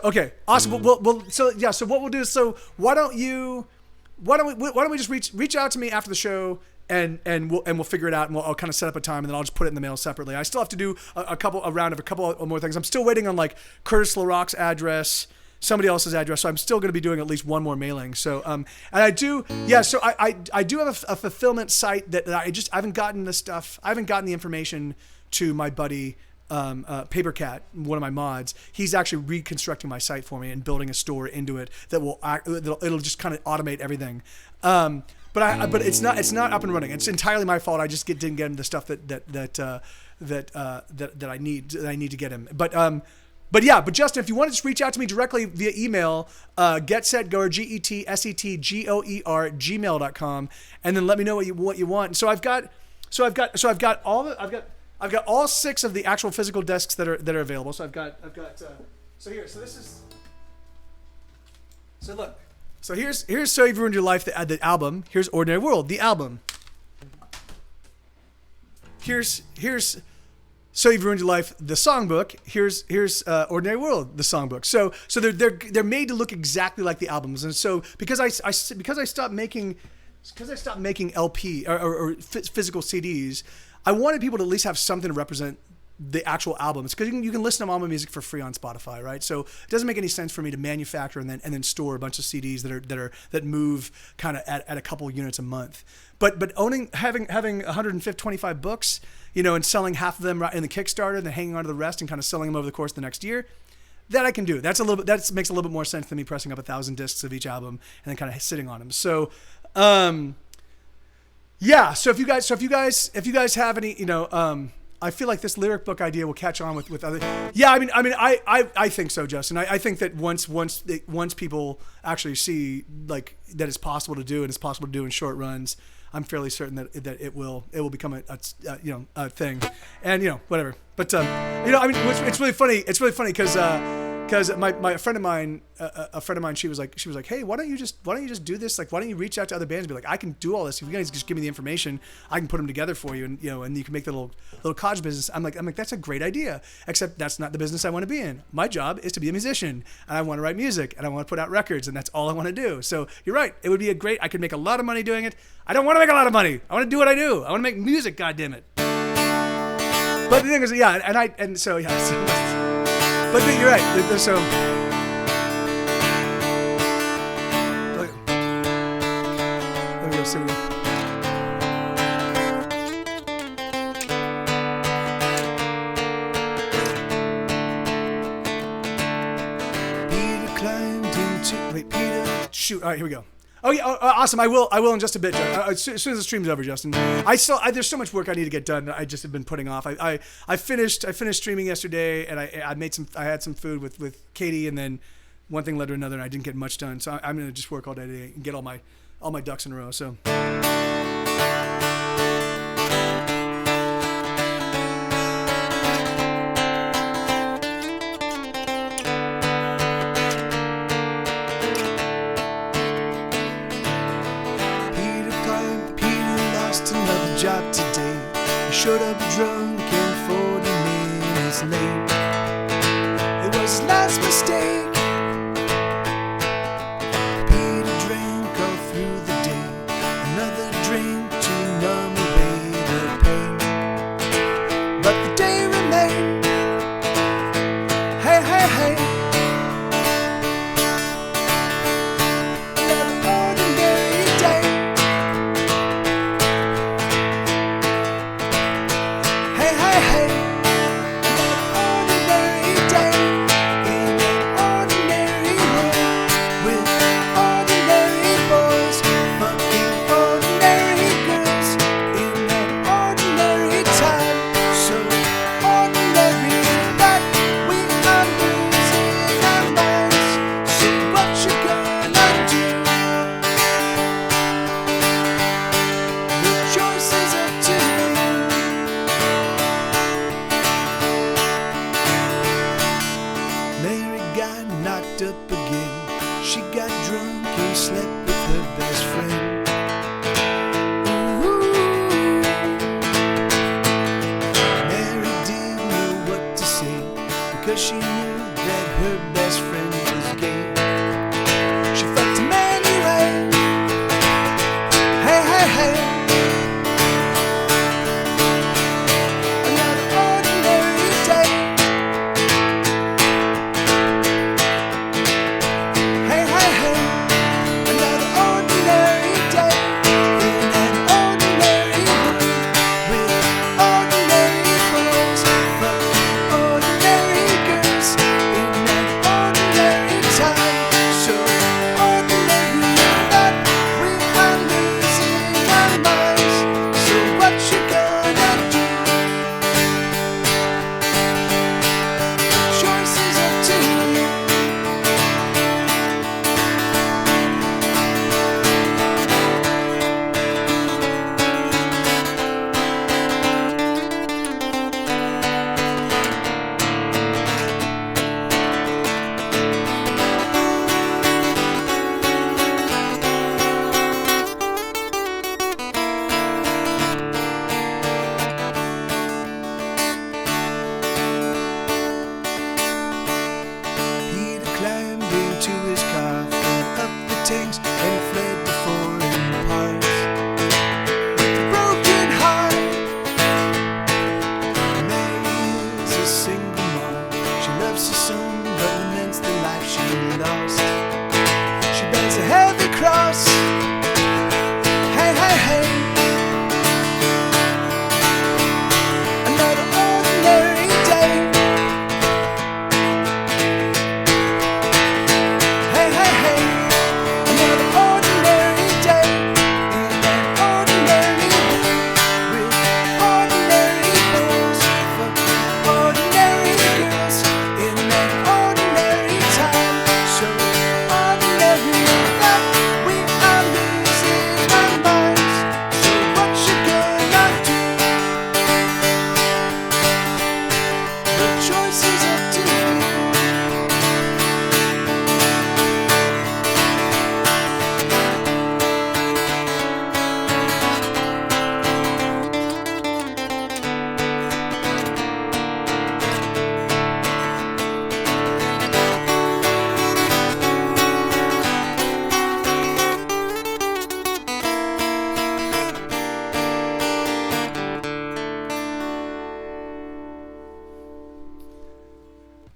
okay, awesome. So what we'll do is why don't we just reach out to me after the show and we'll figure it out and I'll kind of set up a time and then I'll just put it in the mail separately. I still have to do a couple more things. I'm still waiting on like Curtis LaRock's address, somebody else's address, so I'm still going to be doing at least one more mailing. So and I do so I do have a fulfillment site that I haven't gotten the stuff. I haven't gotten the information to my buddy. Papercat, one of my mods, he's actually reconstructing my site for me and building a store into it it'll just kind of automate everything. But it's not up and running. It's entirely my fault. I just didn't get him the stuff that I need to get him. But Justin, if you want to just reach out to me directly via email, getsetgoer, GETSETGOER @gmail.com, and then let me know what you want. So I've got all 6 of the actual physical discs that are available. So I've got here's So You've Ruined Your Life, the album. Here's Ordinary World, the album. Here's So You've Ruined Your Life, the songbook. Here's Ordinary World, the songbook. So they're made to look exactly like the albums. And so because I stopped making LP or physical CDs, I wanted people to at least have something to represent the actual albums, because you can listen to all my music for free on Spotify, right? So it doesn't make any sense for me to manufacture and then store a bunch of CDs that move kind of at a couple units a month. But having 125 books, and selling half of them right in the Kickstarter, and then hanging on to the rest and kind of selling them over the course of the next year, that I can do. That makes a little bit more sense than me pressing up 1,000 discs of each album and then kind of sitting on them. So. Yeah. So if you guys have any, I feel like this lyric book idea will catch on with other. Yeah, I think so, Justin. I think that once people actually see like that it's possible to do and it's possible to do in short runs, I'm fairly certain that it will become a thing, and whatever. But it's really funny. It's really funny because my friend of mine, she was like, hey, why don't you just do this? Like, why don't you reach out to other bands and be like, I can do all this. If you guys just give me the information, I can put them together for you, and and you can make the little cottage business. I'm like, that's a great idea. Except that's not the business I want to be in. My job is to be a musician, and I want to write music, and I want to put out records, and that's all I want to do. So you're right. It would be I could make a lot of money doing it. I don't want to make a lot of money. I want to do what I do. I want to make music. God damn it. But the thing is, yeah, so. But you're right. So, let me go see. Peter climbed into. Wait, Peter. Shoot. All right, here we go. Oh yeah, awesome. I will in just a bit. As soon as the stream's over, Justin. There's so much work I need to get done. I just have been putting off. I finished streaming yesterday, and I had some food with Katie, and then one thing led to another, and I didn't get much done. So I'm gonna just work all day today and get all my ducks in a row. So. Job today. He showed up drunk and 40 minutes late. It was his last mistake. Peter drank all through the day. Another drink to numb away the pain. But the day remained. Hey, hey, hey. Another ordinary day. She knew that her best friend was gay. She fucked him anyway. Hey, hey, hey. Another ordinary day. Hey, hey, hey. Another ordinary day. In an ordinary room with ordinary boys. Fucking ordinary girls.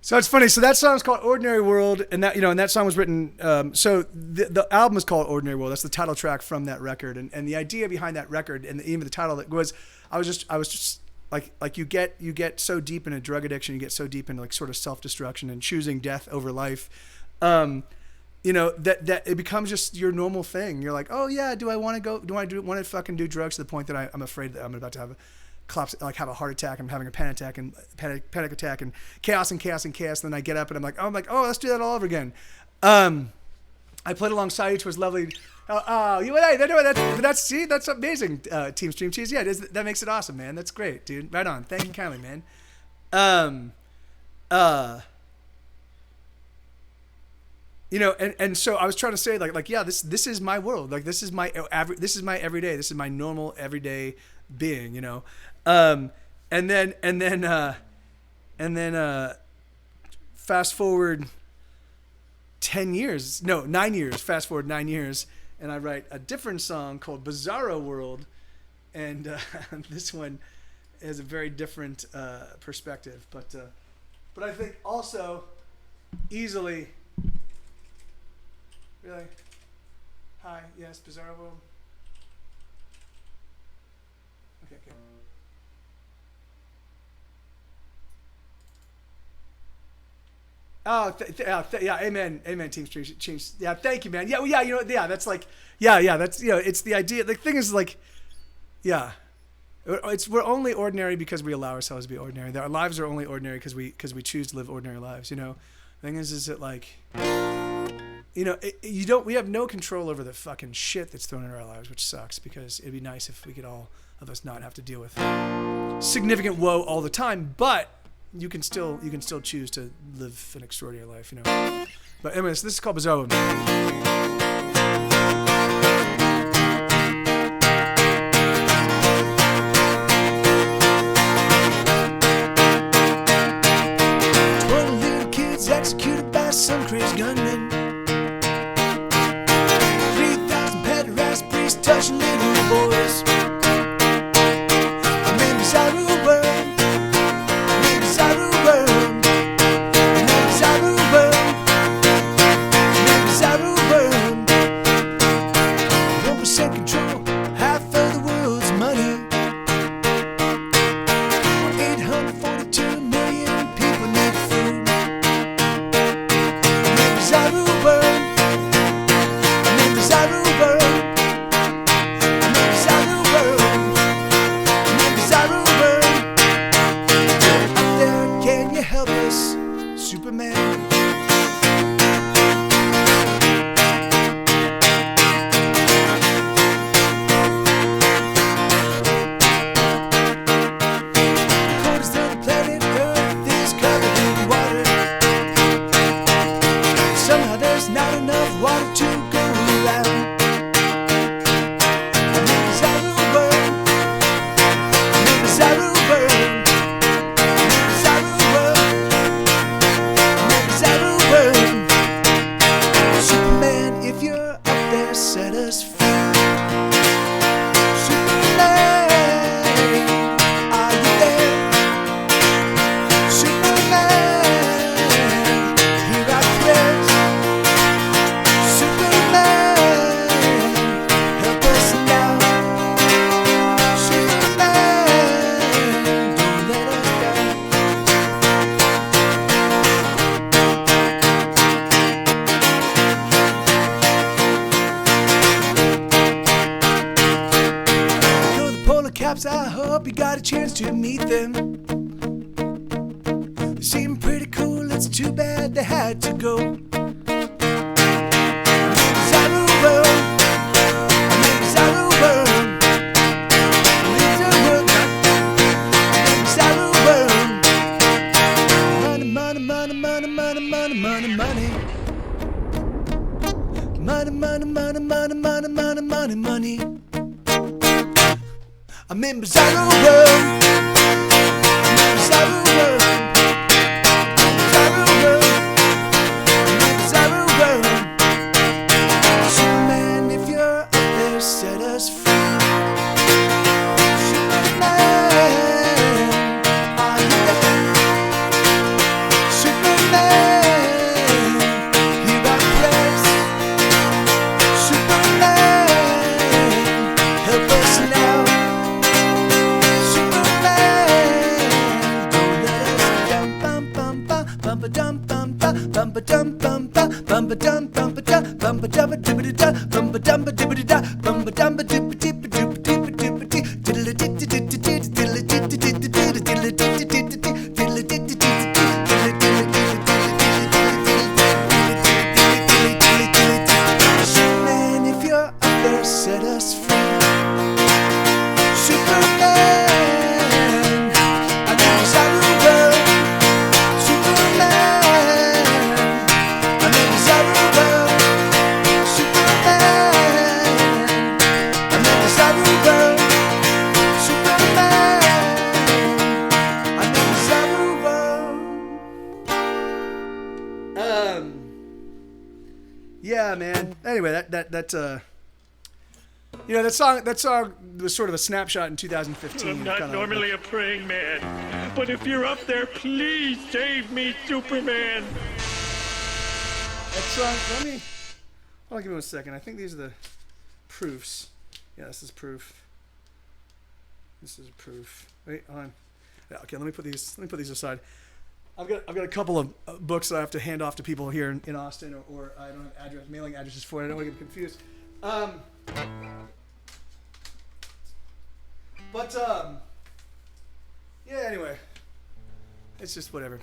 So it's funny. So that song's called "Ordinary World," and that song was written. So the album is called "Ordinary World." That's the title track from that record, and the idea behind that record, and even the title that was, I was just like you get so deep into drug addiction, you get so deep into like sort of self-destruction and choosing death over life. That it becomes just your normal thing. You're like, oh yeah, do I want to fucking do drugs to the point that I'm afraid that I'm about to have have a heart attack, I'm having a panic attack and panic attack and chaos. And then I get up and I'm like, oh, let's do that all over again. I played alongside you, which was lovely. That's amazing. Team Stream Cheese. Yeah, that makes it awesome, man. That's great, dude. Right on. Thank you kindly, man. And so I was trying to say yeah, this is my world. Like this is my everyday. This is my normal everyday being, and then fast forward 9 years. Fast forward 9 years, and I write a different song called Bizarro World, and this one has a very different perspective, but I think also easily. Really? Hi, yes, Bizarro World. Okay. Oh, yeah, amen, Team Street. Yeah, thank you, man. Yeah, well, yeah, that's like, that's, it's the idea. The thing is like, yeah, we're only ordinary because we allow ourselves to be ordinary. Our lives are only ordinary because we choose to live ordinary lives. The thing is that like, we have no control over the fucking shit that's thrown in our lives, which sucks because it'd be nice if we could all of us not have to deal with significant woe all the time, but you can still choose to live an extraordinary life, But anyways, this is called Bizarro. Executed by some crazy gunman. 3,000 pederast priests touching little boys. I'm in Bizarro world. I'm in Bizarro world. I'm in Bizarro world. I'm in Bizarro world. 1% control, half of the world's money. 842 million people need food. Bizarro world. I'm in Bizarro world. I'm in Bizarro world. I'm in Bizarro world. Out there, can you help us, Superman? Corners of the planet Earth is covered in water. Somehow there's not enough water to go around. I'm in Bizarro world. I'm in Bizarro world. I'm in Bizarro world. I'm in Bizarro world. Superman, if you're up there, set us free. Superman, are you there? Superman, hear our prayers. Superman, help us now. Superman, don't let us down. Go the polar caps, I hope you got a chance to meet them. They seem pretty cool, it's too bad they had to go. I'm in Bizarro world. I'm in Bizarro world. I'm in Bizarro world. I'm in Bizarro world. Money, money, money, money, money, money, money, money. Money, money, money, money, money, money, money, money. I'm in Bizarro world. I'm in Bizarro world. Bizarro world. I'm in Bizarro world. Superman, if you're up there, set us free. Superman, are you there? Superman. bumba dum bumba bumba dum bumba da bumba dubba dubba da bumba dumba dubba da bumba dumba dubba dubba dubba dubba dubba dee diddle diddle diddle diddle diddle diddle diddle diddle diddle Superman, if you're up there, set us free. Superman, I never saw you well. Superman, I never saw you well. Superman, I never saw you well. Superman, I never saw you well. Yeah, man. Anyway, that you know, that song was sort of a snapshot in 2015. I'm not normally a praying man, but if you're up there, please save me, Superman. That song, hold on, give me 1 second. I think these are the proofs. Yeah, this is proof. This is proof. Wait, hold on. Yeah, okay, let me put these aside. I've got a couple of books that I have to hand off to people here in Austin, or I don't have mailing addresses for it. I don't want to get confused. Yeah. Anyway, it's just whatever.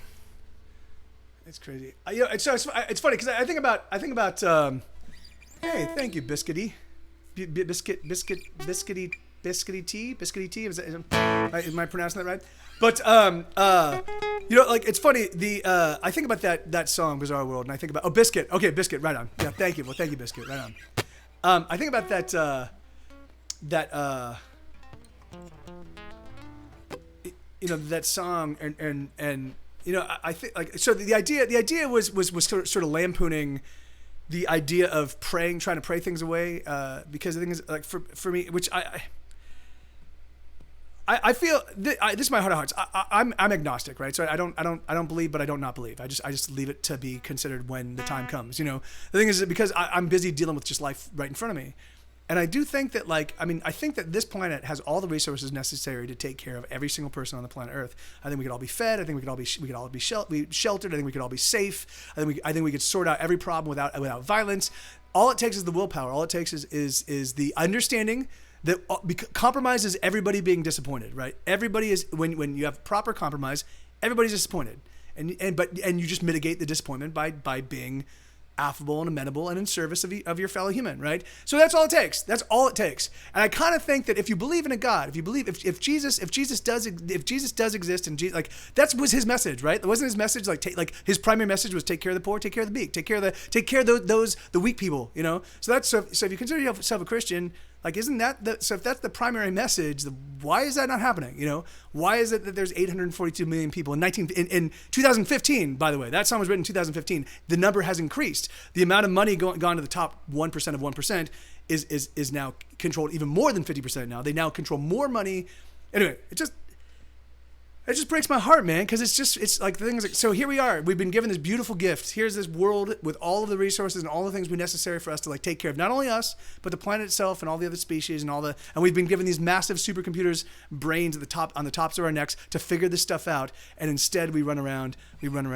It's crazy. You know, it's funny because I think about. Hey, thank you, Biscuity. Biscuity tea. Am I pronouncing that right? But you know, like it's funny. I think about that song, Bizarre World, and I think about Biscuit. Okay, Biscuit, right on. Yeah, thank you. Well, thank you, Biscuit, right on. I think about that you know, that song and you know, I think like so the idea was sort of lampooning the idea of trying to pray things away, because the thing is, like for me, which I feel this is my heart of hearts. I'm agnostic, right? So I don't believe, but I don't not believe. I just leave it to be considered when the time comes. You know, the thing is that because I'm busy dealing with just life right in front of me, and I do think that I think that this planet has all the resources necessary to take care of every single person on the planet Earth. I think we could all be fed. I think we could all be sheltered. I think we could all be safe. I think we could sort out every problem without violence. All it takes is the willpower. All it takes is the understanding that compromise is everybody being disappointed, right? Everybody is when you have proper compromise, everybody's disappointed, and you just mitigate the disappointment by being affable and amenable and in service of your fellow human, right? So that's all it takes. That's all it takes. And I kind of think that if you believe in a God, if Jesus does exist, and like that was his message, right? That wasn't his message like his primary message was take care of the poor, take care of the meek, take care of the weak people, you know? So if you consider yourself a Christian, like, isn't that so if that's the primary message, why is that not happening? You know, why is it that there's 842 million people in 2015, by the way, that song was written in 2015. The number has increased. The amount of money gone to the top 1% of 1% is now controlled even more than 50% now. They now control more money. Anyway, it just breaks my heart, man, because it's like the things like, so here we are. We've been given this beautiful gift. Here's this world with all of the resources and all the things necessary for us to like take care of not only us, but the planet itself and all the other species and we've been given these massive supercomputers, brains on the tops of our necks to figure this stuff out. And instead we run around. Amen.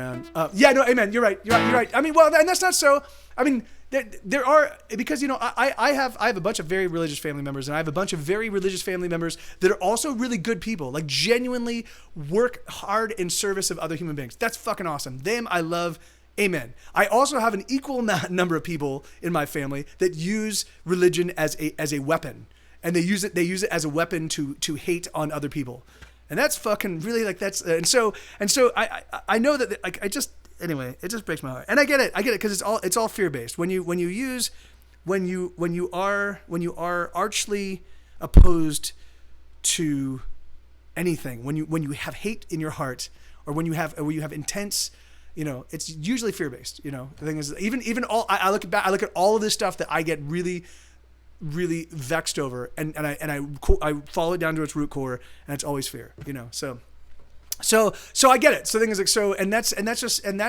You're right. I mean, well, and that's not so. I mean, there are, because, you know, I have a bunch of very religious family members, and I have a bunch of very religious family members that are also really good people, like genuinely work hard in service of other human beings. That's fucking awesome. Them I love. Amen. I also have an equal number of people in my family that use religion as a weapon, and they use it as a weapon to hate on other people, and that's fucking really like that's and so I know that like anyway, it just breaks my heart, and I get it because it's all fear based. When you are archly opposed to anything, when you have hate in your heart, or when you have intense, you know, it's usually fear based. You know, the thing is, even all I look at all of this stuff that I get really vexed over, and I follow it down to its root core, and it's always fear. You know, So I get it. So the thing is like, and that's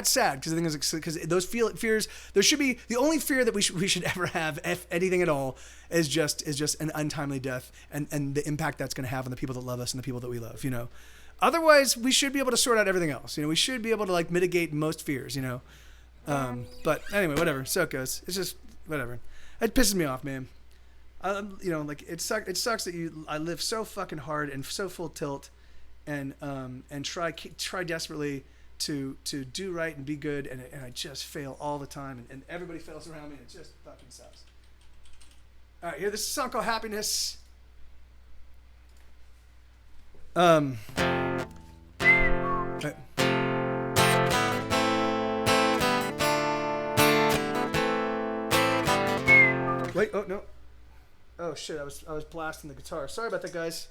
sad, because the thing is because those fears, there should be, the only fear that we should ever have, if anything at all, is just an untimely death and the impact that's going to have on the people that love us and the people that we love, you know. Otherwise, we should be able to sort out everything else. You know, we should be able to like mitigate most fears, you know. But anyway, whatever. So it goes. It's just whatever. It pisses me off, man. Like it sucks that I live so fucking hard and so full tilt, and try desperately to do right and be good, and I just fail all the time, and everybody fails around me. And it just fucking sucks. All right, here. This is a song called Happiness. Okay. Wait, oh no. Oh shit, I was blasting the guitar. Sorry about that, guys.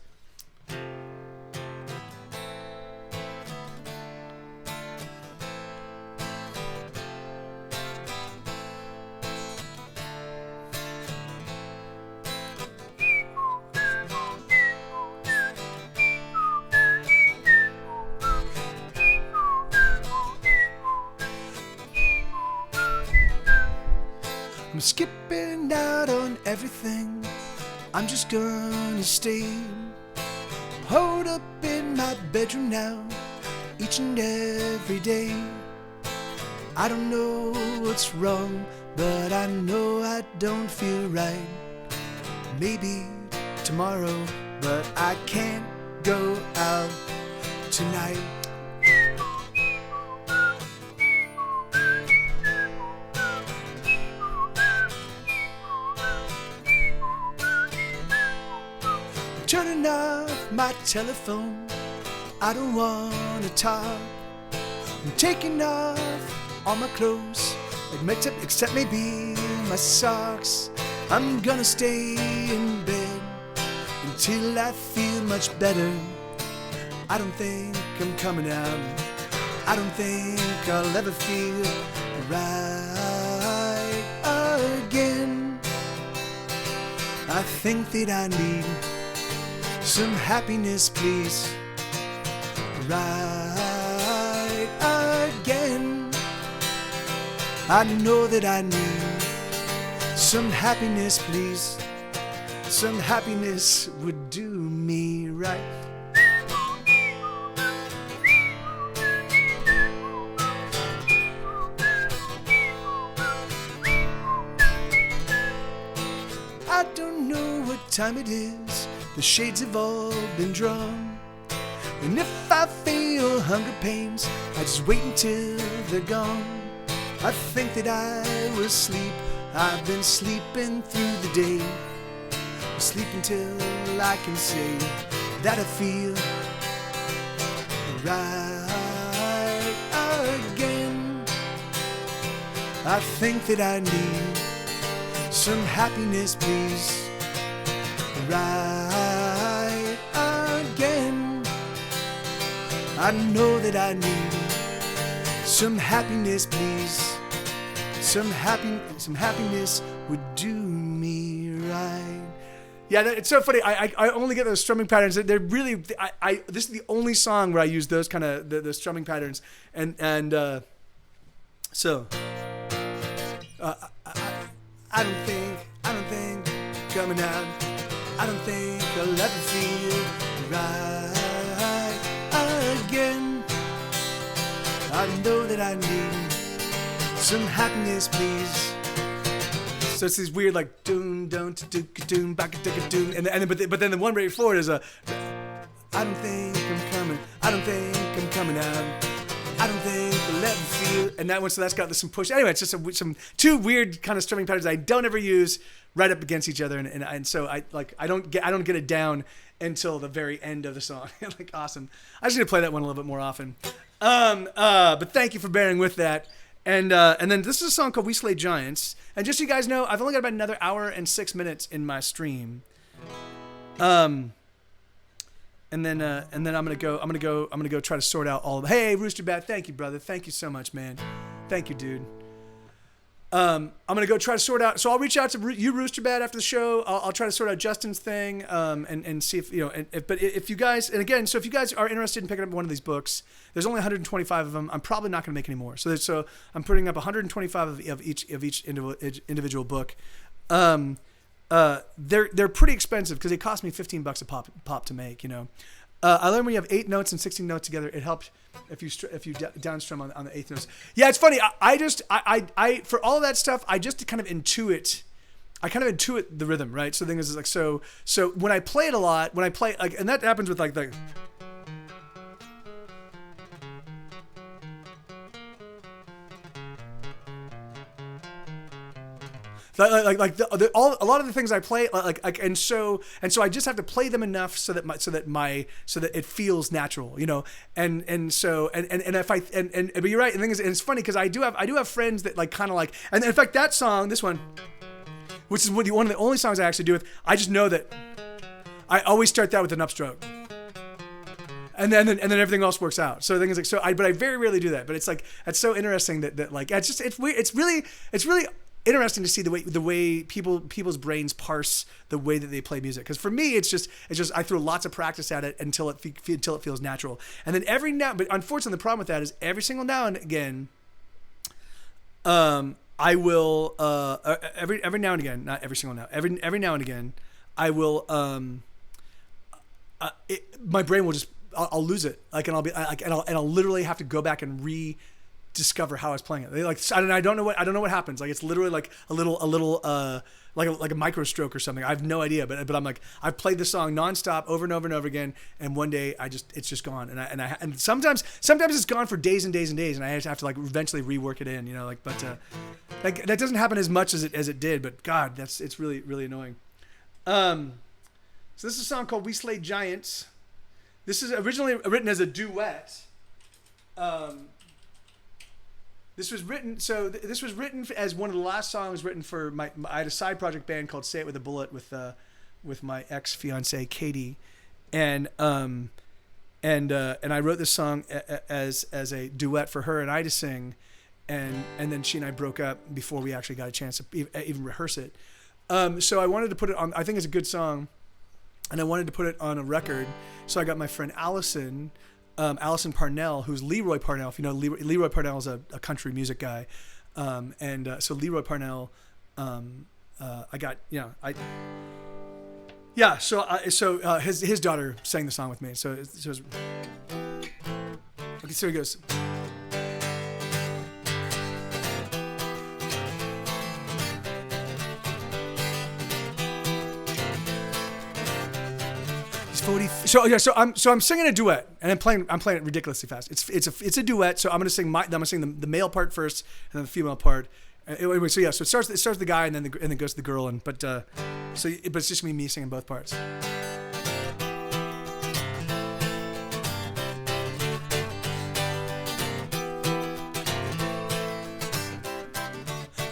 I'm skipping out on everything. I'm just gonna stay holed up in my bedroom now, each and every day. I don't know what's wrong, but I know I don't feel right. Maybe tomorrow, but I can't go out tonight. Turning off my telephone, I don't wanna talk. I'm taking off all my clothes, except maybe my socks. I'm gonna stay in bed until I feel much better. I don't think I'm coming out. I don't think I'll ever feel right again. I think that I need some happiness, please. Right again. I know that I need some happiness, please. Some happiness would do me right. I don't know what time it is. The shades have all been drawn. And if I feel hunger pains, I just wait until they're gone. I think that I will sleep. I've been sleeping through the day. Sleep until I can say that I feel right again. I think that I need some happiness, please. Right again. I know that I need some happiness, please. Some happiness would do me right. Yeah, it's so funny. I only get those strumming patterns. They're really. This is the only song where I use those kind of the strumming patterns, and so. I don't think coming out. I don't think I'll ever feel right again. I know that I need some happiness, please. So it's these weird like doon don't do doon back doon, and but then the one right before it is a. I don't think I'm coming. I don't think I'm coming out. I don't think I'll ever feel. And that one, so that's got some push. Anyway, it's just some two weird kind of strumming patterns I don't ever use right up against each other, and so I don't get it down until the very end of the song. Like awesome. I just need to play that one a little bit more often. But thank you for bearing with that. And then this is a song called "We Slay Giants." And just so you guys know, I've only got about another hour and 6 minutes in my stream. And then I'm gonna go try to sort out all of. Hey, Rooster Bat, thank you, brother. Thank you so much, man. Thank you, dude. I'm gonna go try to sort out. So I'll reach out to you, Rooster Bat, after the show. I'll try to sort out Justin's thing, and see if you know. But if you guys, and again, so if you guys are interested in picking up one of these books, there's only 125 of them. I'm probably not gonna make any more. So I'm putting up 125 of each individual book. They're pretty expensive because they cost me $15 a pop to make, you know. I learned when you have 8 notes and 16 notes together, it helped if you downstrum on the 8th notes. Yeah, it's funny. I for all of that stuff, I just kind of intuit. I kind of intuit the rhythm, right? So the thing is like so when I play it a lot, and that happens with like the. A lot of the things I play and so I just have to play them enough so that it feels natural, you know, but you're right. And the thing is, and it's funny because I do have friends that like kind of like, and in fact that song, this one, which is one of the only songs I actually do with, I just know that I always start that with an upstroke. And then everything else works out. So the thing is like, but I very rarely do that. But it's like, it's so interesting that like, it's weird. It's really interesting to see the way people's brains parse the way that they play music. Because for me, it's just I throw lots of practice at it until it feels natural. And then but unfortunately, the problem with that is every single now and again, I will every now and again, not every single now, every now and again, I will my brain will just I'll lose it, like, and I'll be like, and I'll literally have to go back and rediscover how I was playing it. They like, I don't know what happens. Like, it's literally like a little like a micro stroke or something. I have no idea, but I'm like, I've played this song nonstop over and over and over again, and one day it's just gone. And sometimes it's gone for days and days and days, and I have to like eventually rework it in, you know, like, but like that doesn't happen as much as it did. But God, it's really, really annoying. So this is a song called "We Slay Giants." This is originally written as a duet. This was written as one of the last songs written for I had a side project band called Say It With a Bullet with my ex-fiancée Katie, and I wrote this song as a duet for her and I to sing, and then she and I broke up before we actually got a chance to even rehearse it. So I wanted to put it on. I think it's a good song, and I wanted to put it on a record. So I got my friend Allison Parnell, who's Leroy Parnell. If you know, Leroy Parnell is a country music guy. So Leroy Parnell, his daughter sang the song with me. So here it goes. So I'm singing a duet, and I'm playing it ridiculously fast. It's a duet, so I'm gonna sing the male part first, and then the female part. Anyway, so it starts with the guy, and then goes to the girl, but it's just me singing both parts.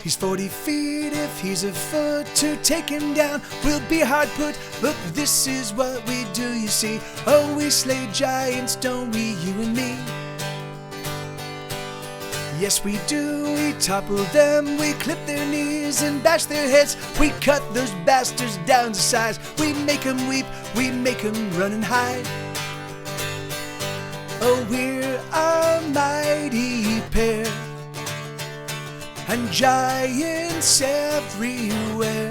He's 40 feet if he's a foot. To take him down will be hard put. But this is what we do, you see. Oh, we slay giants, don't we, you and me? Yes, we do. We topple them. We clip their knees and bash their heads. We cut those bastards down to size. We make them weep. We make them run and hide. Oh, we're a mighty pair, and giants everywhere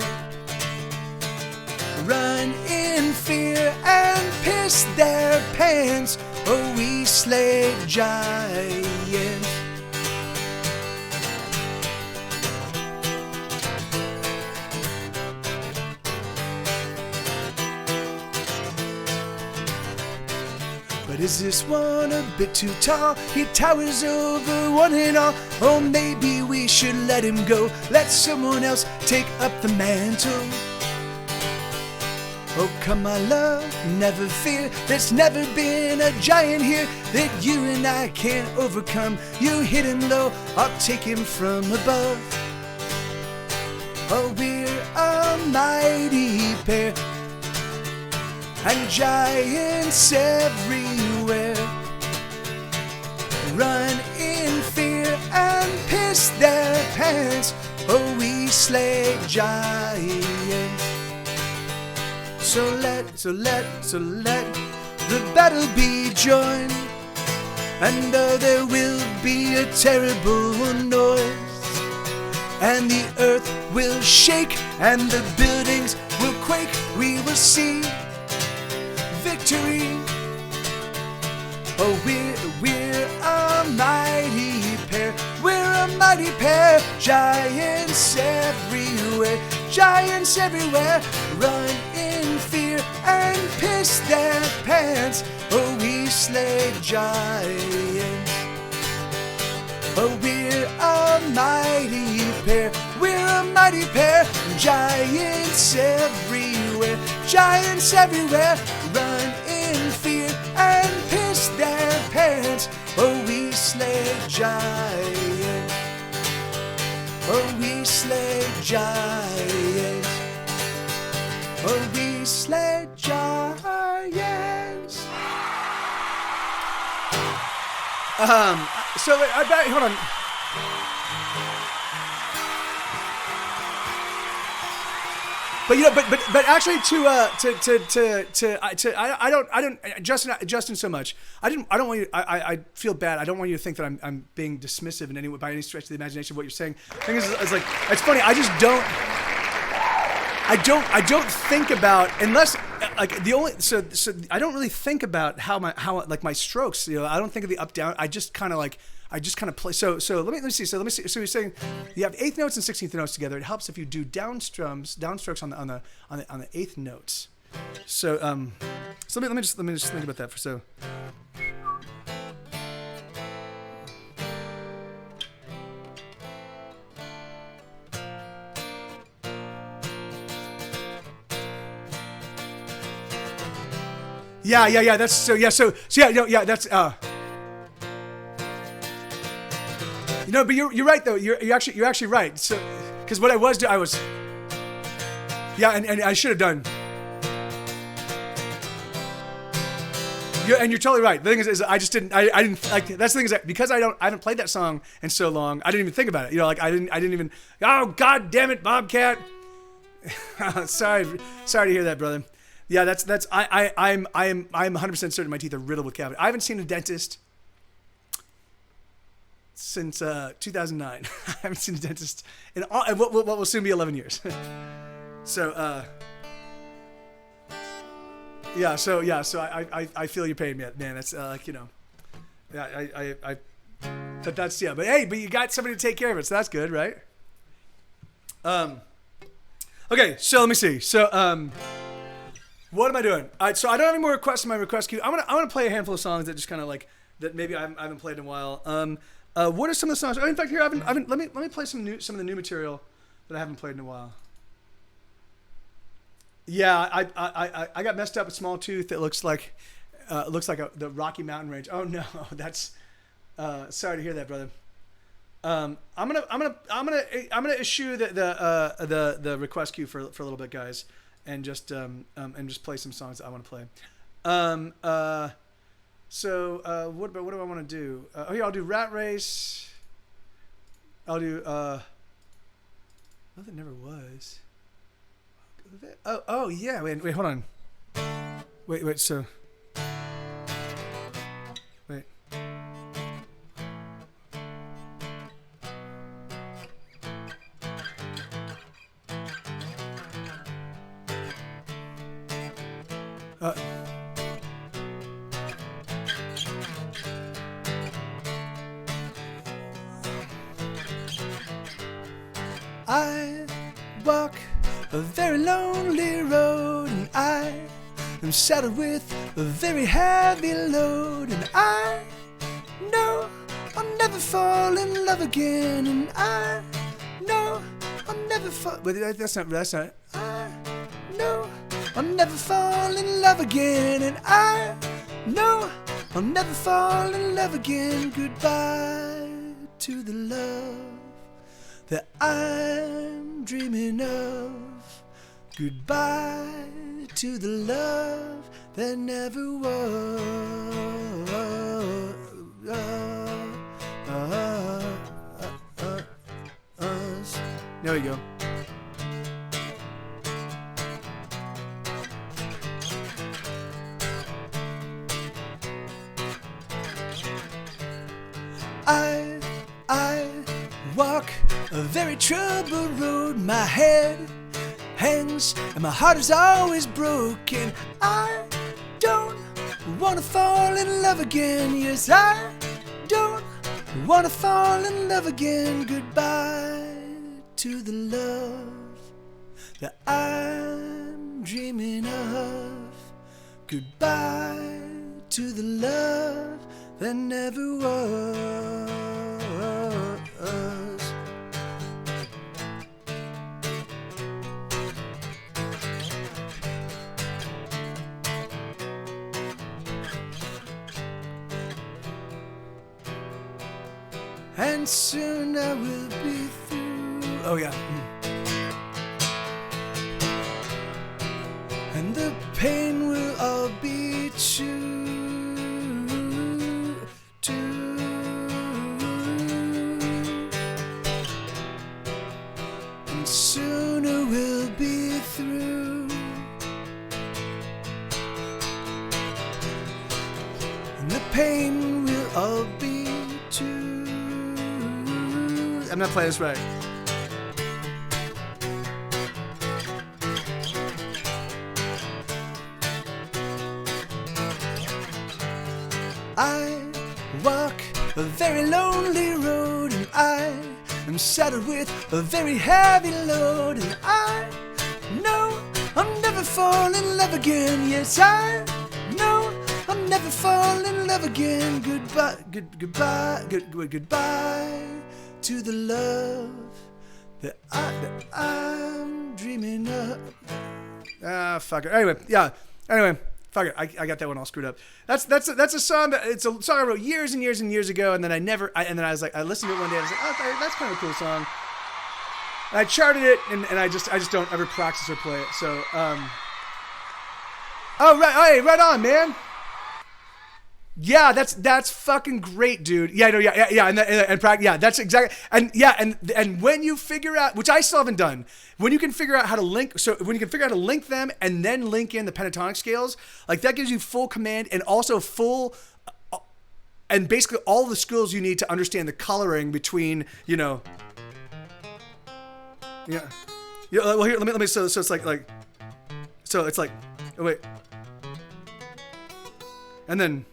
run in fear and piss their pants. Oh, we slay giants. But is this one a bit too tall? He towers over one and all. Oh, maybe we should let him go. Let someone else take up the mantle. Oh, come, my love, never fear. There's never been a giant here that you and I can't overcome. You hit him low, I'll take him from above. Oh, we're a mighty pair, and giants everywhere run in fear and piss their pants. Oh, we slay giants. So let the battle be joined, and though there will be a terrible noise, and the earth will shake and the buildings will quake, we will see victory Oh, we're a mighty pair. We're a mighty pair. Giants everywhere. Giants everywhere. Run in fear and piss their pants. Oh, we slay giants. Oh, we're a mighty pair. We're a mighty pair. Giants everywhere. Giants everywhere. Run in fear and piss their pants. Oh, we slay giants. Oh, we slay giants. Oh, we slay giants. So I bet. Hold on. But actually I don't Justin so much. I don't want you. I feel bad. I don't want you to think that I'm being dismissive in any way by any stretch of the imagination of what you're saying. The thing is, it's like it's funny. I just don't. I don't think about unless like the only so I don't really think about how my strokes. You know, I don't think of the up down. I just kind of play. So let me see. So you're saying you have eighth notes and 16th notes together. It helps if you do downstrokes on the eighth notes. So let me just think about that for so. Yeah. That's so. Yeah. So yeah. That's. You know, but you're right though. You're actually right. So, because what I was yeah, and I should have done. And you're totally right. The thing is I just didn't. I didn't like. That's the thing is that because I haven't played that song in so long. I didn't even think about it. You know, like I didn't even. Oh God damn it, Bobcat. Sorry to hear that, brother. Yeah, I'm 100% certain my teeth are riddled with cavities. I haven't seen a dentist since 2009. I haven't seen a dentist in what will soon be 11 years. So I feel your pain, man. That's like, you know, yeah, that's yeah. But hey, but you got somebody to take care of it, so that's good, right? Okay, so let me see. So what am I doing? All right, so I don't have any more requests in my request queue. I'm gonna play a handful of songs that just kind of like that maybe I haven't played in a while. What are some of the songs? Oh, in fact, here let me play some of the new material that I haven't played in a while. Yeah, I got messed up with small tooth. It looks like the Rocky Mountain Range. Oh no, that's sorry to hear that, brother. I'm gonna issue the request queue for a little bit, guys. And just play some songs that I want to play. What do I want to do? Here, I'll do Rat Race. I'll do no, that never was. Oh yeah. Wait, hold on. Wait. So wait. I walk a very lonely road, and I am saddled with a very heavy load, and I know I'll never fall in love again, and I know I'll never fall. Wait, that's not. I know I'll never fall in love again, and I know I'll never fall in love again. Goodbye to the love that I'm dreaming of. Goodbye to the love that never was. There we go. I walk a very troubled road. My head hangs and my heart is always broken. I don't wanna fall in love again. Yes, I don't wanna fall in love again. Goodbye to the love that I'm dreaming of. Goodbye to the love that never was. And soon I will be through. Oh yeah. And the pain will all be too. And sooner we'll be through. And the pain will all be too. I'm not playing this right. I walk a very lonely road, and I am saddled with a very heavy load, and I know I'll never fall in love again. Yes, I know I'll never fall in love again. Goodbye, goodbye to the love that I'm dreaming of. Ah, fuck it. Anyway, yeah. Anyway, fuck it. I got that one all screwed up. That's a song that it's a song I wrote years and years and years ago, and then I was like, I listened to it one day and I was like, oh, that's kind of a cool song. And I charted it, and I just don't ever practice or play it. So, oh right, hey, right on, man. Yeah, that's fucking great, dude. Yeah, no, yeah, and practice. Yeah, that's exactly, and when you figure out, which I still haven't done, when you can figure out how to link, them and then link in the pentatonic scales, like that gives you full command and also full, and basically all the skills you need to understand the coloring between, yeah. Well, here, let me. So it's like, so it's like, oh wait, and then.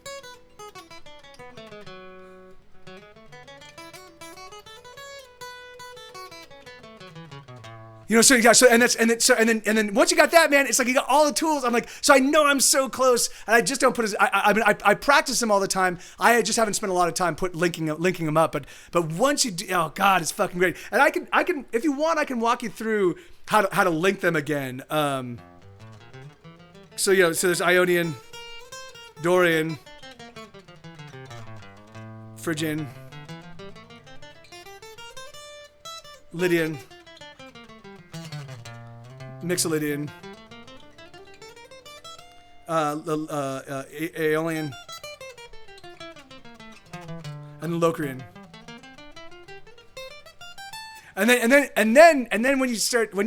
So yeah, and then once you got that, man, it's like you got all the tools. I'm like, so I know I'm so close, and I just don't put. I practice them all the time. I just haven't spent a lot of time linking them up. But once you do, oh god, it's fucking great. And I can if you want, I can walk you through how to link them again. So there's Ionian, Dorian, Phrygian, Lydian, Mixolydian, Aeolian, and Locrian. And then when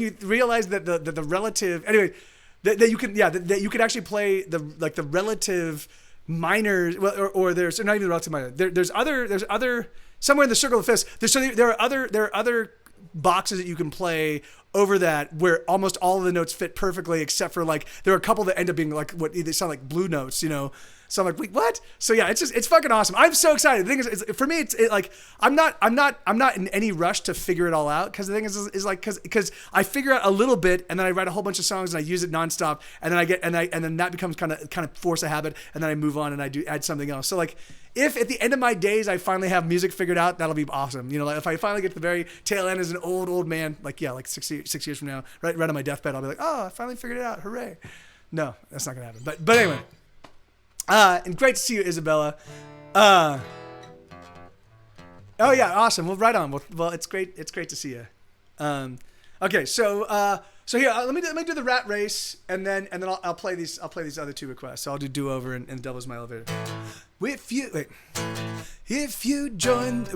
you realize that the relative, anyway, that you can actually play the relative minors, or there's not even the relative minor. There's other somewhere in the circle of fifths. There are other boxes that you can play over that where almost all of the notes fit perfectly, except for like there are a couple that end up being like what they sound like blue notes, So I'm like, wait, what? So yeah, it's fucking awesome. I'm so excited. The thing is, for me, it's like I'm not in any rush to figure it all out, because the thing is like because I figure out a little bit and then I write a whole bunch of songs and I use it nonstop, and then I get and then that becomes kind of force a habit, and then I move on and I do add something else. So like if at the end of my days I finally have music figured out, that'll be awesome. Like if I finally get to the very tail end as an old man, like 6 years from now, right on my deathbed, I'll be like, oh, I finally figured it out, hooray! No, that's not gonna happen. But anyway. And great to see you, Isabella. Oh yeah, awesome. Well, right on. Well, it's great to see you. Okay, so here, let me do the rat race, and then I'll play these other two requests. So I'll do Do Over and Devil's My Elevator. If you join,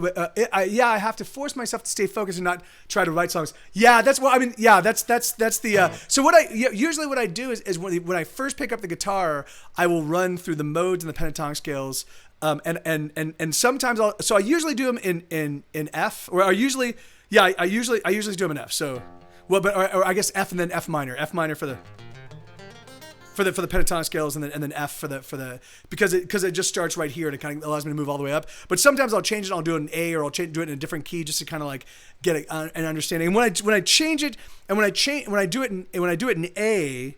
I have to force myself to stay focused and not try to write songs. Yeah, that's what I mean. Yeah, that's the. So usually what I do is when I first pick up the guitar, I will run through the modes and the pentatonic scales, and sometimes I usually do them in F, or I usually do them in F. So, well, but or I guess F and then F minor for for the pentatonic scales, and then F for the because it just starts right here and it kind of allows me to move all the way up. But sometimes I'll change it. I'll do it in A, or I'll do it in a different key just to kind of like get an understanding. And when I change it, and when I do it in A,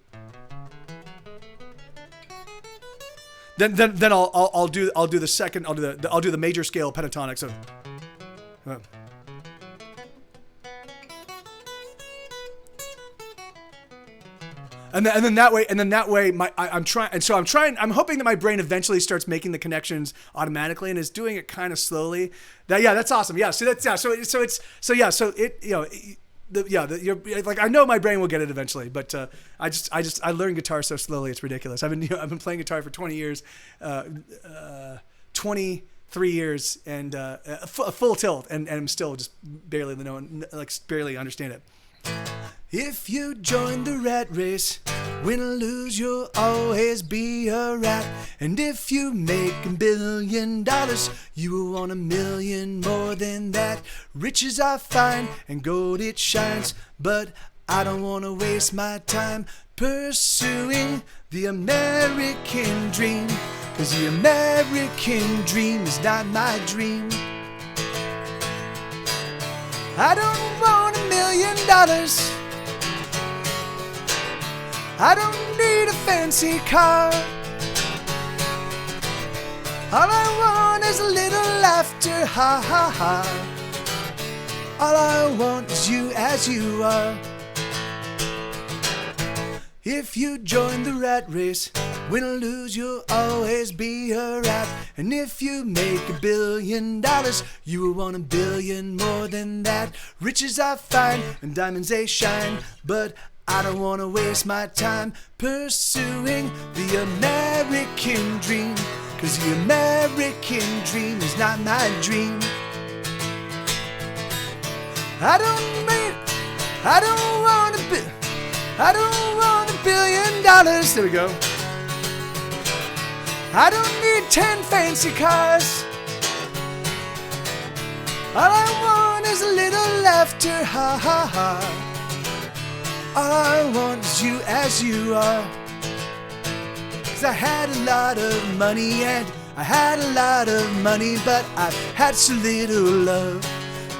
then I'll do the second. I'll do the major scale pentatonic. So. And then that way, I'm hoping that my brain eventually starts making the connections automatically and is doing it kind of slowly. That's awesome. Yeah. So I know my brain will get it eventually, but I learned guitar so slowly, it's ridiculous. I've been playing guitar for 20 years, 23 years, and a full tilt, and I'm still just barely understand it. If you join the rat race, win or lose, you'll always be a rat. And if you make $1 billion, you will want $1 million more than that. Riches are fine and gold it shines, but I don't want to waste my time pursuing the American dream, 'cause the American dream is not my dream. I don't want $1 million. I don't need a fancy car. All I want is a little laughter, ha ha ha. All I want is you as you are. If you join the rat race, win or lose, you'll always be a rat. And if you make $1 billion, you will want $1 billion more than that. Riches are fine and diamonds they shine, but I don't want to waste my time pursuing the American dream, 'cause the American dream is not my dream. I don't want $1 billion. There we go. I don't need 10 fancy cars. All I want is a little laughter, ha ha ha. All I want is you as you are. 'Cause I had a lot of money but I've had so little love.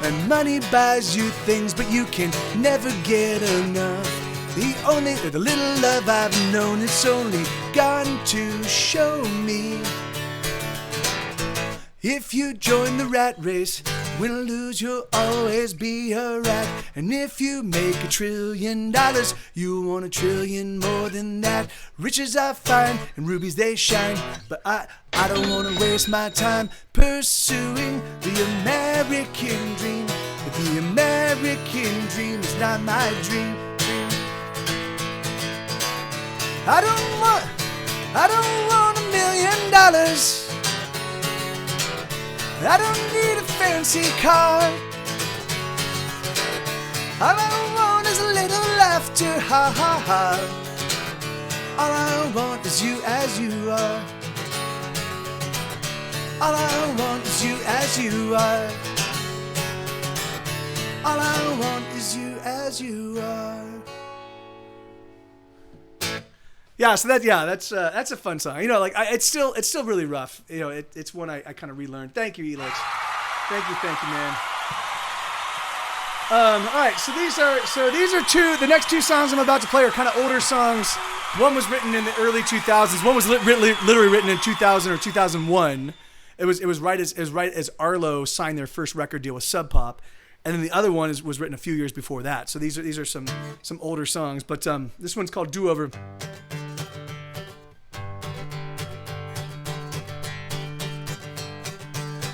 And money buys you things, but you can never get enough. The little love I've known, it's only gone to show me. If you join the rat race, win or lose, you'll always be a rat. And if you make $1 trillion, you want $1 trillion more than that. Riches are fine and rubies they shine, but I don't want to waste my time pursuing the American dream. But the American dream is not my dream. I don't want $1 million. I don't need a fancy car. All I want is a little laughter, ha ha ha. All I want is you as you are. All I want is you as you are. All I want is you as you are. Yeah, so that's a fun song. You know, like it's still really rough. You know, it's one I kind of relearned. Thank you, Elix. Thank you, man. All right, so these are the next two songs I'm about to play are kind of older songs. One was written in the early 2000s. One was literally written in 2000 or 2001. It was right as Arlo signed their first record deal with Sub Pop. And then the other one was written a few years before that. So these are some older songs, but this one's called Do Over.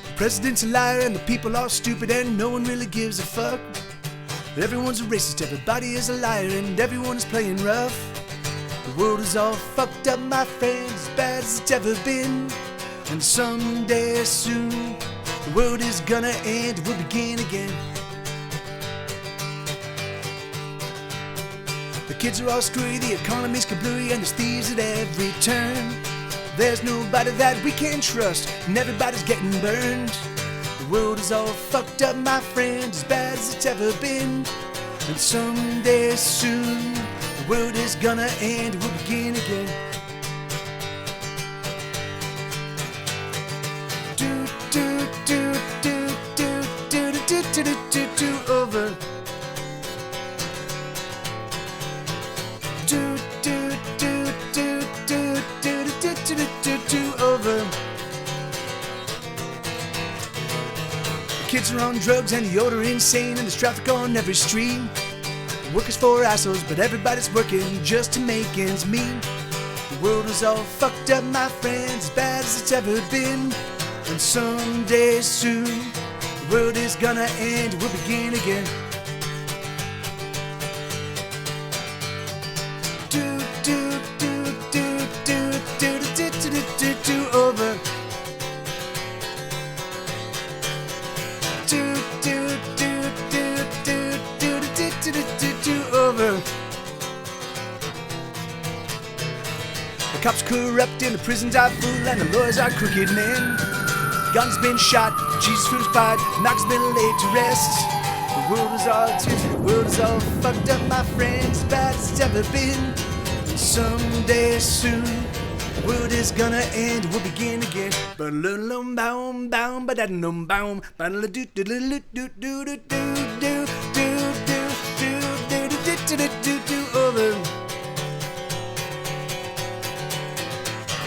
The president's a liar and the people are stupid and no one really gives a fuck. Everyone's a racist, everybody is a liar and everyone is playing rough. The world is all fucked up, my friend, as bad as it's ever been. And someday soon, the world is gonna end, we'll begin again. The kids are all screwy, the economy's kablooey, and there's thieves at every turn. There's nobody that we can trust, and everybody's getting burned. The world is all fucked up, my friend, as bad as it's ever been. And someday soon, the The world is gonna end, we'll begin again. Do do do do do do do do do do do over. Do do do do do do do do do do over. Kids are on drugs and the odor insane, and there's traffic on every street. Workers for assholes, but everybody's working just to make ends meet. The world is all fucked up, my friends, as bad as it's ever been. And someday soon, the world is gonna end, we'll begin again. Do do do do do do do do do do over. Do do do do do do do do do do over. The cops corrupt and the prisons are full and the lawyers are crooked men. Guns been shot, Jesus crucified, Knox been laid to rest. The world is all fucked up, my friends, as bad as it's ever been. And someday soon, the world is gonna end, we'll begin again. Ba-lum boom boom ba da dum boom ba da do do do do do do do do do do do do over.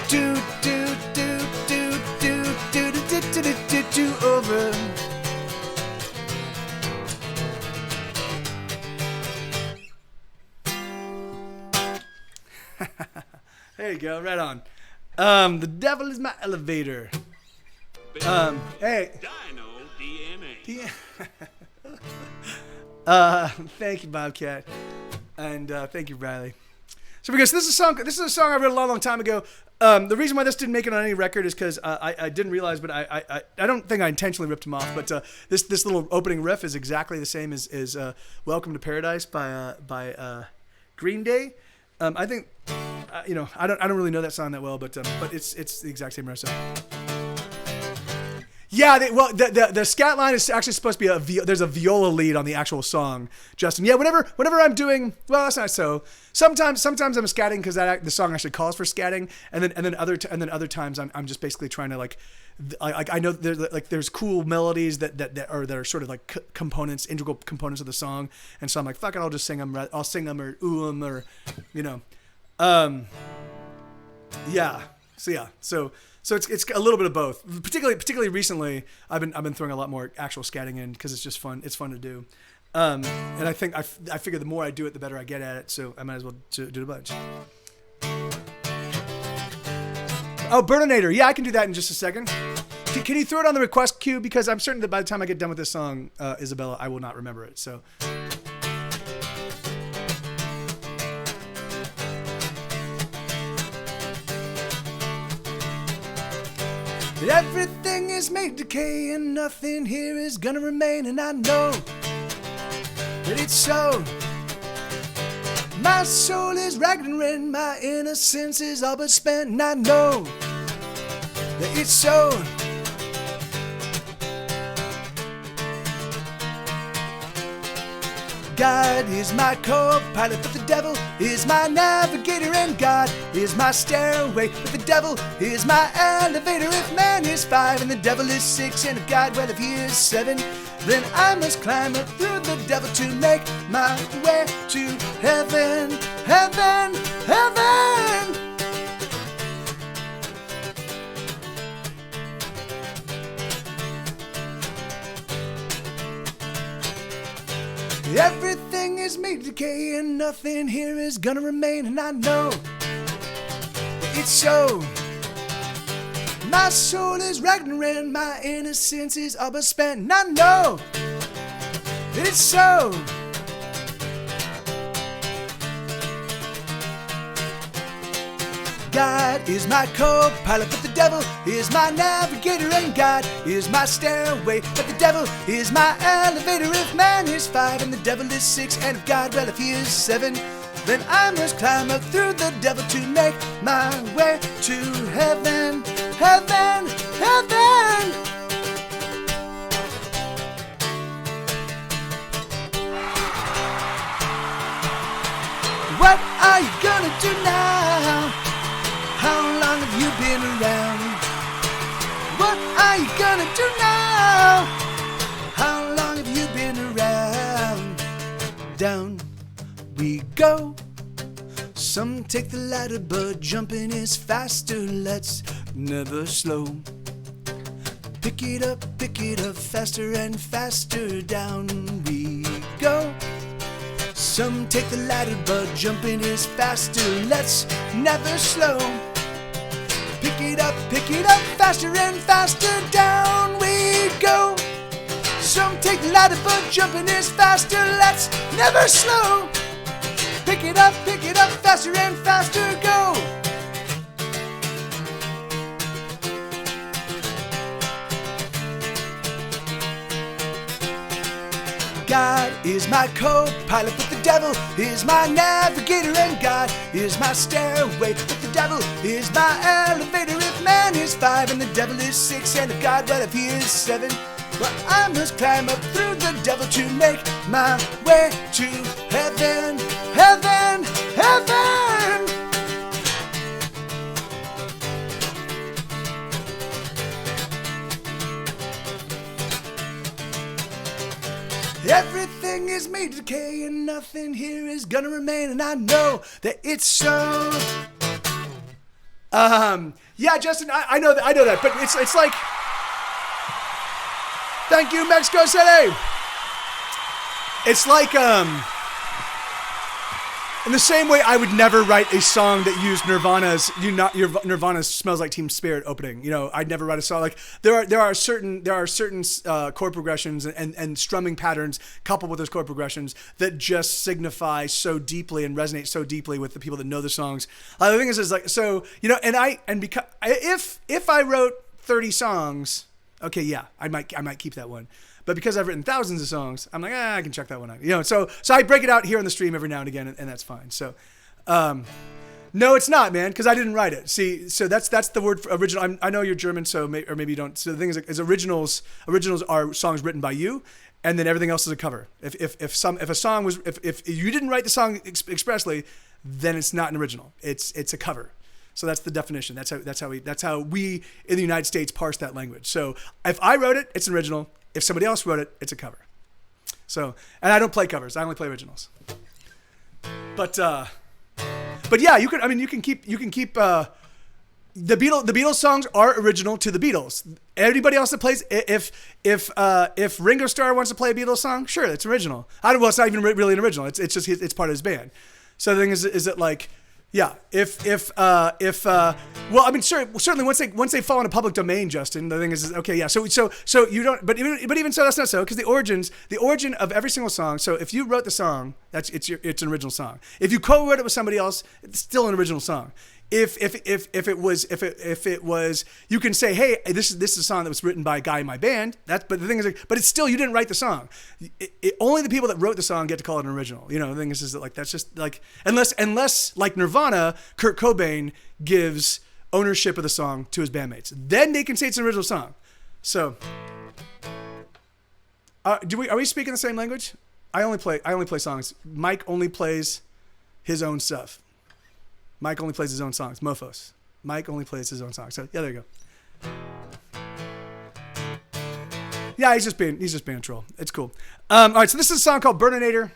Do do do do do do do do do do over. There you go, right on. The devil is my elevator. Hey. Dino DNA. Thank you, Bobcat, and thank you, Riley. So because this is a song I wrote a long time ago. The reason why this didn't make it on any record is because I didn't realize, but I don't think I intentionally ripped him off. But this little opening riff is exactly the same as "Welcome to Paradise" by Green Day. I think I don't really know that song that well, but it's the exact same riff. So. Yeah, the scat line is actually supposed to be there's a viola lead on the actual song, Justin. Yeah, whenever I'm doing, well, that's not so. Sometimes I'm scatting because the song actually calls for scatting, and then other times I'm just basically trying to like I know there's cool melodies that are sort of like integral components of the song, and so I'm like, fuck it, I'll just sing them. I'll sing them or ooh them or yeah. So it's a little bit of both. Particularly recently, I've been throwing a lot more actual scatting in because it's just fun. It's fun to do, and I think I figure the more I do it, the better I get at it. So I might as well do a bunch. Oh, Burninator. Yeah, I can do that in just a second. Can you throw it on the request queue? Because I'm certain that by the time I get done with this song, Isabella, I will not remember it. So. Everything is made decay and nothing here is gonna remain, and I know that it's so. My soul is ragged and rent, my innocence is all but spent, and I know that it's so. God is my co-pilot, but the devil is my navigator, and God is my stairway, but the devil is my elevator. If man is 5 and the devil is 6, and if God, well, if he is 7, then I must climb up through the devil to make my way to heaven, heaven, heaven. Everything is made decay and nothing here is gonna remain, and I know it's so. My soul is ragged and rent, my innocence is all but spent, and I know it's so. God is my co-pilot, but the devil is my navigator, and God is my stairway, but the devil is my elevator. If man is 5 and the devil is 6, and if God, well, if he is 7, then I must climb up through the devil to make my way to heaven, heaven, heaven. What now? How long have you been around? What are you gonna do now? How long have you been around? Down we go. Some take the ladder, but jumping is faster. Let's never slow. Pick it up, faster and faster. Down we go. Some take the ladder, but jumping is faster. Let's never slow. Pick it up, faster and faster. Down we go. Some take the ladder, but jumping is faster. Let's never slow. Pick it up, faster and faster. Go. God is my co-pilot, but the devil is my navigator, and God is my stairway, but the devil is my elevator. If man is 5 and the devil is 6, and if God, well, if he is 7, well, I must climb up through the devil to make my way to heaven, heaven, heaven. Everything is made to decay and nothing here is gonna remain, and I know that it's so. Yeah, Justin, I know that, but it's like. Thank you, Mexico City. It's like in the same way I would never write a song that used Nirvana's "Smells Like Teen Spirit" opening. You know, I'd never write a song like there are certain chord progressions and strumming patterns coupled with those chord progressions that just signify so deeply and resonate so deeply with the people that know the songs. The thing is like, so, you know, and because if I wrote 30 songs, okay, yeah, I might keep that one. But because I've written thousands of songs, I'm like, I can check that one out. You know, so I break it out here on the stream every now and again, and that's fine. So, no, it's not, man, because I didn't write it. See, so that's the word for original. I know you're German, or maybe you don't. So the thing is originals are songs written by you, and then everything else is a cover. If you didn't write the song expressly, then it's not an original. It's a cover. So that's the definition. That's how we in the United States parse that language. So if I wrote it, it's an original. If somebody else wrote it, it's a cover. So, and I don't play covers. I only play originals. But yeah, you can keep the Beatles songs are original to the Beatles. Everybody else that plays, if Ringo Starr wants to play a Beatles song, sure, it's original. It's not even really an original. It's just it's part of his band. So the thing is that like. Yeah, well, I mean, sure, certainly once they fall into public domain, Justin, the thing is okay, yeah. So you don't, but even so, that's not so, because the origin of every single song. So if you wrote the song, it's an original song. If you co-wrote it with somebody else, it's still an original song. If it was, you can say, hey, this is a song that was written by a guy in my band. But the thing is, like, but it's still, you didn't write the song. Only the people that wrote the song get to call it an original. You know, the thing is that like that's just like unless like Nirvana, Kurt Cobain gives ownership of the song to his bandmates, then they can say it's an original song. So, are we speaking the same language? I only play songs. Mike only plays his own stuff. Mike only plays his own songs. Mofos. Mike only plays his own songs. So yeah, there you go. Yeah, he's just being a troll. It's cool. All right, so this is a song called Burninator.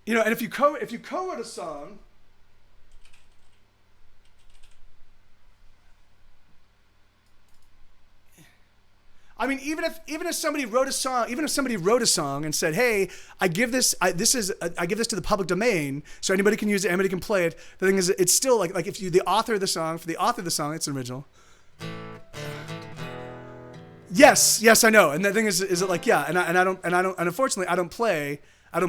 You know, and if you co-wrote a song, I mean, even if somebody wrote a song and said, "Hey, I give this to the public domain, so anybody can use it, anybody can play it." The thing is, it's still like if you the author of the song, it's an original. Yes, I know. And the thing is it like yeah, and unfortunately I don't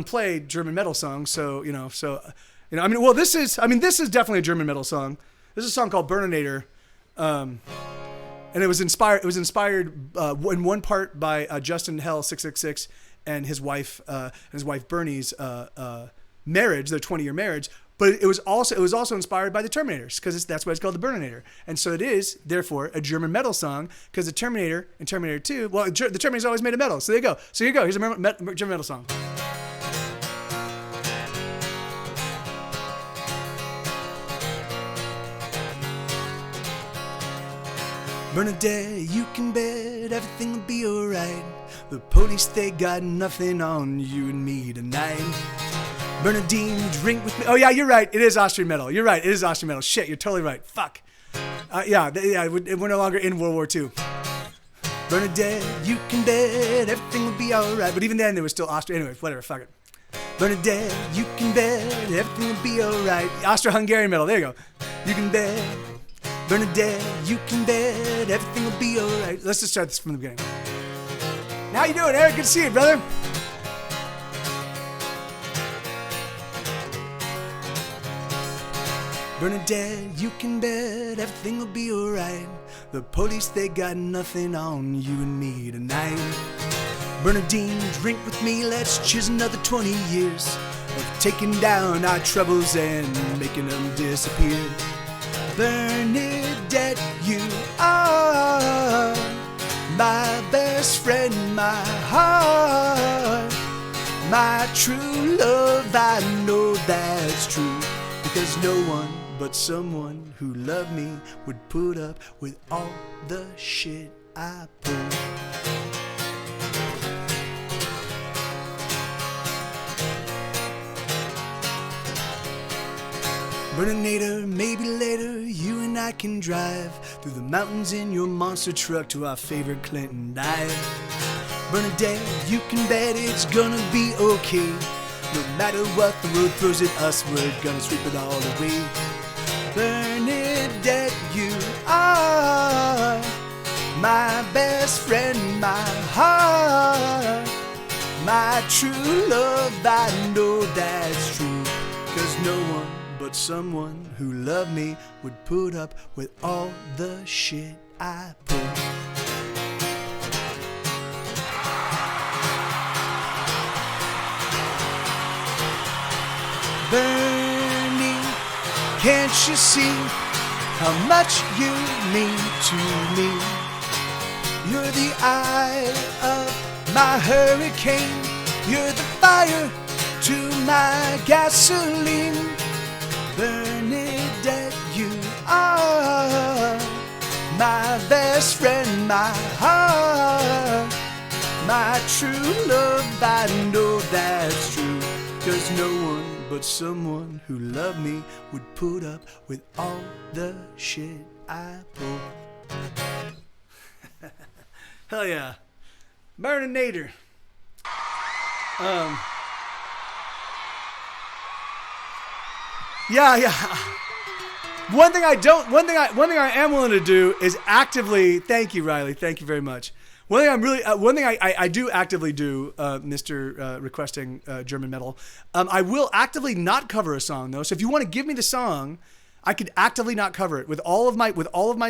play German metal songs, so you know, I mean, well, this is definitely a German metal song. This is a song called Burninator. And it was inspired in one part by Justin Hell 666 and his wife Bernie's marriage, their 20-year marriage. But it was also inspired by the Terminators, because that's why it's called the Burninator. And so it is therefore a German metal song, because the Terminator in Terminator 2. Well, the Terminator's always made of metal. So there you go. So here you go. Here's a German metal song. Bernadette, you can bet everything will be alright. The police, they got nothing on you and me tonight. Bernadine, drink with me. Oh yeah, you're right. It is Austrian metal. You're right. It is Austrian metal. Shit, you're totally right. Fuck. We're no longer in World War II. Bernadette, you can bet everything will be alright. But even then, there was still Austria. Anyway, whatever. Fuck it. Bernadette, you can bet everything will be alright. Austro-Hungarian metal. There you go. You can bet. Bernadette, you can bet everything will be alright. Let's just start this from the beginning. How you doing, Eric? Good to see you, brother. Bernadette, you can bet everything will be alright. The police, they got nothing on you and me tonight. Bernadine, drink with me, let's cheers another 20 years of taking down our troubles and making them disappear. Bernadette, you are my best friend, my heart, my true love. I know that's true, because no one but someone who loved me would put up with all the shit I pull. Bernadette, maybe later you and I can drive through the mountains in your monster truck to our favorite Clinton dive. Bernadette, you can bet it's gonna be okay. No matter what the road throws at us, we're gonna sweep it all away. Bernadette, you are my best friend, my heart, my true love. I know that's true, 'cause no one but someone who loved me would put up with all the shit I pull. Bernie, can't you see how much you mean to me? You're the eye of my hurricane. You're the fire to my gasoline. Bernadette, you are my best friend, my heart, my true love. I know that's true, 'cause no one but someone who loved me would put up with all the shit I pull. Hell yeah. Bernadette. Yeah. One thing I am willing to do is actively. Thank you, Riley. Thank you very much. One thing I do actively do, Mr. Requesting German metal. I will actively not cover a song though. So if you want to give me the song, I could actively not cover it with all of my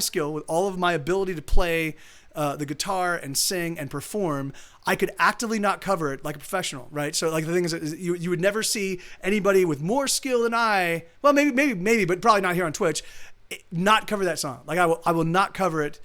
skill, with all of my ability to play the guitar and sing and perform. I could actively not cover it like a professional, right? So like the thing is you would never see anybody with more skill than I. Well, maybe, but probably not here on Twitch. Not cover that song. Like I will not cover it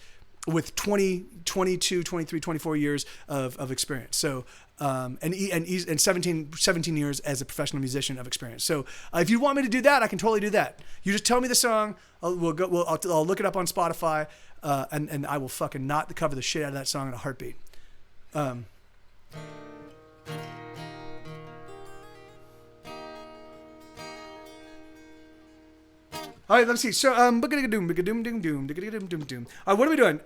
with 20, 22, 23, 24 years of experience. So and 17 years as a professional musician of experience. So if you want me to do that, I can totally do that. You just tell me the song. I'll look it up on Spotify, and I will fucking not cover the shit out of that song in a heartbeat. All right, let's see. So, All right, what are we doing?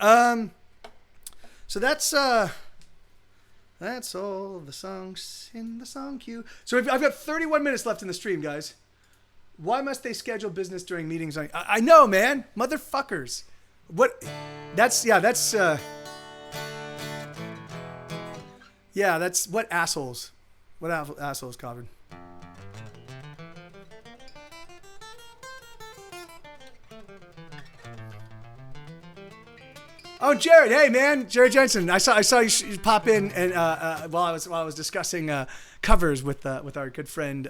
So that's all the songs in the song queue. So I've got 31 minutes left in the stream, guys. Why must they schedule business during meetings? I know, man, motherfuckers. What? That's what assholes. What assholes, Covered. Oh, Jared! Hey, man, Jared Jensen. I saw you pop in and while I was discussing covers with our good friend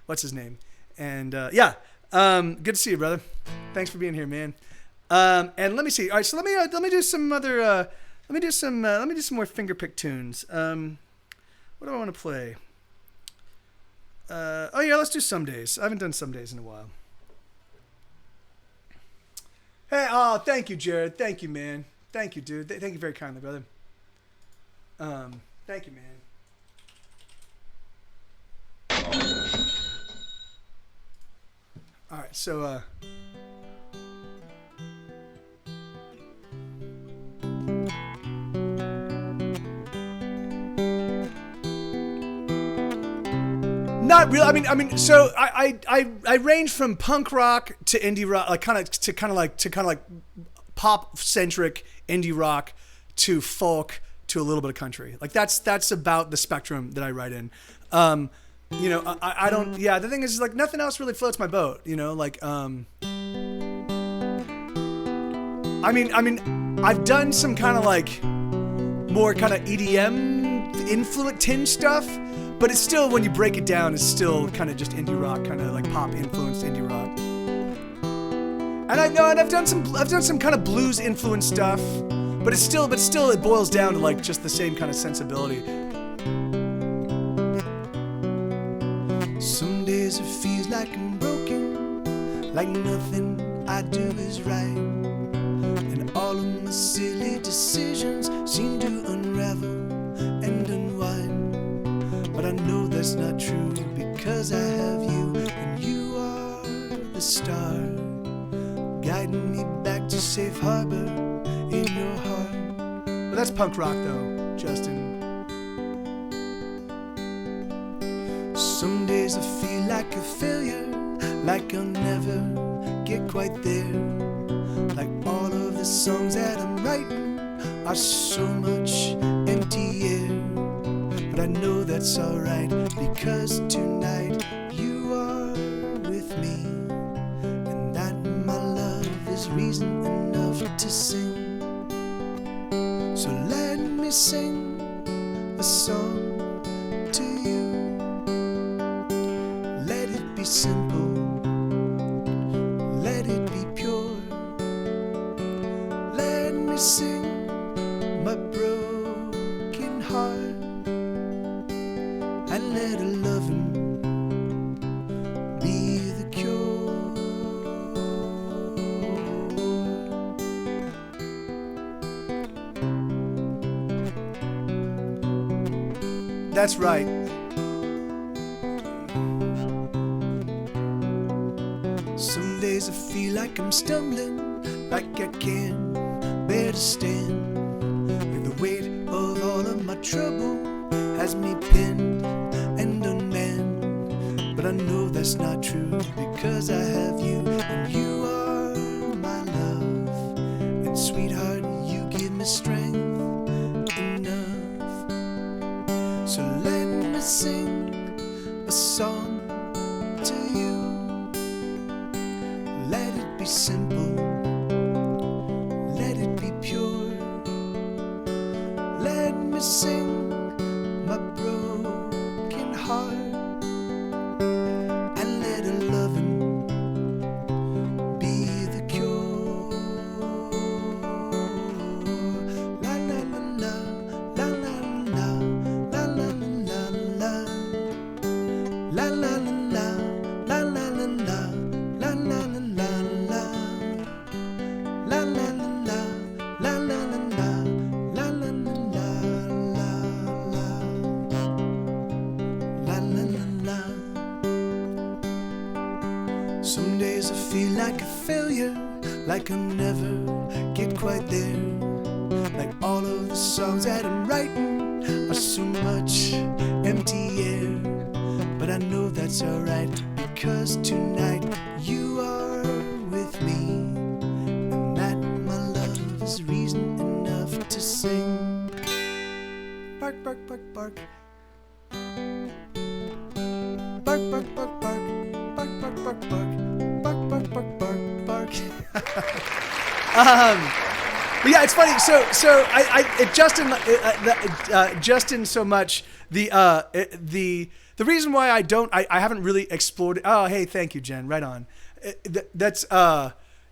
what's his name, and good to see you, brother. Thanks for being here, man. And let me see. All right, so let me do some other let me do some more fingerpick tunes. What do I want to play? Let's do Some Days. I haven't done Some Days in a while. Hey, oh, thank you, Jared. Thank you, man. Thank you, dude. Thank you very kindly, brother. Thank you, man. All right, so not real. I mean. So I range from punk rock to indie rock, like kind of like pop centric indie rock to folk to a little bit of country. Like that's about the spectrum that I write in. You know, I don't. Yeah, the thing is, like, nothing else really floats my boat. You know, like I mean, I've done some kind of like more kind of EDM influence tinge stuff. But it's still, when you break it down, it's still kind of just indie rock, kind of like pop influenced indie rock. And I've done some kind of blues influenced stuff, but still it boils down to like just the same kind of sensibility. Some days it feels like I'm broken, like nothing I do is right, and all of my silly decisions seem to unravel and unwind. But I know that's not true because I have you, and you are the star guiding me back to safe harbor in your heart. Well, that's punk rock though, Justin. Some days I feel like a failure, like I'll never get quite there, like all of the songs that I'm writing are so much empty air. But I know that's alright because tonight you are with me, and that, my love, is reason enough to sing. So let me sing a song to you. Let it be simple, let it be pure. Let me sing my broken heart, and let a loving be the cure. That's right. Some days I feel like I'm stumbling, like I can't bear to stand, like the weight of all of my trouble has me pinned and unmanned. But I know that's not true because I have you, and you are my love. And sweetheart, you give me strength enough. So let me sing a song to you. Let it be simple, let it be pure. Let me sing my broken heart, and let a loving be the cure. La la la la, la la la, la la la la, la la la la, la la la la, la la la la, la la la la, la la la la, la la Some days I feel like a failure, like I'll never get quite there, like all of the songs that I'm writing are so much empty air. But I know that's alright because tonight you are with me, and that, my love, is reason enough to sing. Bark, bark, bark, bark. Bark, bark, bark, bark. Bark, bark, bark, bark. Bark, bark, bark, bark, bark. But yeah, it's funny. So Justin, so much the reason why I haven't really explored. Oh, hey, thank you, Jen. Right on.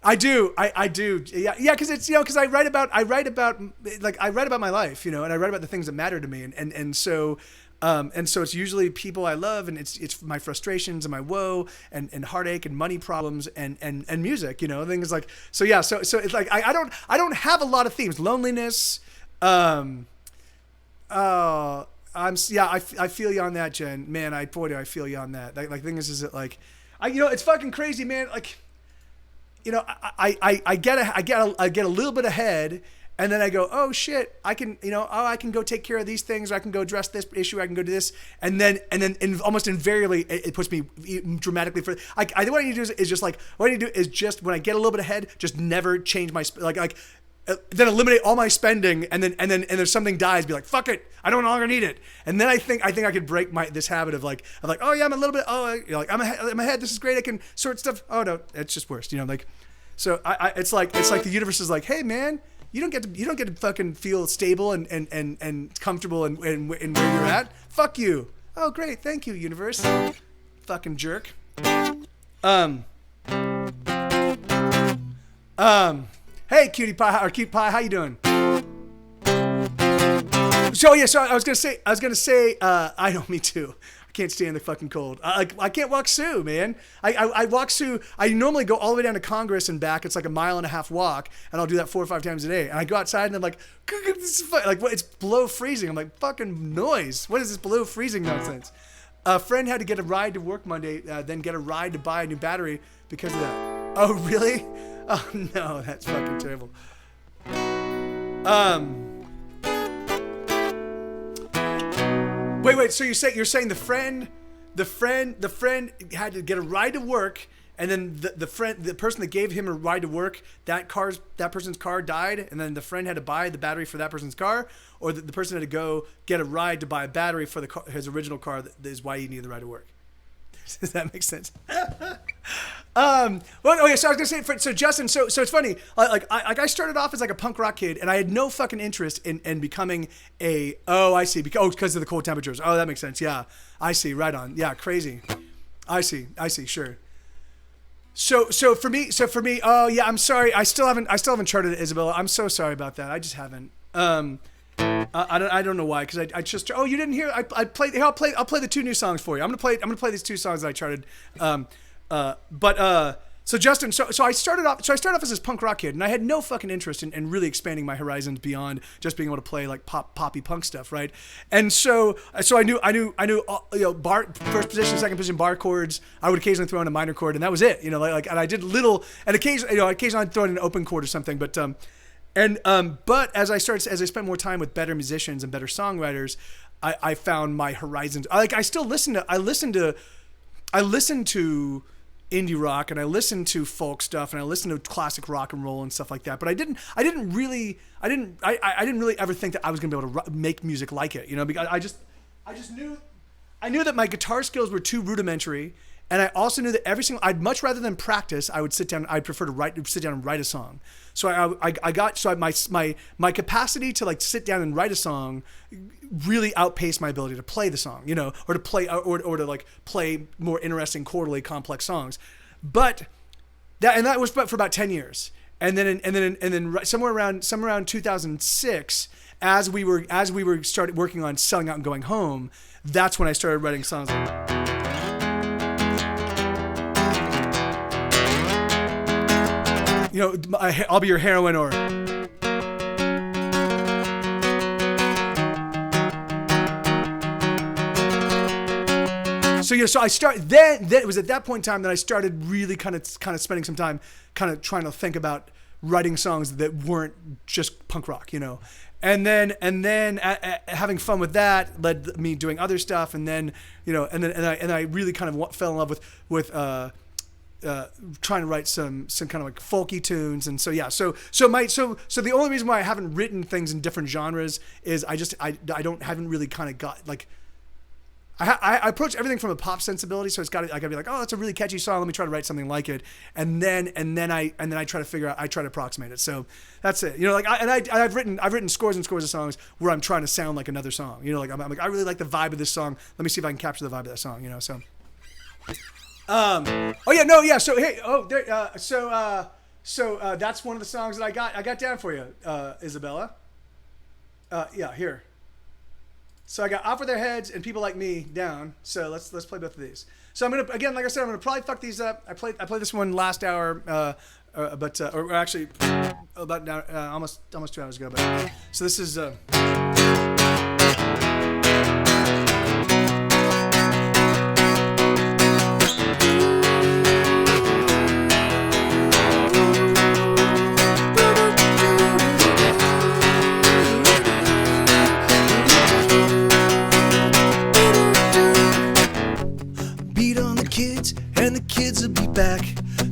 I do. Yeah, because it's, because I write about my life, and I write about the things that matter to me, and so And so it's usually people I love, and it's my frustrations and my woe and heartache and money problems and music, things like, so yeah. So it's like, I don't have a lot of themes. Loneliness. I feel you on that, Jen, man. I feel you on that. Like thing is it like, it's fucking crazy, man. Like, I get a little bit ahead, and then I go, oh shit, I can go take care of these things, or I can go address this issue, I can go do this, and then almost invariably it puts me dramatically further. What I need to do is just like, what I need to do is just, when I get a little bit ahead, just never change my then eliminate all my spending, and then if something dies, be like, fuck it, I no longer need it. And then I think I could break this habit of like, oh yeah, I'm a little bit, I'm ahead, this is great, I can sort stuff. Oh no, it's just worse, like. So it's like the universe is like, hey man, you don't get to fucking feel stable and comfortable and where you're at. Fuck you. Oh great, thank you, universe. Fucking jerk. Hey, cutie pie or cute pie, how you doing? So I was gonna say, I know, me too. I can't stand the fucking cold. I can't walk Sue, man. I walk Sue. I normally go all the way down to Congress and back. It's like a 1.5 mile walk, and I'll do that 4 or 5 times a day. And I go outside and I'm like, this is like, what? It's below freezing. I'm like, fucking noise. What is this below freezing nonsense? A friend had to get a ride to work Monday, then get a ride to buy a new battery because of that. Oh really? Oh no, that's fucking terrible. Wait. So you're saying the friend had to get a ride to work, and then the person that gave him a ride to work, that person's car died, and then the friend had to buy the battery for that person's car, or the person had to go get a ride to buy a battery for his original car. That is why he needed the ride to work. Does that make sense? So I was gonna say, so Justin, so it's funny. I started off as like a punk rock kid, and I had no fucking interest in becoming a. Oh, I see. Because of the cold temperatures. Oh, that makes sense. Yeah, I see. Right on. Yeah, crazy. I see. Sure. So for me. Oh yeah, I'm sorry. I still haven't charted it, Isabella. I'm so sorry about that. I just haven't. I don't know why, because I just, oh, you didn't hear, I played, here, I'll play the 2 new songs for you. I'm gonna play these 2 songs that I charted. So Justin, so I started off as this punk rock kid, and I had no fucking interest in really expanding my horizons beyond just being able to play like poppy punk stuff, right? And so I knew bar, first position, second position bar chords. I would occasionally throw in a minor chord, and that was it, and I did little, and occasionally I'd throw in an open chord or something, but as I spent more time with better musicians and better songwriters, I found my horizons. I still listen to indie rock, and I listen to folk stuff, and I listen to classic rock and roll and stuff like that. But I didn't really ever think that I was gonna be able to make music like it, because I knew that my guitar skills were too rudimentary. And I also knew that I'd much rather than practice, I'd prefer to sit down and write a song. So my capacity to like sit down and write a song really outpaced my ability to play the song, or to play, or to like play more interesting, chordally complex songs. But that was for about 10 years. And then somewhere around 2006, as we were started working on Selling Out and Going Home, that's when I started writing songs. I'll be your heroine, or so I started then it was at that point in time that I started really kind of spending some time kind of trying to think about writing songs that weren't just punk rock, and then having fun with that led me doing other stuff, and then I really kind of fell in love with trying to write some kind of like folky tunes, and so the only reason why I haven't written things in different genres is I haven't really kind of got like I approach everything from a pop sensibility, so I gotta be like, oh, that's a really catchy song, let me try to write something like it, and then I try to approximate it. So that's it, I've written scores and scores of songs where I'm trying to sound like another song, I'm like, I really like the vibe of this song, let me see if I can capture the vibe of that song, so. So hey, that's one of the songs that I got down for you, Isabella. Here. So I got Off With Their Heads and People Like Me down. So let's play both of these. So I'm gonna, again, like I said, I'm gonna probably fuck these up. I played this one last hour, or actually about now, almost 2 hours ago. But so this is. And the kids will be back.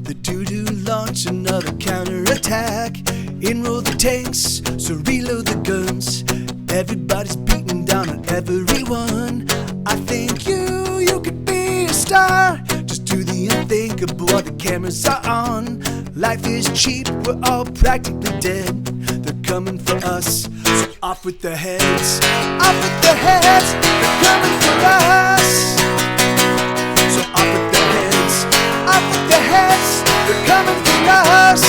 The doo-doo launch another counterattack. Enroll the tanks, so reload the guns. Everybody's beating down on everyone. I think you could be a star. Just do the unthinkable while the cameras are on. Life is cheap, we're all practically dead. They're coming for us, so off with their heads. Off with their heads, they're coming for us. So off with their heads, off with their heads, they're coming for us.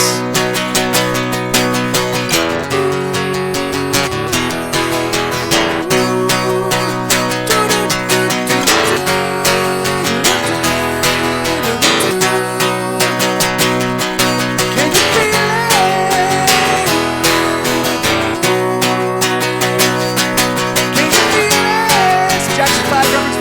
Can you feel it? Can you feel it? It's Jackson 5 Drummers.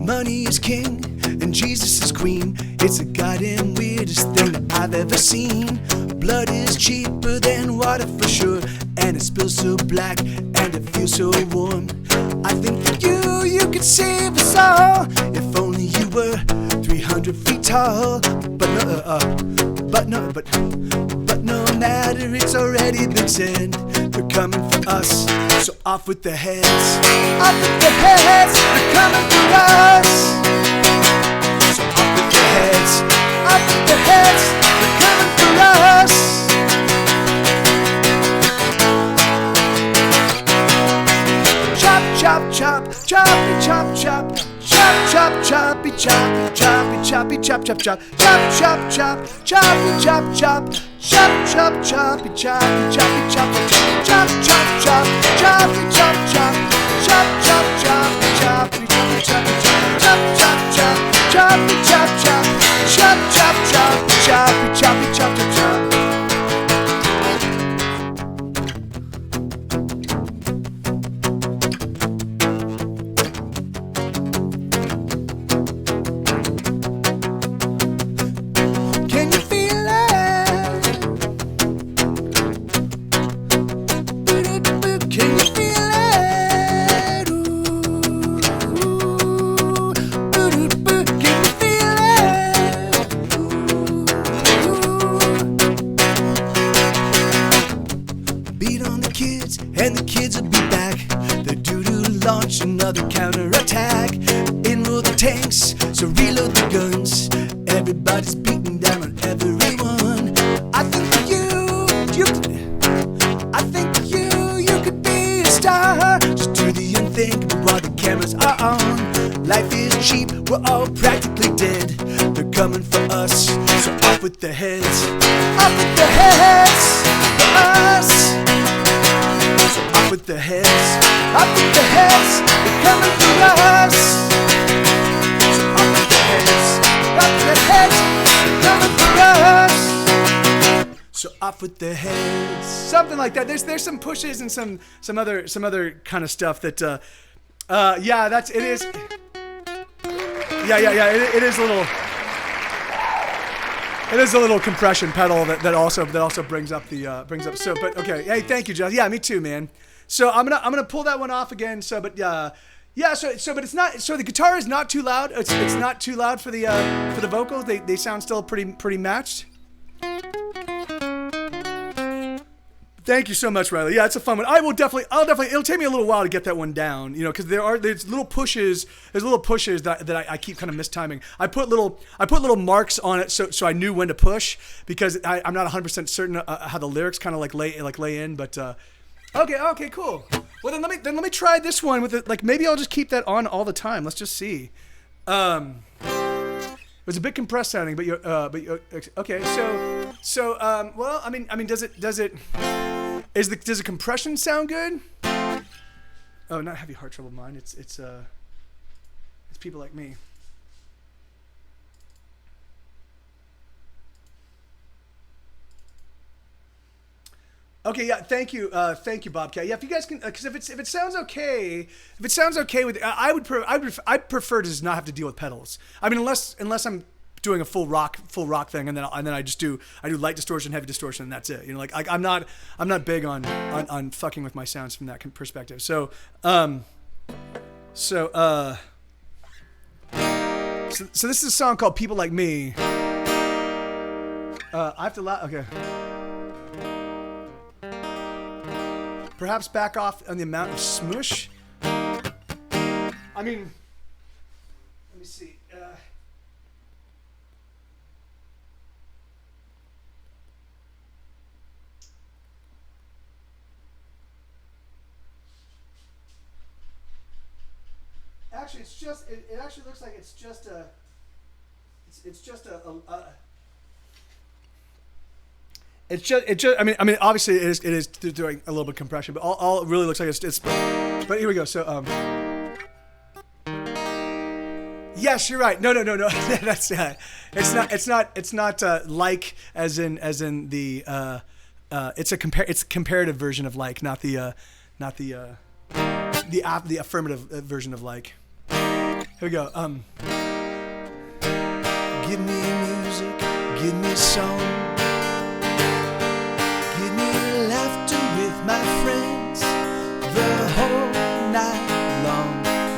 Money is king and Jesus is queen. It's the goddamn weirdest thing that I've ever seen. Blood is cheaper than water for sure, and it spills so black and it feels so warm. I think that you could save us all if only you were 300 feet tall. But no matter, it's already been said. They're coming for us, so off with their heads. Off with their heads, they're coming for us. So off with their heads. Off with their heads, they're coming for us. Chop, chop, choppy, chop, chop. Chop, chop, choppy, choppy, choppy, choppy, chop, chop, chop. Chop, chop, chop, choppy, chop, chop. Chop, chop, choppy, choppy, choppy, chop, chop. Chop, chop, chop, choppy, chop, chop. Chop, chop, choppy, choppy, choppy, choppy, chop. Chop, chop, chop, choppy, chop, chop. Chop, chop, choppy, choppy, choppy, chop, chop, chop. Can you feel it? Can you feel it? Ooh. Can you feel it? Beat on the kids, and the kids will be back. The doo-doo launch another counterattack. Enroll the tanks, so reload the guns. Everybody's beating down on everyone. I think that you could be a star. Just do the unthinkable while the cameras are on. Life is cheap, we're all practically dead. They're coming for us, so off with their heads. Off with their heads, for us. So off with their heads. Off with their heads, they're coming for us. So off with their heads. Off with their heads, they're coming for us. So off with their heads. Something like that. There's some pushes and some other kind of stuff that it is. It is a little. It is a little compression pedal that also brings up the so. But okay, hey, thank you, Jeff. Yeah, me too, man. So I'm gonna pull that one off again. So, but yeah. So but it's not. So the guitar is not too loud. It's not too loud for the vocals. They sound still pretty matched. Thank you so much, Riley. Yeah, it's a fun one. I'll definitely. It'll take me a little while to get that one down, because there's little pushes. There's little pushes that I keep kind of mistiming. I put little marks on it so I knew when to push, because I'm not 100% certain how the lyrics kind of lay in. But okay, cool. Well then let me try this one with it. Like maybe I'll just keep that on all the time. Let's just see. It was a bit compressed sounding, but okay. So well, I mean, does it? Does the compression sound good? Oh, not Heavy Heart Troubled Mind. It's People Like Me. Okay, yeah, thank you, Bobcat. Yeah, if you guys can, because if it sounds okay with, I'd prefer to just not have to deal with pedals. I mean, unless I'm doing a full rock thing, and then I do light distortion, heavy distortion, and that's it. You know, like I'm not big on fucking with my sounds from that perspective. So this is a song called People Like Me. I have to okay. Perhaps back off on the amount of smush. I mean, let me see. Actually, it's just. It actually looks like it's just a. It's just a It's just. I mean, obviously it is doing a little bit of compression, but all it really looks like it's. But here we go. So yes, you're right. No. That's It's not like as in the. It's a comparative version of like, not the affirmative version of like. Here we go. Give me music, give me song. Give me laughter with my friends the whole night long.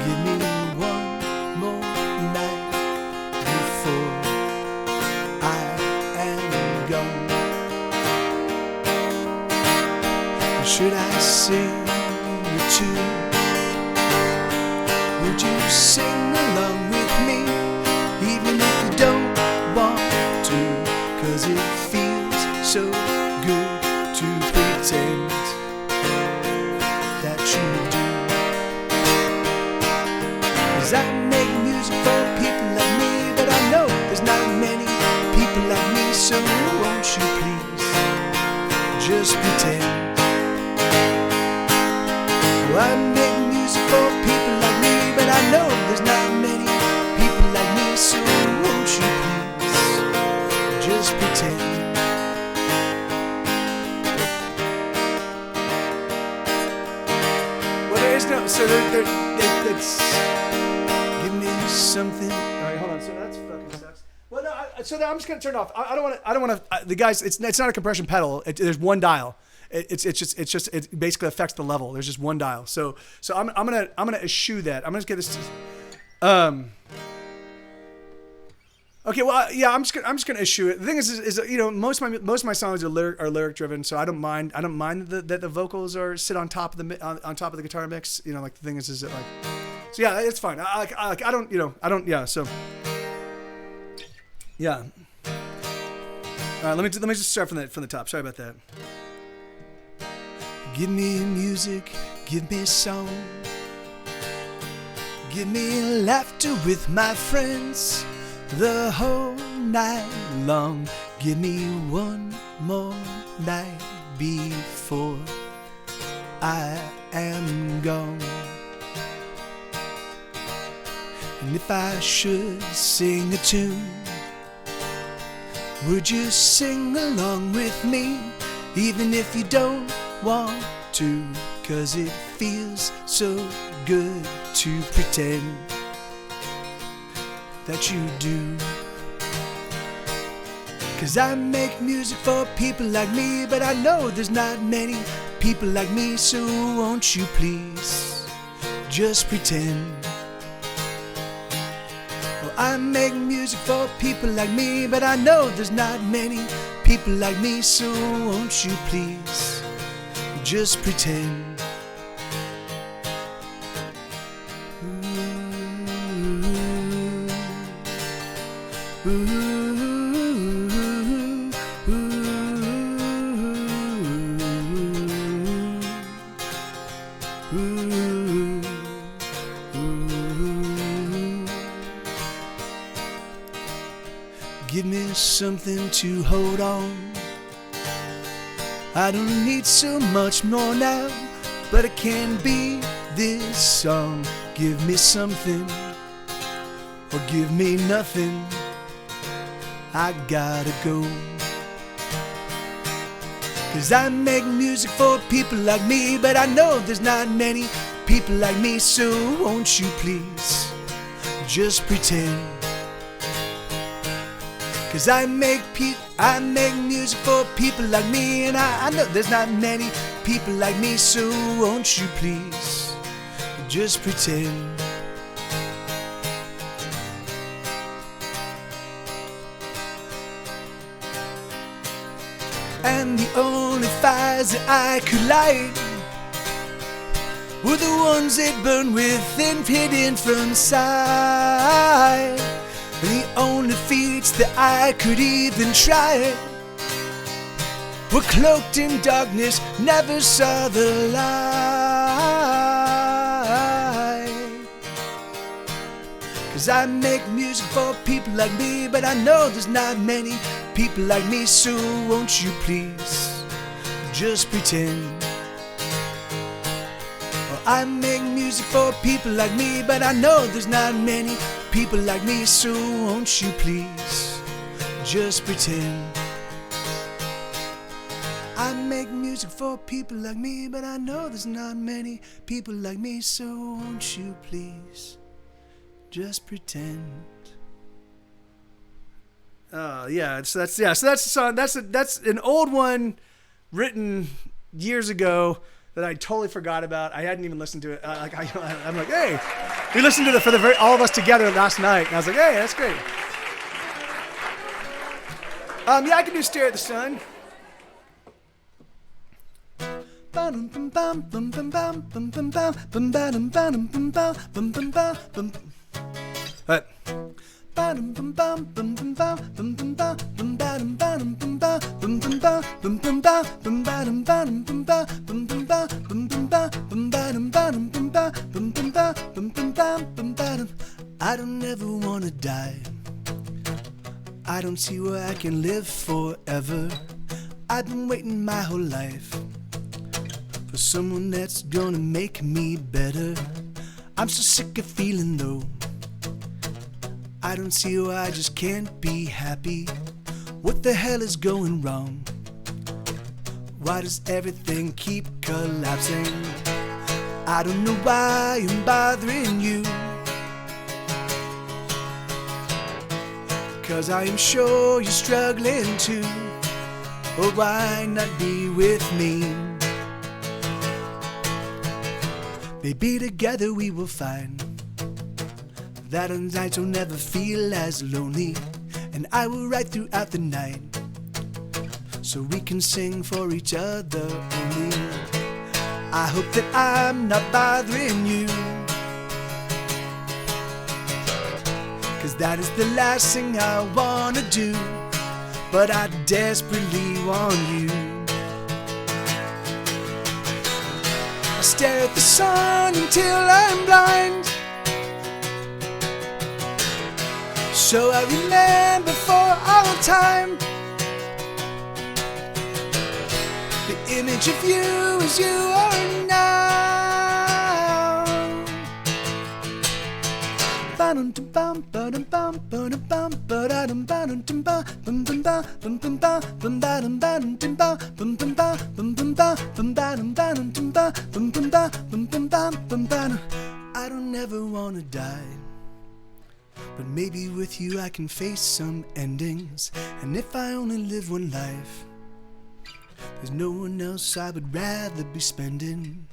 Give me one more night before I am gone. Should I sing a tune? Would you sing along with me? Even if you don't want to, 'cause it feels so good to pretend that you do. 'Cause I make music for people like me, but I know there's not many people like me, so won't you please just pretend. Oh, I make music for people like me, but I know there's not many people like me, so won't you please just pretend. Well, there is no. So that's. Give me something. All right, hold on. So that's fucking sucks. Well, no. I'm just gonna turn it off. I don't want to. The guys, it's not a compression pedal. There's one dial. It basically affects the level. There's just one dial. So I'm gonna eschew that. I'm gonna get this. Okay, well, yeah, I'm just gonna eschew it. The thing is you know, most of my songs are lyric driven, so I don't mind that the vocals sit on top of the guitar mix. You know, like the thing is it like, so yeah, it's fine. I don't yeah. So yeah. All right, let me just start from the top. Sorry about that. Give me music, give me song. Give me laughter with my friends the whole night long. Give me one more night before I am gone. And if I should sing a tune, would you sing along with me? Even if you don't want to, 'cause it feels so good to pretend that you do. 'Cause I make music for people like me, but I know there's not many people like me, so won't you please just pretend. Well, I make music for people like me, but I know there's not many people like me, so won't you please just pretend. Give me something to hold on. I don't need so much more now, but it can be this song. Give me something, or give me nothing. I gotta go. 'Cause I make music for people like me, but I know there's not many people like me, so won't you please just pretend. 'Cause I make music for people like me, and I know there's not many people like me, so won't you please just pretend. And the only fires that I could light were the ones that burn within, hidden from sight. And the only feats that I could even try were cloaked in darkness, never saw the light. 'Cause I make music for people like me, but I know there's not many people like me, so won't you please just pretend. Well, I make music for people like me, but I know there's not many people like me, so won't you please just pretend. I make music for people like me, but I know there's not many people like me, so won't you please just pretend. So that's the song. That's an old one written years ago that I totally forgot about. I hadn't even listened to it. I'm like, hey, we listened to it for all of us together last night, and I was like, hey, that's great. Yeah, I can do "Stare at the Sun." I don't ever wanna die. I don't see where I can live forever. I've been waiting my whole life for someone that's gonna make me better. I'm so sick of feeling low. I don't see why I just can't be happy. What the hell is going wrong? Why does everything keep collapsing? I don't know why I'm bothering you, 'cause I am sure you're struggling too. Or why not be with me? Maybe together we will find that our nights will never feel as lonely, and I will write throughout the night so we can sing for each other only. I hope that I'm not bothering you, 'cause that is the last thing I wanna do, but I desperately want you. I stare at the sun until I'm blind, so I remember for all time the image of you as you are now. I don't ever wanna die, but maybe with you I can face some endings. And if I only live one life, there's no one else I would rather be spending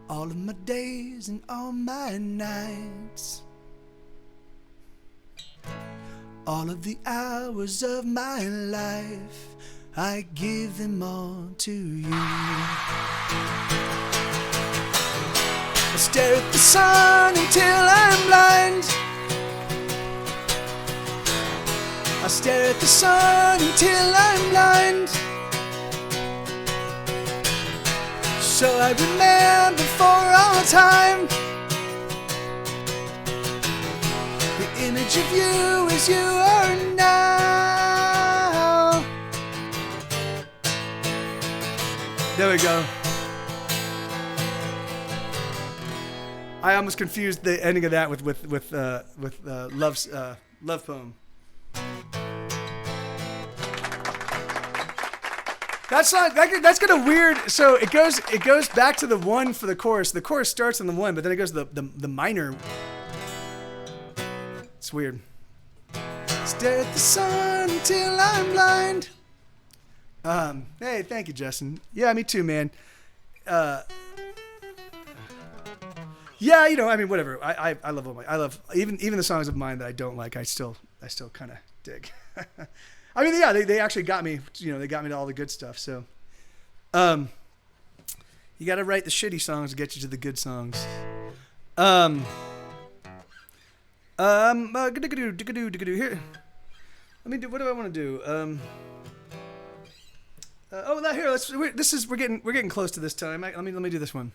all of my days and all my nights. All of the hours of my life, I give them all to you. I stare at the sun until I'm blind. I stare at the sun until I'm blind, so I remember for all time the image of you as you are now. we go. I almost confused the ending of that with Love's Love Poem. That song, that's kind of weird. So it goes back to the 1 for the chorus. The chorus starts on the 1, but then it goes to the minor. It's weird. Stare at the sun until I'm blind. Hey, thank you, Justin. Yeah, me too, man. Yeah, you know, I mean, whatever. I love all I love even the songs of mine that I don't like. I still kind of dig. I mean, yeah, they actually got me. You know, they got me to all the good stuff. So, you got to write the shitty songs to get you to the good songs. Here. Let me do. What do I want to do? Now here. We're getting close to this time. Let me do this one.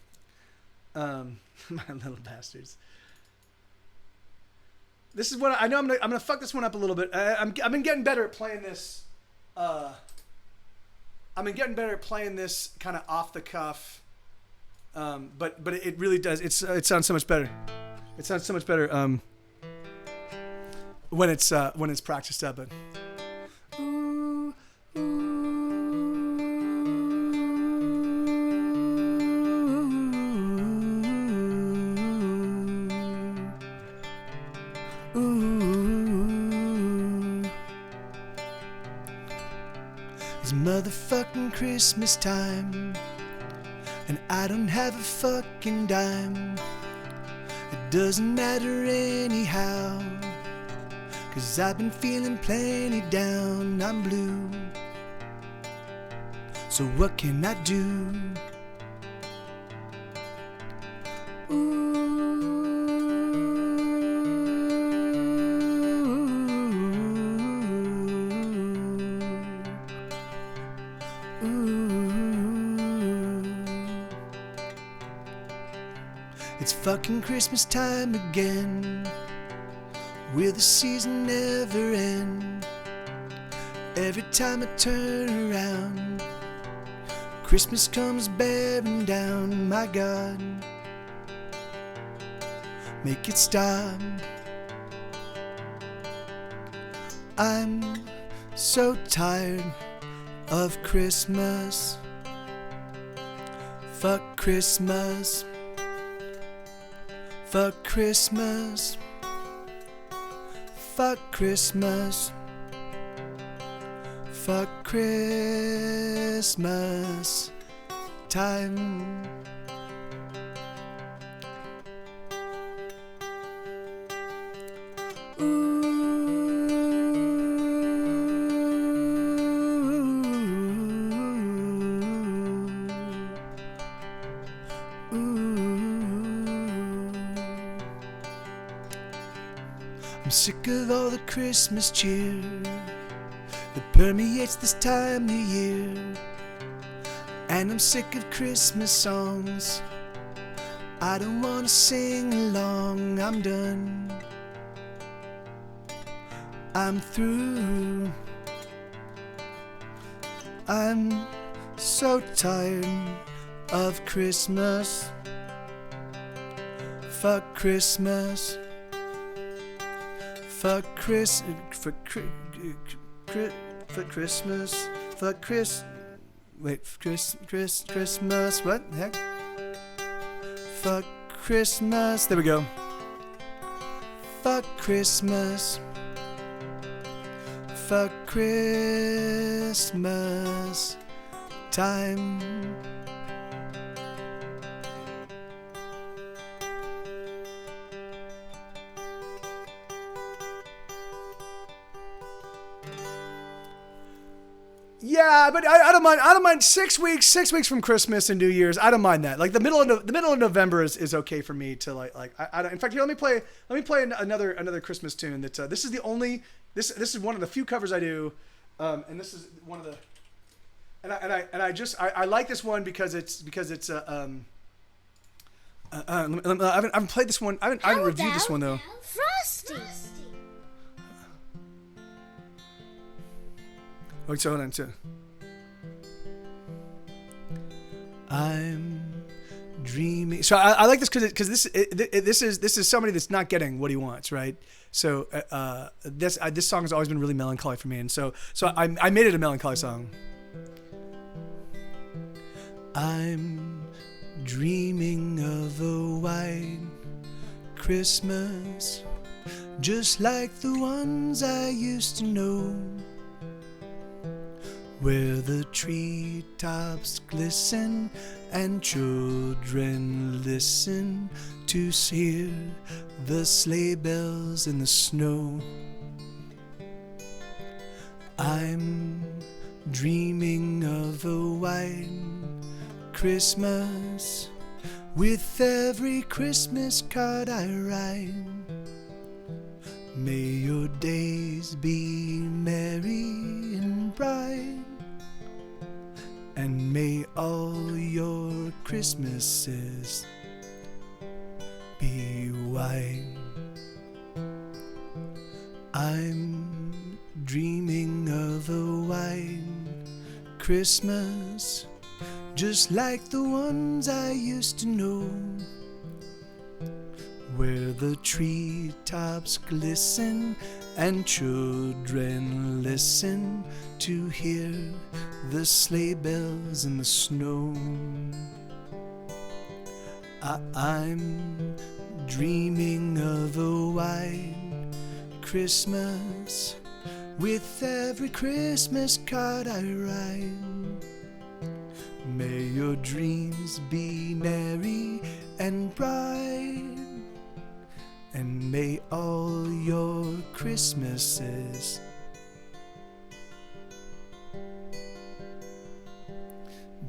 My little bastards. This is what I know. I'm gonna fuck this one up a little bit. I've been getting better at playing this. I've been getting better at playing this kind of off the cuff. But it really does. It sounds so much better. It sounds so much better when it's practiced up. But ooh, it's motherfucking Christmas time, and I don't have a fucking dime. It doesn't matter anyhow, 'cause I've been feeling plenty down. I'm blue, so what can I do? It's fucking Christmas time again. Will the season never end? Every time I turn around, Christmas comes bearing down. My God, make it stop. I'm so tired of Christmas. Fuck Christmas. Fuck Christmas. Fuck Christmas. Fuck Christmas time. I'm sick of all the Christmas cheer that permeates this time of year, and I'm sick of Christmas songs. I don't wanna sing along. I'm done. I'm through. I'm so tired of Christmas. Fuck Christmas. Fuck Christmas. Fuck Christmas. What the heck? Fuck Christmas. There we go. Fuck Christmas. Fuck Christmas time. Yeah, but I don't mind. I don't mind 6 weeks. 6 weeks from Christmas and New Year's. I don't mind that. Like the middle of November is okay for me to like. I don't, in fact, here let me play another Christmas tune. That this is the only this is one of the few covers I do, and this is one of the. I like this one because it's I haven't played this one. I haven't reviewed this one though. Frosty. Wait, so hold on, too. I'm dreaming. So I like this because this is somebody that's not getting what he wants, right? So this song has always been really melancholy for me, and so I made it a melancholy song. I'm dreaming of a white Christmas, just like the ones I used to know, where the treetops glisten and children listen to hear the sleigh bells in the snow. I'm dreaming of a white Christmas with every Christmas card I write. May your days be merry and bright, and may all your Christmases be white. I'm dreaming of a white Christmas, just like the ones I used to know, where the treetops glisten and children listen to hear the sleigh bells in the snow. I'm dreaming of a white Christmas with every Christmas card I write. May your dreams be merry and bright, and may all your Christmases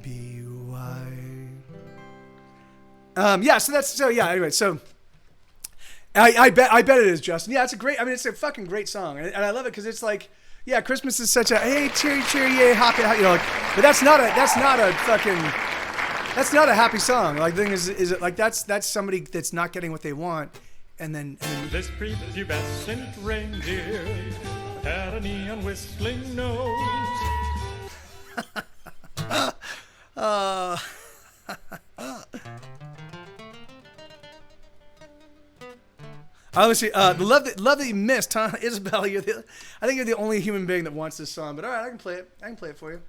be white. Anyway, so I bet it is, Justin. Yeah, it's a great. I mean, it's a fucking great song, and I love it because it's like, yeah, Christmas is such a hey, cheery, yeah, happy, you know, like, but that's not a happy song. Like, the thing is it like that's somebody that's not getting what they want, and then This prepubescent reindeer had a neon whistling nose. Honestly, the love that you missed, huh, Isabel? I think you're the only human being that wants this song. But all right, I can play it. I can play it for you.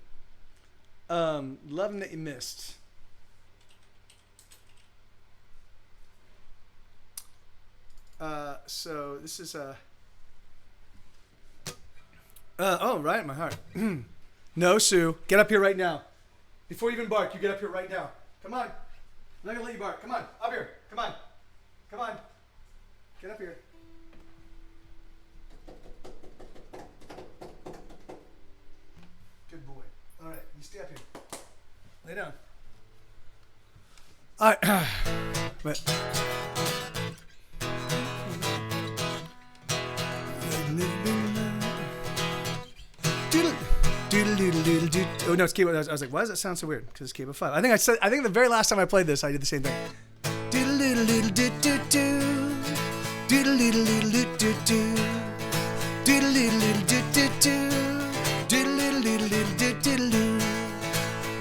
Loving that you missed. So this is oh, right in my heart. No, Sue, get up here right now. Before you even bark, you get up here right now. Come on. I'm not gonna let you bark. Come on, up here. Come on. Come on. Get up here. Good boy. All right, you stay up here. Lay down. All right. But. Oh no, it's cable. I was like, why does that sound so weird? Because it's cable 5. I think the very last time I played this, I did the same thing.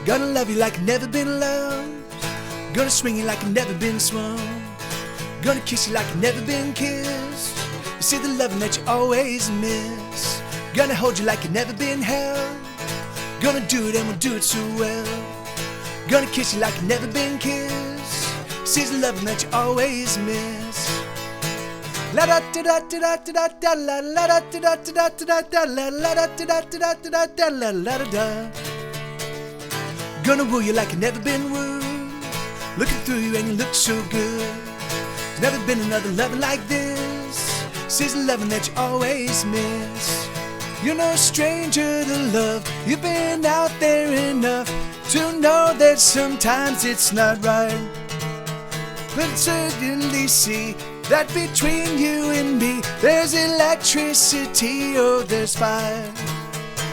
Gonna love you like never been loved. Gonna swing you like never been swung. Gonna kiss you like never been kissed. You see the loving that you always miss. Gonna hold you like you never been held. Gonna do it and we'll do it so well. Gonna kiss you like you never been kissed. See the loving that you always miss. La da da da da da da la la da da da da da la la da da da da da la la da. Gonna woo you like you never been wooed. Looking through you and you look so good. There's never been another loving like this. See the loving that you always miss. You're no stranger to love. You've been out there enough to know that sometimes it's not right. But certainly see that between you and me there's electricity, oh there's fire.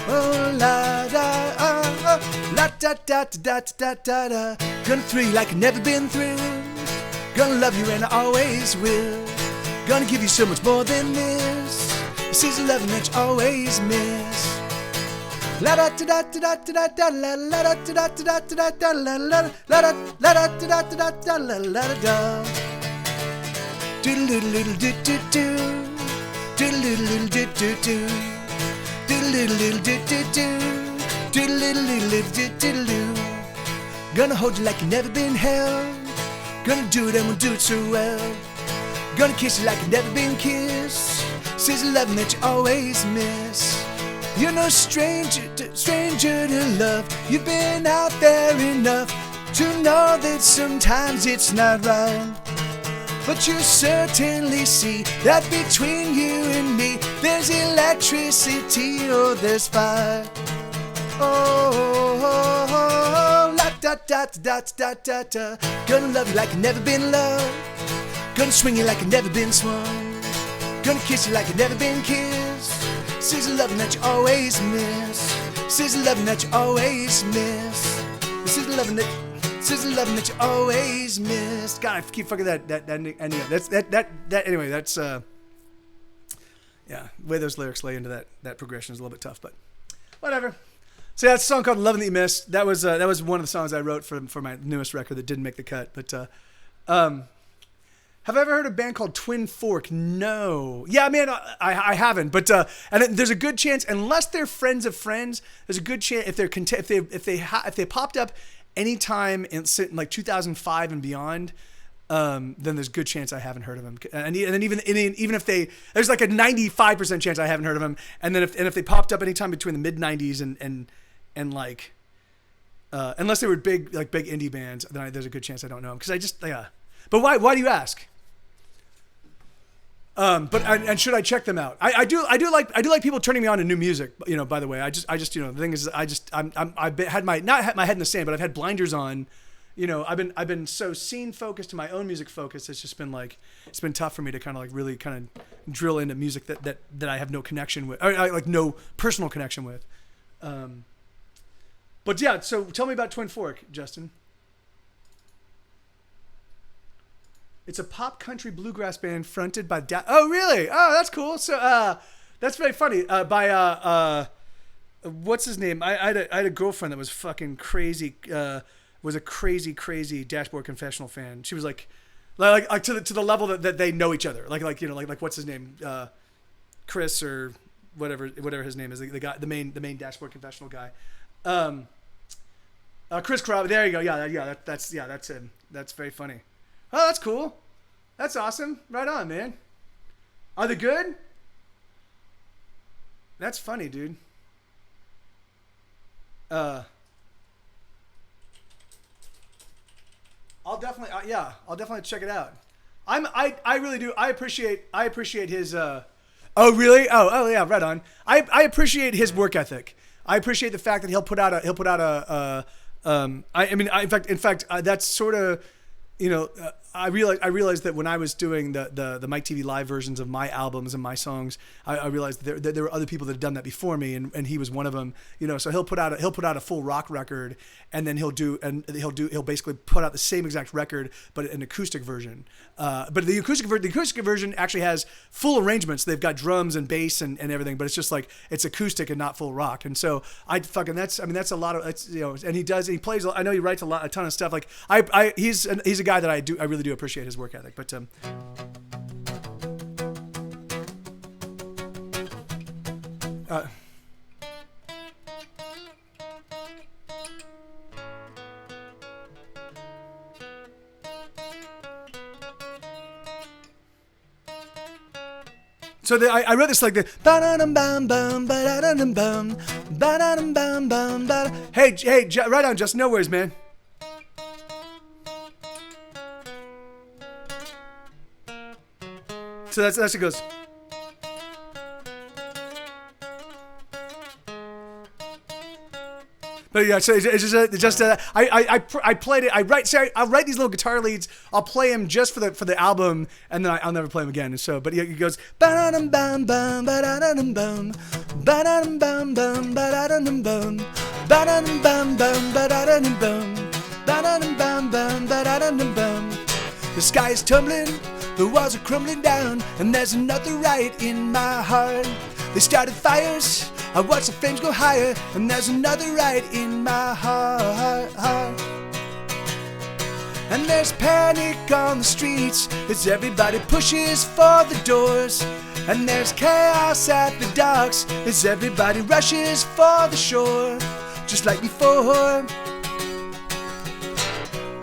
Oh la da oh, la da da da da da da. Gonna thrill you like you've never been thrilled. Gonna love you and I always will. Gonna give you so much more than this. This is the loving that you always miss. La da da da da da da la la da da da da da la la la da da da da da la la da. Doodle doodle doo doo doo. Doodle doodle doo doo doo. Doodle doodle doo doo doo. Doodle doodle doo doo doo. Gonna hold you like you never been held. Gonna do it and we'll do it so well. Gonna kiss you like you never been kissed. Says loving that you always miss. You're no stranger to love. You've been out there enough to know that sometimes it's not right. But you certainly see that between you and me there's electricity, oh there's fire. Oh, la da da da da da da. Gonna love you like you've never been loved. Gonna swing you like you've never been swung. Gonna kiss you like you've never been kissed. This is loving that you always miss. This is loving that you always miss. This is loving that you always miss. God, I keep fucking that anyway. Anyway, that's yeah. The way those lyrics lay into that progression is a little bit tough, but whatever. So yeah, it's a song called "Loving That You Missed." That was one of the songs I wrote for my newest record that didn't make the cut. But have I ever heard of a band called Twin Fork? No. Yeah, man, I haven't. But and there's a good chance, unless they're friends of friends, there's a good chance if they popped up anytime in like 2005 and beyond, then there's a good chance I haven't heard of them. And then even if there's like a 95% chance I haven't heard of them. And then if they popped up anytime between the mid 90s and like unless they were big indie bands, then there's a good chance I don't know them because I just But why do you ask? But should I check them out? I do like people turning me on to new music. You know, by the way, I just the thing is I've had my head in the sand, but I've had blinders on. You know, I've been so scene focused to my own music focus. It's just been like it's been tough for me to kind of like really kind of drill into music that I have no connection with, or like no personal connection with. But yeah, so tell me about Twin Fork, Justin. It's a pop country bluegrass band fronted by oh really? Oh, that's cool. So that's very funny. By what's his name? I had a girlfriend that was fucking crazy. Was a crazy Dashboard Confessional fan. She was like to the level that they know each other. Like what's his name? Chris or whatever his name is. The guy, the main Dashboard Confessional guy. Chris Crowley. There you go. Yeah. That's him. That's very funny. Oh, that's cool. That's awesome. Right on, man. Are they good? That's funny, dude. I'll definitely check it out. I really do. I appreciate his. Oh really? Oh yeah. Right on. I appreciate his work ethic. I appreciate the fact that he'll put out a. In fact, that's sort of. You know, I realized that when I was doing the Mike TV Live versions of my albums and my songs, I realized that there were other people that had done that before me, and he was one of them. You know, so he'll put out a full rock record, and then he'll basically put out the same exact record but an acoustic version. But the acoustic version actually has full arrangements. They've got drums and bass and everything, but it's just like it's acoustic and not full rock. And so that's a lot of it's, you know, and he plays. I know he writes a ton of stuff. Like he's a guy that I really do appreciate his work ethic. But so I read this like the hey, right on, Justin. No worries, man. So that's it goes. But yeah, so it's just I played it. I write these little guitar leads. I'll play them just for the album, and then I'll never play them again. And so, but it goes. The sky is tumbling. The walls are crumbling down, and there's nothing right in my heart. They started fires I watch the flames go higher, and there's another right in my heart. And there's panic on the streets as everybody pushes for the doors. And there's chaos at the docks as everybody rushes for the shore. Just like before,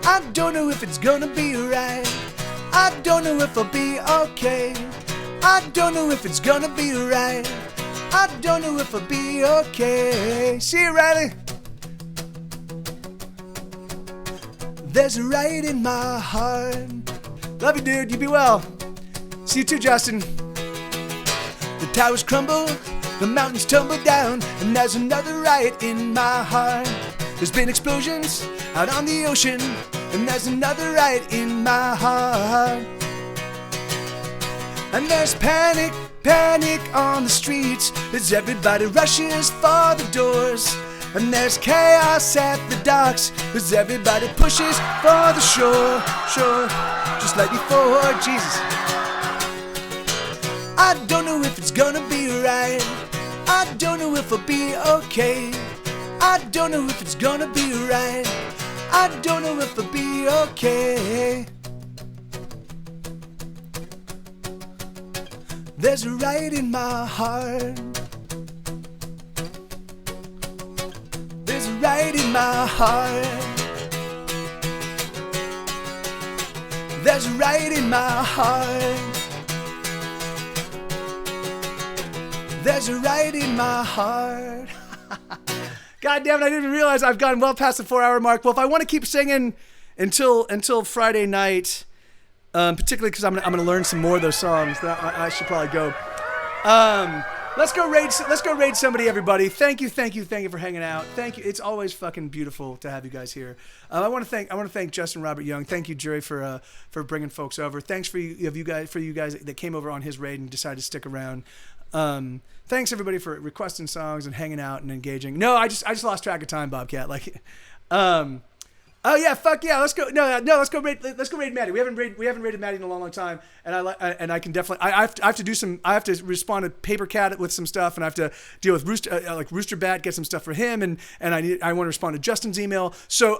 I don't know if it's gonna be right. I don't know if I'll be okay. I don't know if it's gonna be right. I don't know if I'll be okay. See you, Riley. There's a right in my heart. Love you, dude. You be well. See you too, Justin. The towers crumble, the mountains tumble down, and there's another right in my heart. There's been explosions out on the ocean, and there's another right in my heart. And there's panic on the streets as everybody rushes for the doors. And there's chaos at the docks as everybody pushes for the shore. Just like before, Jesus. I don't know if it's gonna be right. I don't know if I'll be okay. I don't know if it's gonna be right. I don't know if I'll be okay. There's a right in my heart. There's a right in my heart. There's a right in my heart. There's a right in my heart. God damn it, I didn't even realize I've gone well past the 4-hour mark. Well, if I want to keep singing until Friday night, particularly because I'm gonna learn some more of those songs, I should probably go. Let's go raid somebody, everybody. Thank you for hanging out. Thank you. It's always fucking beautiful to have you guys here. I want to thank Justin Robert Young. Thank you, Jerry, for bringing folks over. Thanks for you guys that came over on his raid and decided to stick around. Thanks everybody for requesting songs and hanging out and engaging. No, I just lost track of time, Bobcat. Oh yeah, fuck yeah, let's go. Let's go raid Maddie. We haven't raided Maddie in a long time, and I can definitely. I have to do some. I have to respond to Papercat with some stuff, and I have to deal with Rooster Bat, get some stuff for him, and I want to respond to Justin's email. So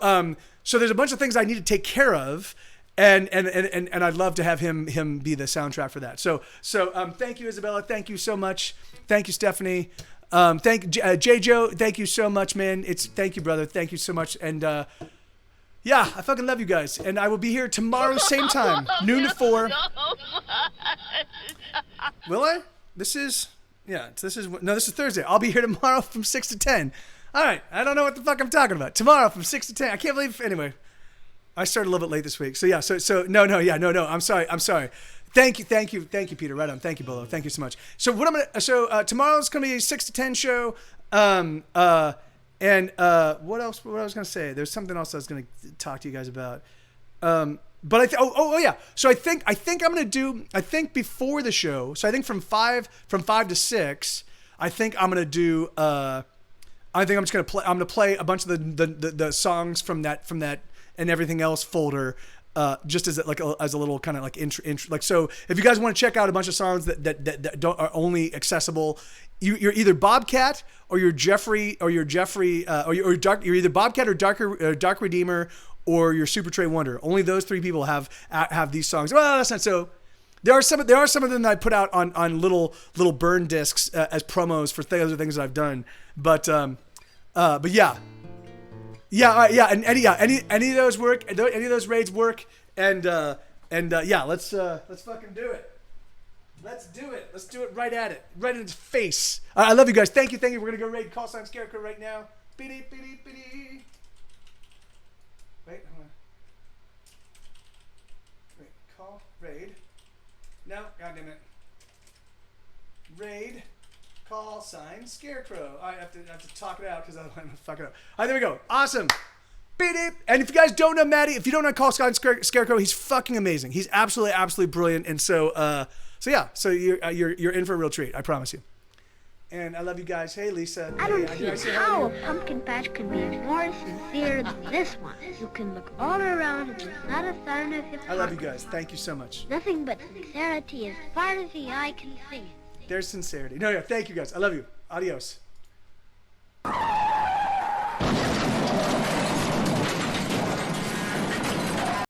there's a bunch of things I need to take care of. And I'd love to have him be the soundtrack for that. So thank you, Isabella. Thank you so much. Thank you, Stephanie. Thank J Joe. Thank you so much, man. Thank you, brother. Thank you so much. And yeah, I fucking love you guys. And I will be here tomorrow, same time, noon to 4. Will I? This is Thursday. I'll be here tomorrow from 6 to 10. All right. I don't know what the fuck I'm talking about. Tomorrow from 6 to 10. I can't believe. Anyway. I started a little bit late this week. So yeah, no. I'm sorry. Thank you, Peter. Right on. Thank you, Bolo. Thank you so much. So tomorrow's gonna be a 6 to 10 show. And what else? What I was gonna say? There's something else I was gonna talk to you guys about. But yeah. So I think I'm gonna do. I think before the show. So I think from 5 to 6. I think I'm gonna do. I think I'm just gonna play. I'm gonna play a bunch of the songs from that. And everything else folder, just as a little kind of like intro. Like, so if you guys want to check out a bunch of songs that don't are only accessible, you're either Bobcat or you're Jeffrey or you're either Bobcat or Dark Redeemer or you're Super Trey Wonder. Only those 3 people have these songs. Well, that's not so. There are some of them that I put out on little burn discs as promos for other things that I've done. But yeah. Yeah, and any of those work, any of those raids work, and yeah, let's fucking do it. Let's do it. Let's do it right at it, right in its face. I love you guys. Thank you. We're gonna go raid Call Sign Scarecrow right now. Wait, hold on. Wait, call raid. No, goddamn it. Raid. Call sign Scarecrow. I have to talk it out because otherwise I'm gonna fuck it up. All right, there we go. Awesome. And if you guys don't know Maddie, if you don't know Call Sign Scarecrow, he's fucking amazing. He's absolutely brilliant. And so you're in for a real treat. I promise you. And I love you guys. Hey, Lisa. I don't see how a pumpkin patch could be more sincere than this one. You can look all around and there's not a sign of hypocrisy. I love you guys. Thank you so much. Nothing but sincerity as far as the eye can see. There's sincerity. No, yeah, thank you guys. I love you. Adios.